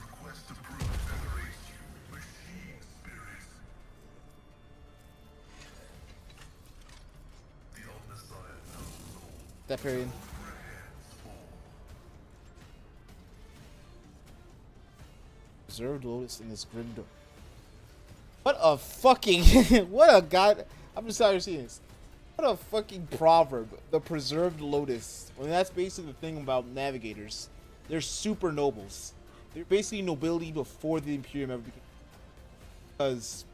Request approved. Federate you, machine spirits. The Omnissiah knows all. That period. Preserved Lotus in this grim door. What a fucking what a god. I'm just tired of seeing this. What a fucking proverb. The preserved lotus. I mean, that's basically the thing about navigators. They're super nobles. They're basically nobility before the Imperium ever became. Because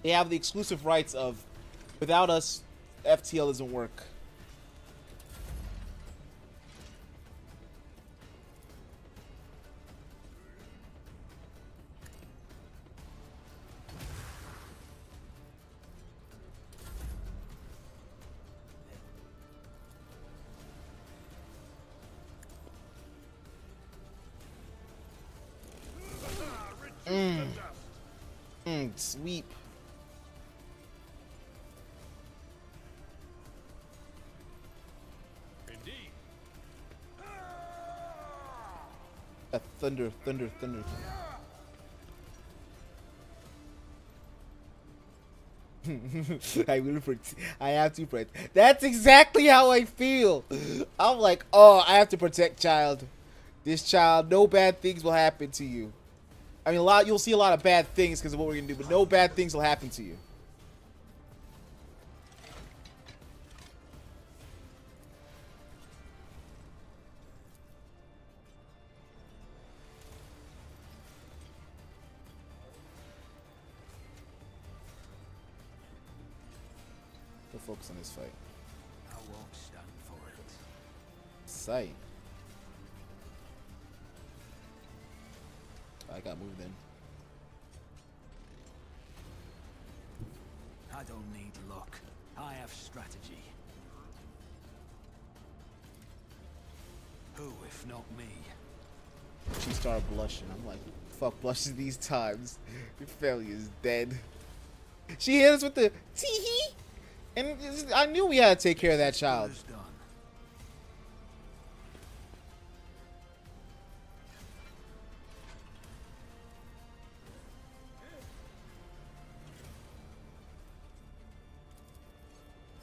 they have the exclusive rights of, without us, FTL doesn't work. Sweep. Indeed. Thunder. I have to protect. That's exactly how I feel. I'm like, oh, I have to protect child. This child, no bad things will happen to you. I mean, you'll see a lot of bad things because of what we're gonna do, but no bad things will happen to you. Go focus on this fight. I won't stand for it. Sight. I got moved in. I don't need luck. I have strategy. Who, if not me? She started blushing. I'm like, fuck blushes these times. Your family is dead. She hit us with the tee-hee. And I knew we had to take care of that child. Who's done?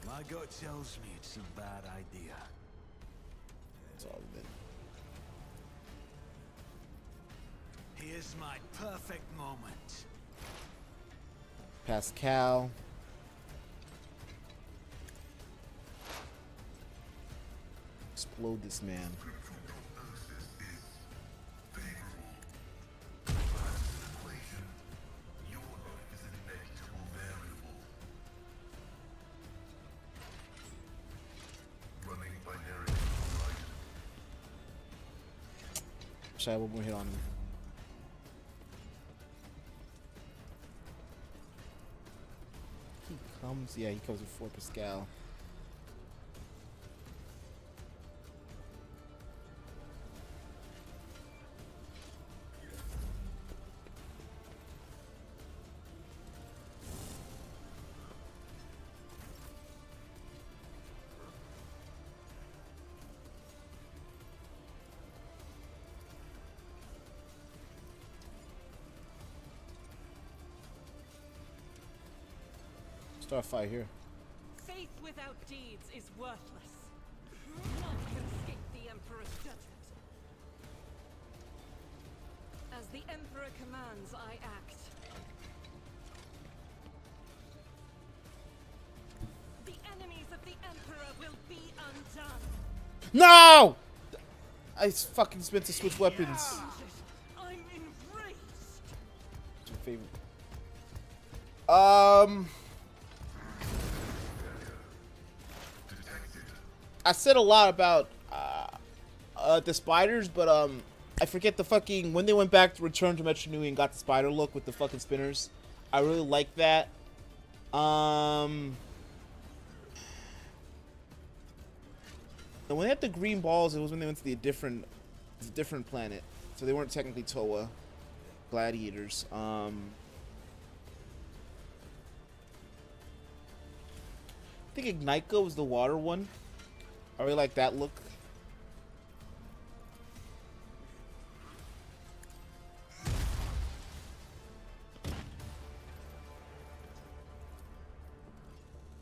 My gut tells me it's a bad idea. That's all of it. Here's my perfect moment. Pascal. Explode this man. Scriptural prognosis is favorable. As an equation, your life is a negligible variable. Running binary right. Should I have one more hit on him? He comes, yeah, he comes with 4 Pascal. Start a fight here. Faith without deeds is worthless. None can escape the Emperor's judgment. As the Emperor commands, I act. The enemies of the Emperor will be undone. No! I fucking spent to switch weapons. I'm enraged. What's your favorite? I said a lot about the spiders, but I forget the fucking when they went back to Return to Metro Nui and got the spider look with the fucking spinners. I really like that. And when they had the green balls, it was when they went to a different planet. So they weren't technically Toa gladiators. I think Ignico was the water one. I really like that look.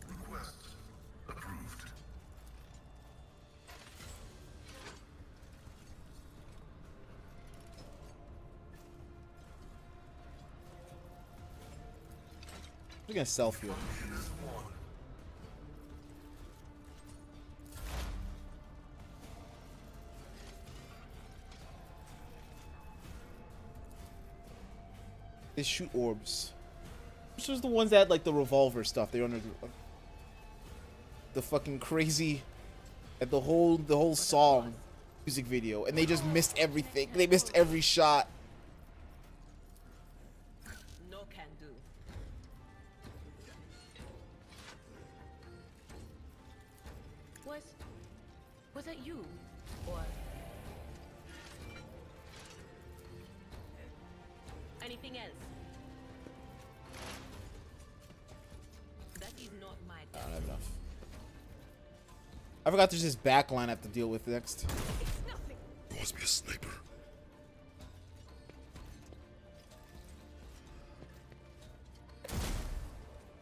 Request approved. We're gonna self-heal. Unit one. They shoot orbs. Which was the ones that had like the revolver stuff. They were under the fucking crazy at the whole song music video, and they just missed everything. They missed every shot. No can do. Was that you? Or anything else? That is not my I don't have enough. I forgot there's this back line I have to deal with next. It's nothing. You must be a sniper.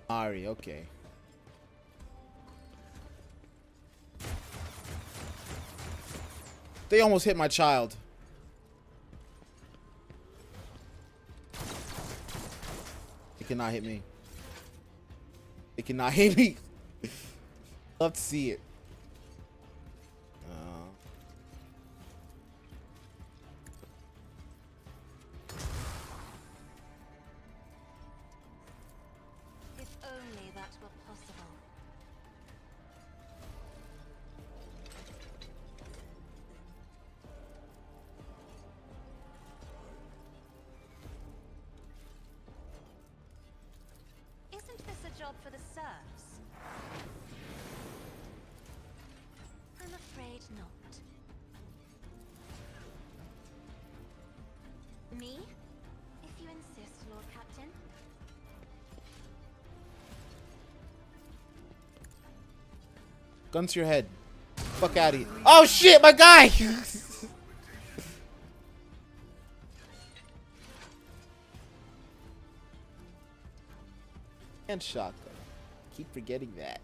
Ari, okay. They almost hit my child. They cannot hit me. They cannot hit me. Love to see it. If only that were possible. Isn't this a job for the serfs? I'm afraid not. Me? If you insist, Lord Captain. Gun to your head. Fuck out of here. Oh shit, my guy! And shotgun. Keep forgetting that.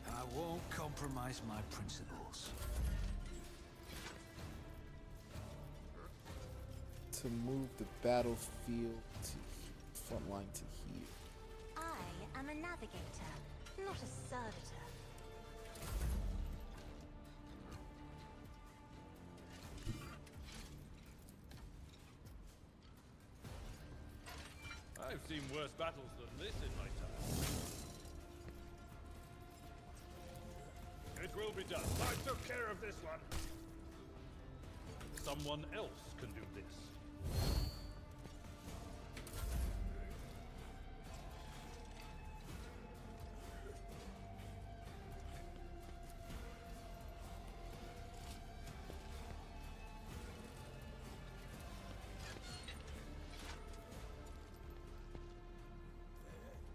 I won't compromise my principles. To move the battlefield to front line to here. I am a navigator, not a servitor. I've seen worse battles than this in my time. It will be done. I took care of this one. Someone else can do this.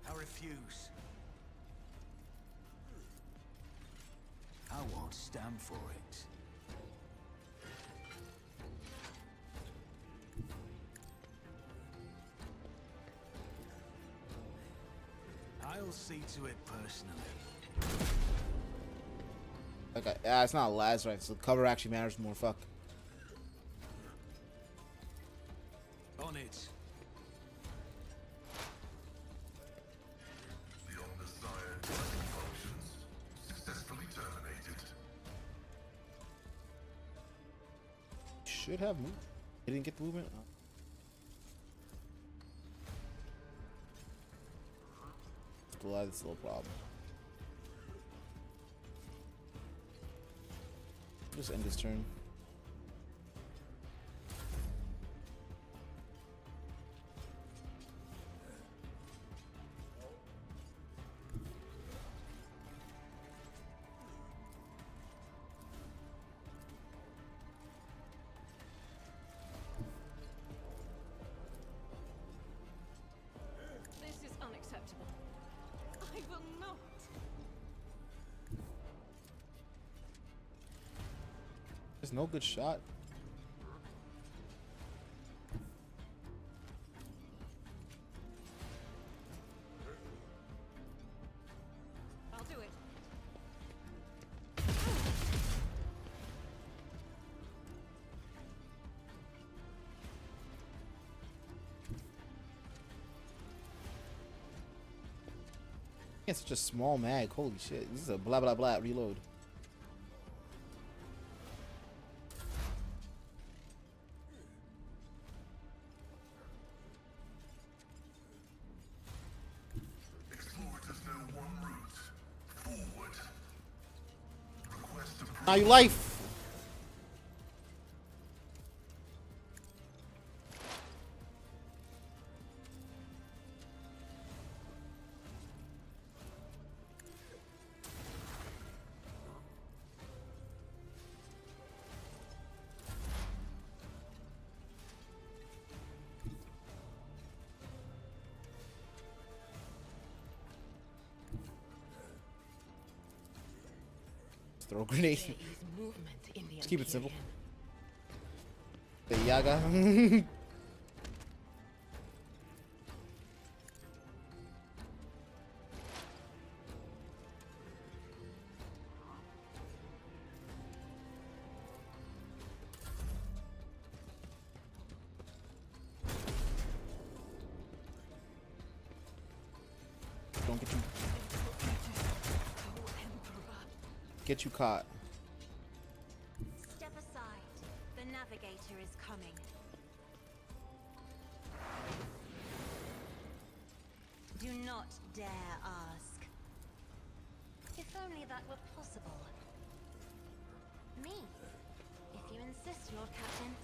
I refuse. I won't stand for it. I'll see to it personally. Okay, it's not Lazarus, so cover actually matters more. Fuck. On it. The undesired functions successfully terminated. Should have moved. He didn't get the movement. Oh. still alive. That's a little problem. Just end this turn. This is unacceptable. I will not. There's no good shot. I'll do it. It's such a small mag. Holy shit. This is a blah blah blah reload. Explorers know one route. Forward. Request approved. Now you life. Throw a grenade. There is movement in the Let's keep it simple. Empyrean. The Yaga. Don't get you caught. Step aside. The navigator is coming. Do not dare ask. If only that were possible. Me, if you insist, Lord Captain.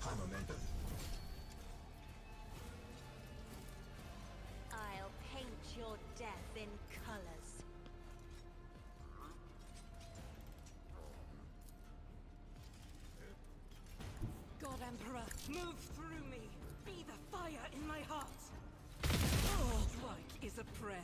High momentum. I'll paint your death in colors. God Emperor, move through me. Be the fire in my heart. All like is a prayer.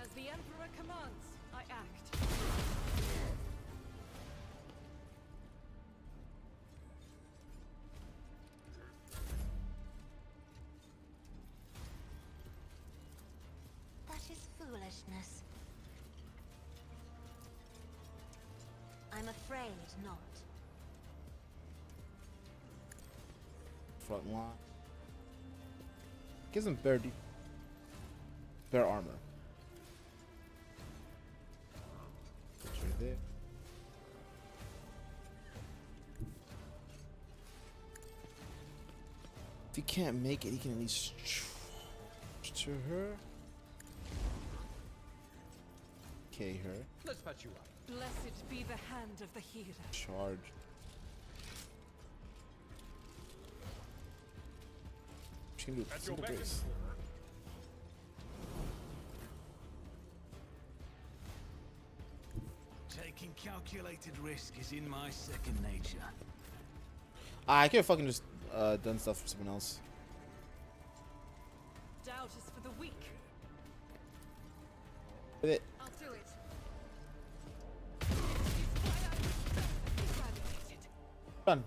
As the Emperor commands, I act. That is foolishness. I'm afraid not. Front line. Gives him bear armor. That's right there. If he can't make it, he can at least to her. Okay, her. Let's patch you up. Blessed be the hand of the healer. Charge. She can do At a your single beck and brace. Taking calculated risk is in my second nature. I could have fucking just done stuff for someone else. Doubt is for the weak. With it. I'll do it. Done.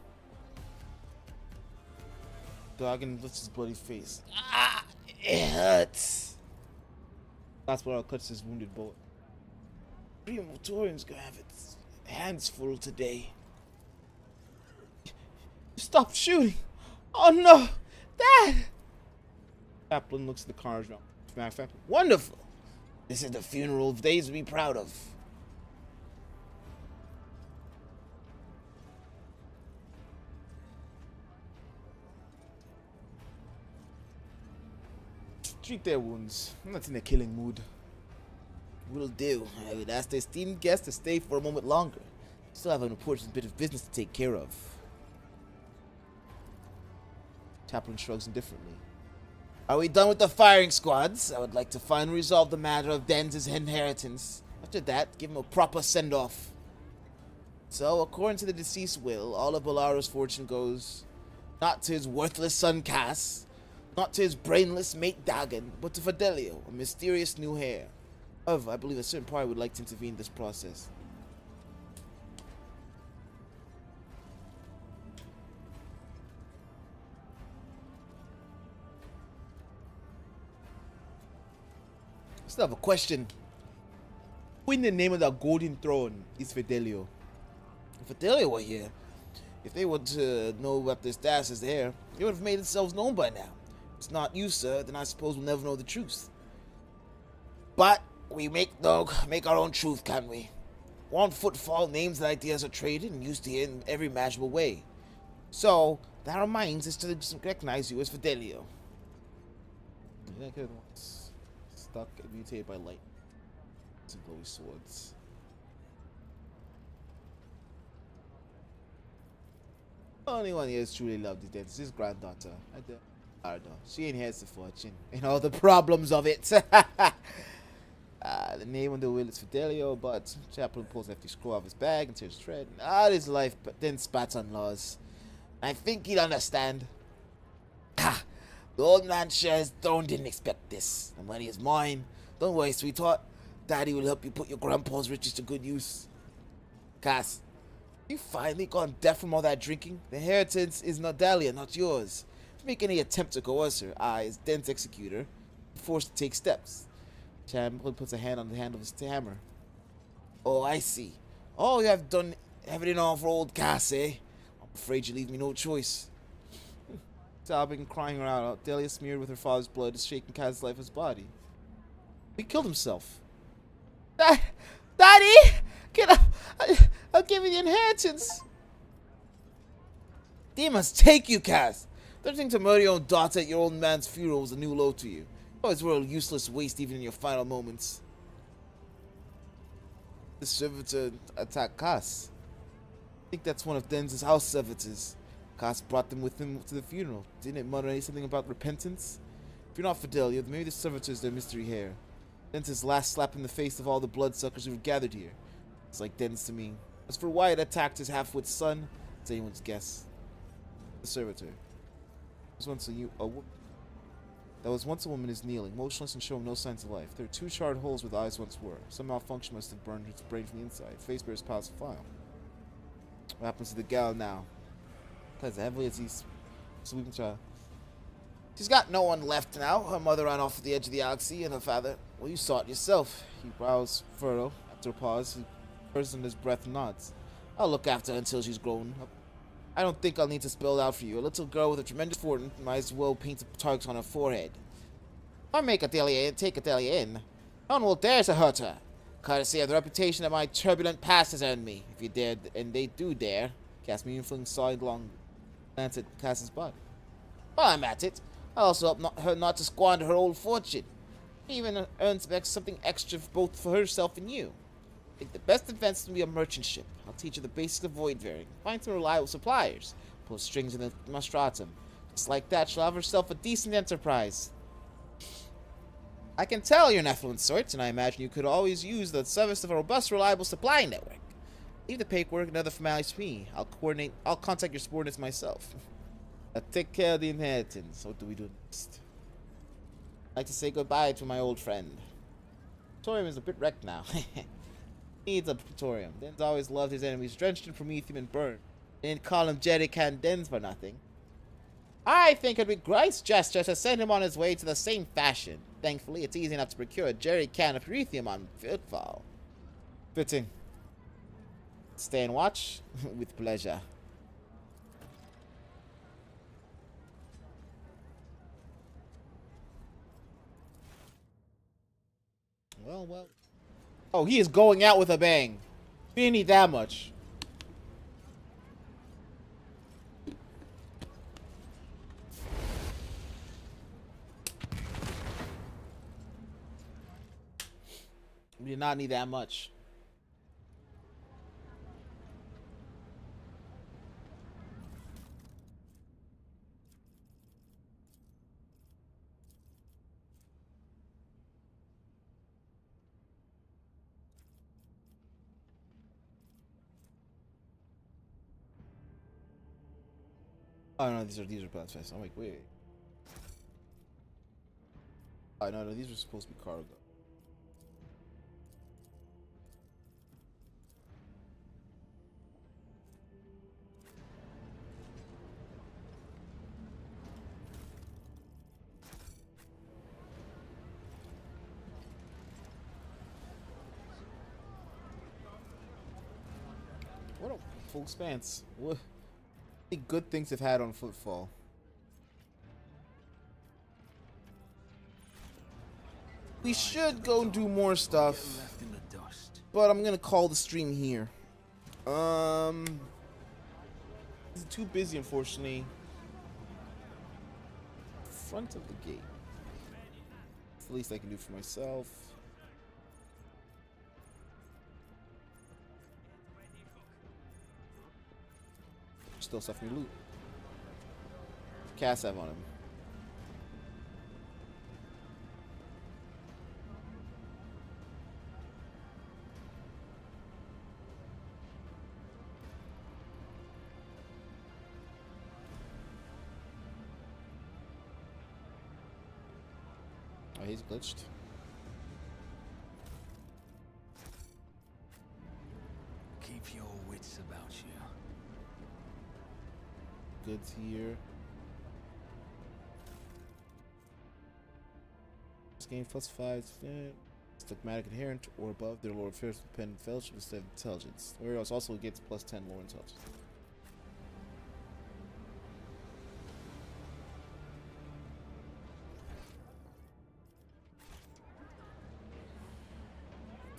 Gargan lifts his bloody face. Ah, it hurts. That's what cuts his wounded bullet. Three Mortorians gonna have its hands full today. Stop shooting! Oh no! Dad! Chaplain looks at the carnage around. Matter of fact, Wonderful! This is the funeral of days to be proud of. treat their wounds. I'm not in a killing mood. Will do. I would ask the esteemed guest to stay for a moment longer. Still have an important bit of business to take care of. Chaplain shrugs indifferently. Are we done with the firing squads? I would like to finally resolve the matter of Den's inheritance. After that, give him a proper send-off. So, according to the deceased will, all of Balaro's fortune goes not to his worthless son Cass, not to his brainless mate Dagon, but to Fidelio, a mysterious new heir. However, I believe a certain party would like to intervene in this process. I still have a question. Who in the name of the Golden Throne is Fidelio? If Fidelio were here, if they were to know about this status is there, they would have made themselves known by now. If it's not you, sir, then I suppose we'll never know the truth. But we make our own truth, can't we? On Footfall, names and ideas are traded and used here in every imaginable way. So, that reminds us to recognize you as Fidelio. Yeah, good ones. Stuck and mutated by light. Some glowy swords. Only one here is truly loved is dead. It's his granddaughter. Ardo. She inherits the fortune and all the problems of it. The name on the will is Fidelio, but Chaplain pulls an empty scroll off his bag and tears thread. His life, but then spats on laws. I think he'd understand. The old man's shares throne didn't expect this. The money is mine. Don't worry, sweetheart. Daddy will help you put your grandpa's riches to good use. Cass, you finally gone deaf from all that drinking? The inheritance is not Dahlia, not yours. If you make any attempt to coerce her, I, as Den's executor, am forced to take steps. Chamberlain puts a hand on the handle of his hammer. Oh, I see. Oh, you have done everything on for old Cass, eh? I'm afraid you leave me no choice. Sobbing and crying her out, Dahlia, smeared with her father's blood, is shaking Cass's lifeless body. He killed himself. Daddy! I'll give you the inheritance. Demons take you, Cass. Threatening to murder your own daughter at your old man's funeral was a new low to you. Always were a useless waste even in your final moments. The servitor attacked Cass. I think that's one of Den's house servitors. Cass brought them with him to the funeral. Didn't it mutter anything about repentance? If you're not Fidelio, then maybe the servitor is their mystery heir. Den's his last slap in the face of all the bloodsuckers who were gathered here. It's like Den's to me. As for why it attacked his half-wit son, it's anyone's guess. The servitor. That was once a woman is kneeling, motionless and showing no signs of life. There are two charred holes where the eyes once were. Some malfunction must have burned its brain from the inside. Face bears past the file. What happens to the gal now? As heavily as he's sweeping child. She's got no one left now. Her mother ran off the edge of the galaxy, and her father, well, you saw it yourself. He brows furrow. After a pause, he bursts in his breath and nods. I'll look after her until she's grown up. I don't think I'll need to spell it out for you. A little girl with a tremendous fortune might as well paint a target on her forehead. If I make Adelia in, take Adelia in, no one will dare to hurt her. Courtesy of the reputation that my turbulent past has earned me. If you dare, and they do dare, cast me influence sidelong glance at Cass's body. While I'm at it, I'll also help her not to squander her old fortune. Even earn something extra both for herself and you. I think the best defense will be a merchant ship. I'll teach her the basics of void varying. Find some reliable suppliers. Pull strings in the Nostratum. Just like that, she'll have herself a decent enterprise. I can tell you're an affluent sort, and I imagine you could always use the service of a robust, reliable supply network. Leave the paperwork and other formalities to me. I'll contact your subordinates myself. I'll take care of the inheritance. What do we do next? I'd like to say goodbye to my old friend. Praetorium is a bit wrecked now. Needs a Praetorium. Den's always loved his enemies drenched in promethium and burned. They didn't call him Jedican Dens for nothing. I think it'd be a great gesture to send him on his way to the same fashion. Thankfully, it's easy enough to procure a jerry can of Perithium on Footfall. Fitting. Stay and watch? With pleasure. Well, well. Oh, he is going out with a bang. We didn't need that much. We did not need that much. Oh no, these are paths fast. I'm like, wait. Oh no, these were supposed to be cargo. What a full expanse. What good things have had on Footfall. We should go and do more stuff, but I'm gonna call the stream here. It's too busy, unfortunately. Front of the gate. It's the least I can do for myself. Still stuff in your loot. Cass have on him. Oh, he's glitched. Keep your wits about you. Goods here. This game +5 stigmatic inherent or above their lore affairs dependent fellowship instead of intelligence. Whereas also gets +10 lore intelligence.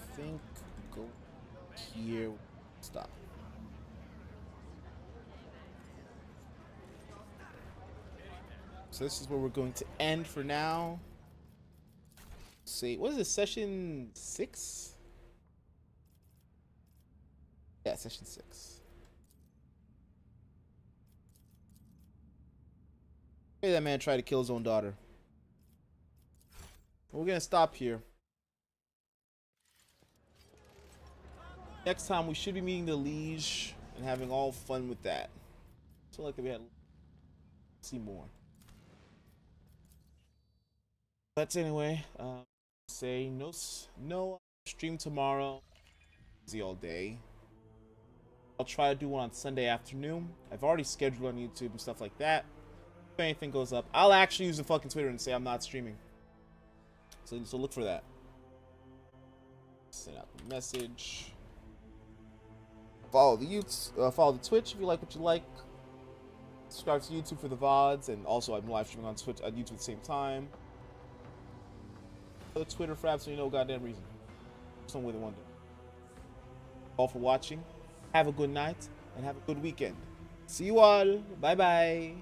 I think go here. Stop. So this is where we're going to end for now. See, what is this, session 6? Yeah, session 6. Hey, that man tried to kill his own daughter. We're gonna stop here. Next time we should be meeting the Liege and having all fun with that. So like we had see more. But anyway, say no stream tomorrow. Busy all day. I'll try to do one on Sunday afternoon. I've already scheduled on YouTube and stuff like that. If anything goes up, I'll actually use the fucking Twitter and say I'm not streaming. So look for that. Send out the message. Follow the Twitch if you like what you like. Subscribe to YouTube for the VODs, and also I'm live streaming on Twitch YouTube at the same time. The Twitter for absolutely no goddamn reason. Some way they want to do. All for watching. Have a good night and have a good weekend. See you all. Bye bye.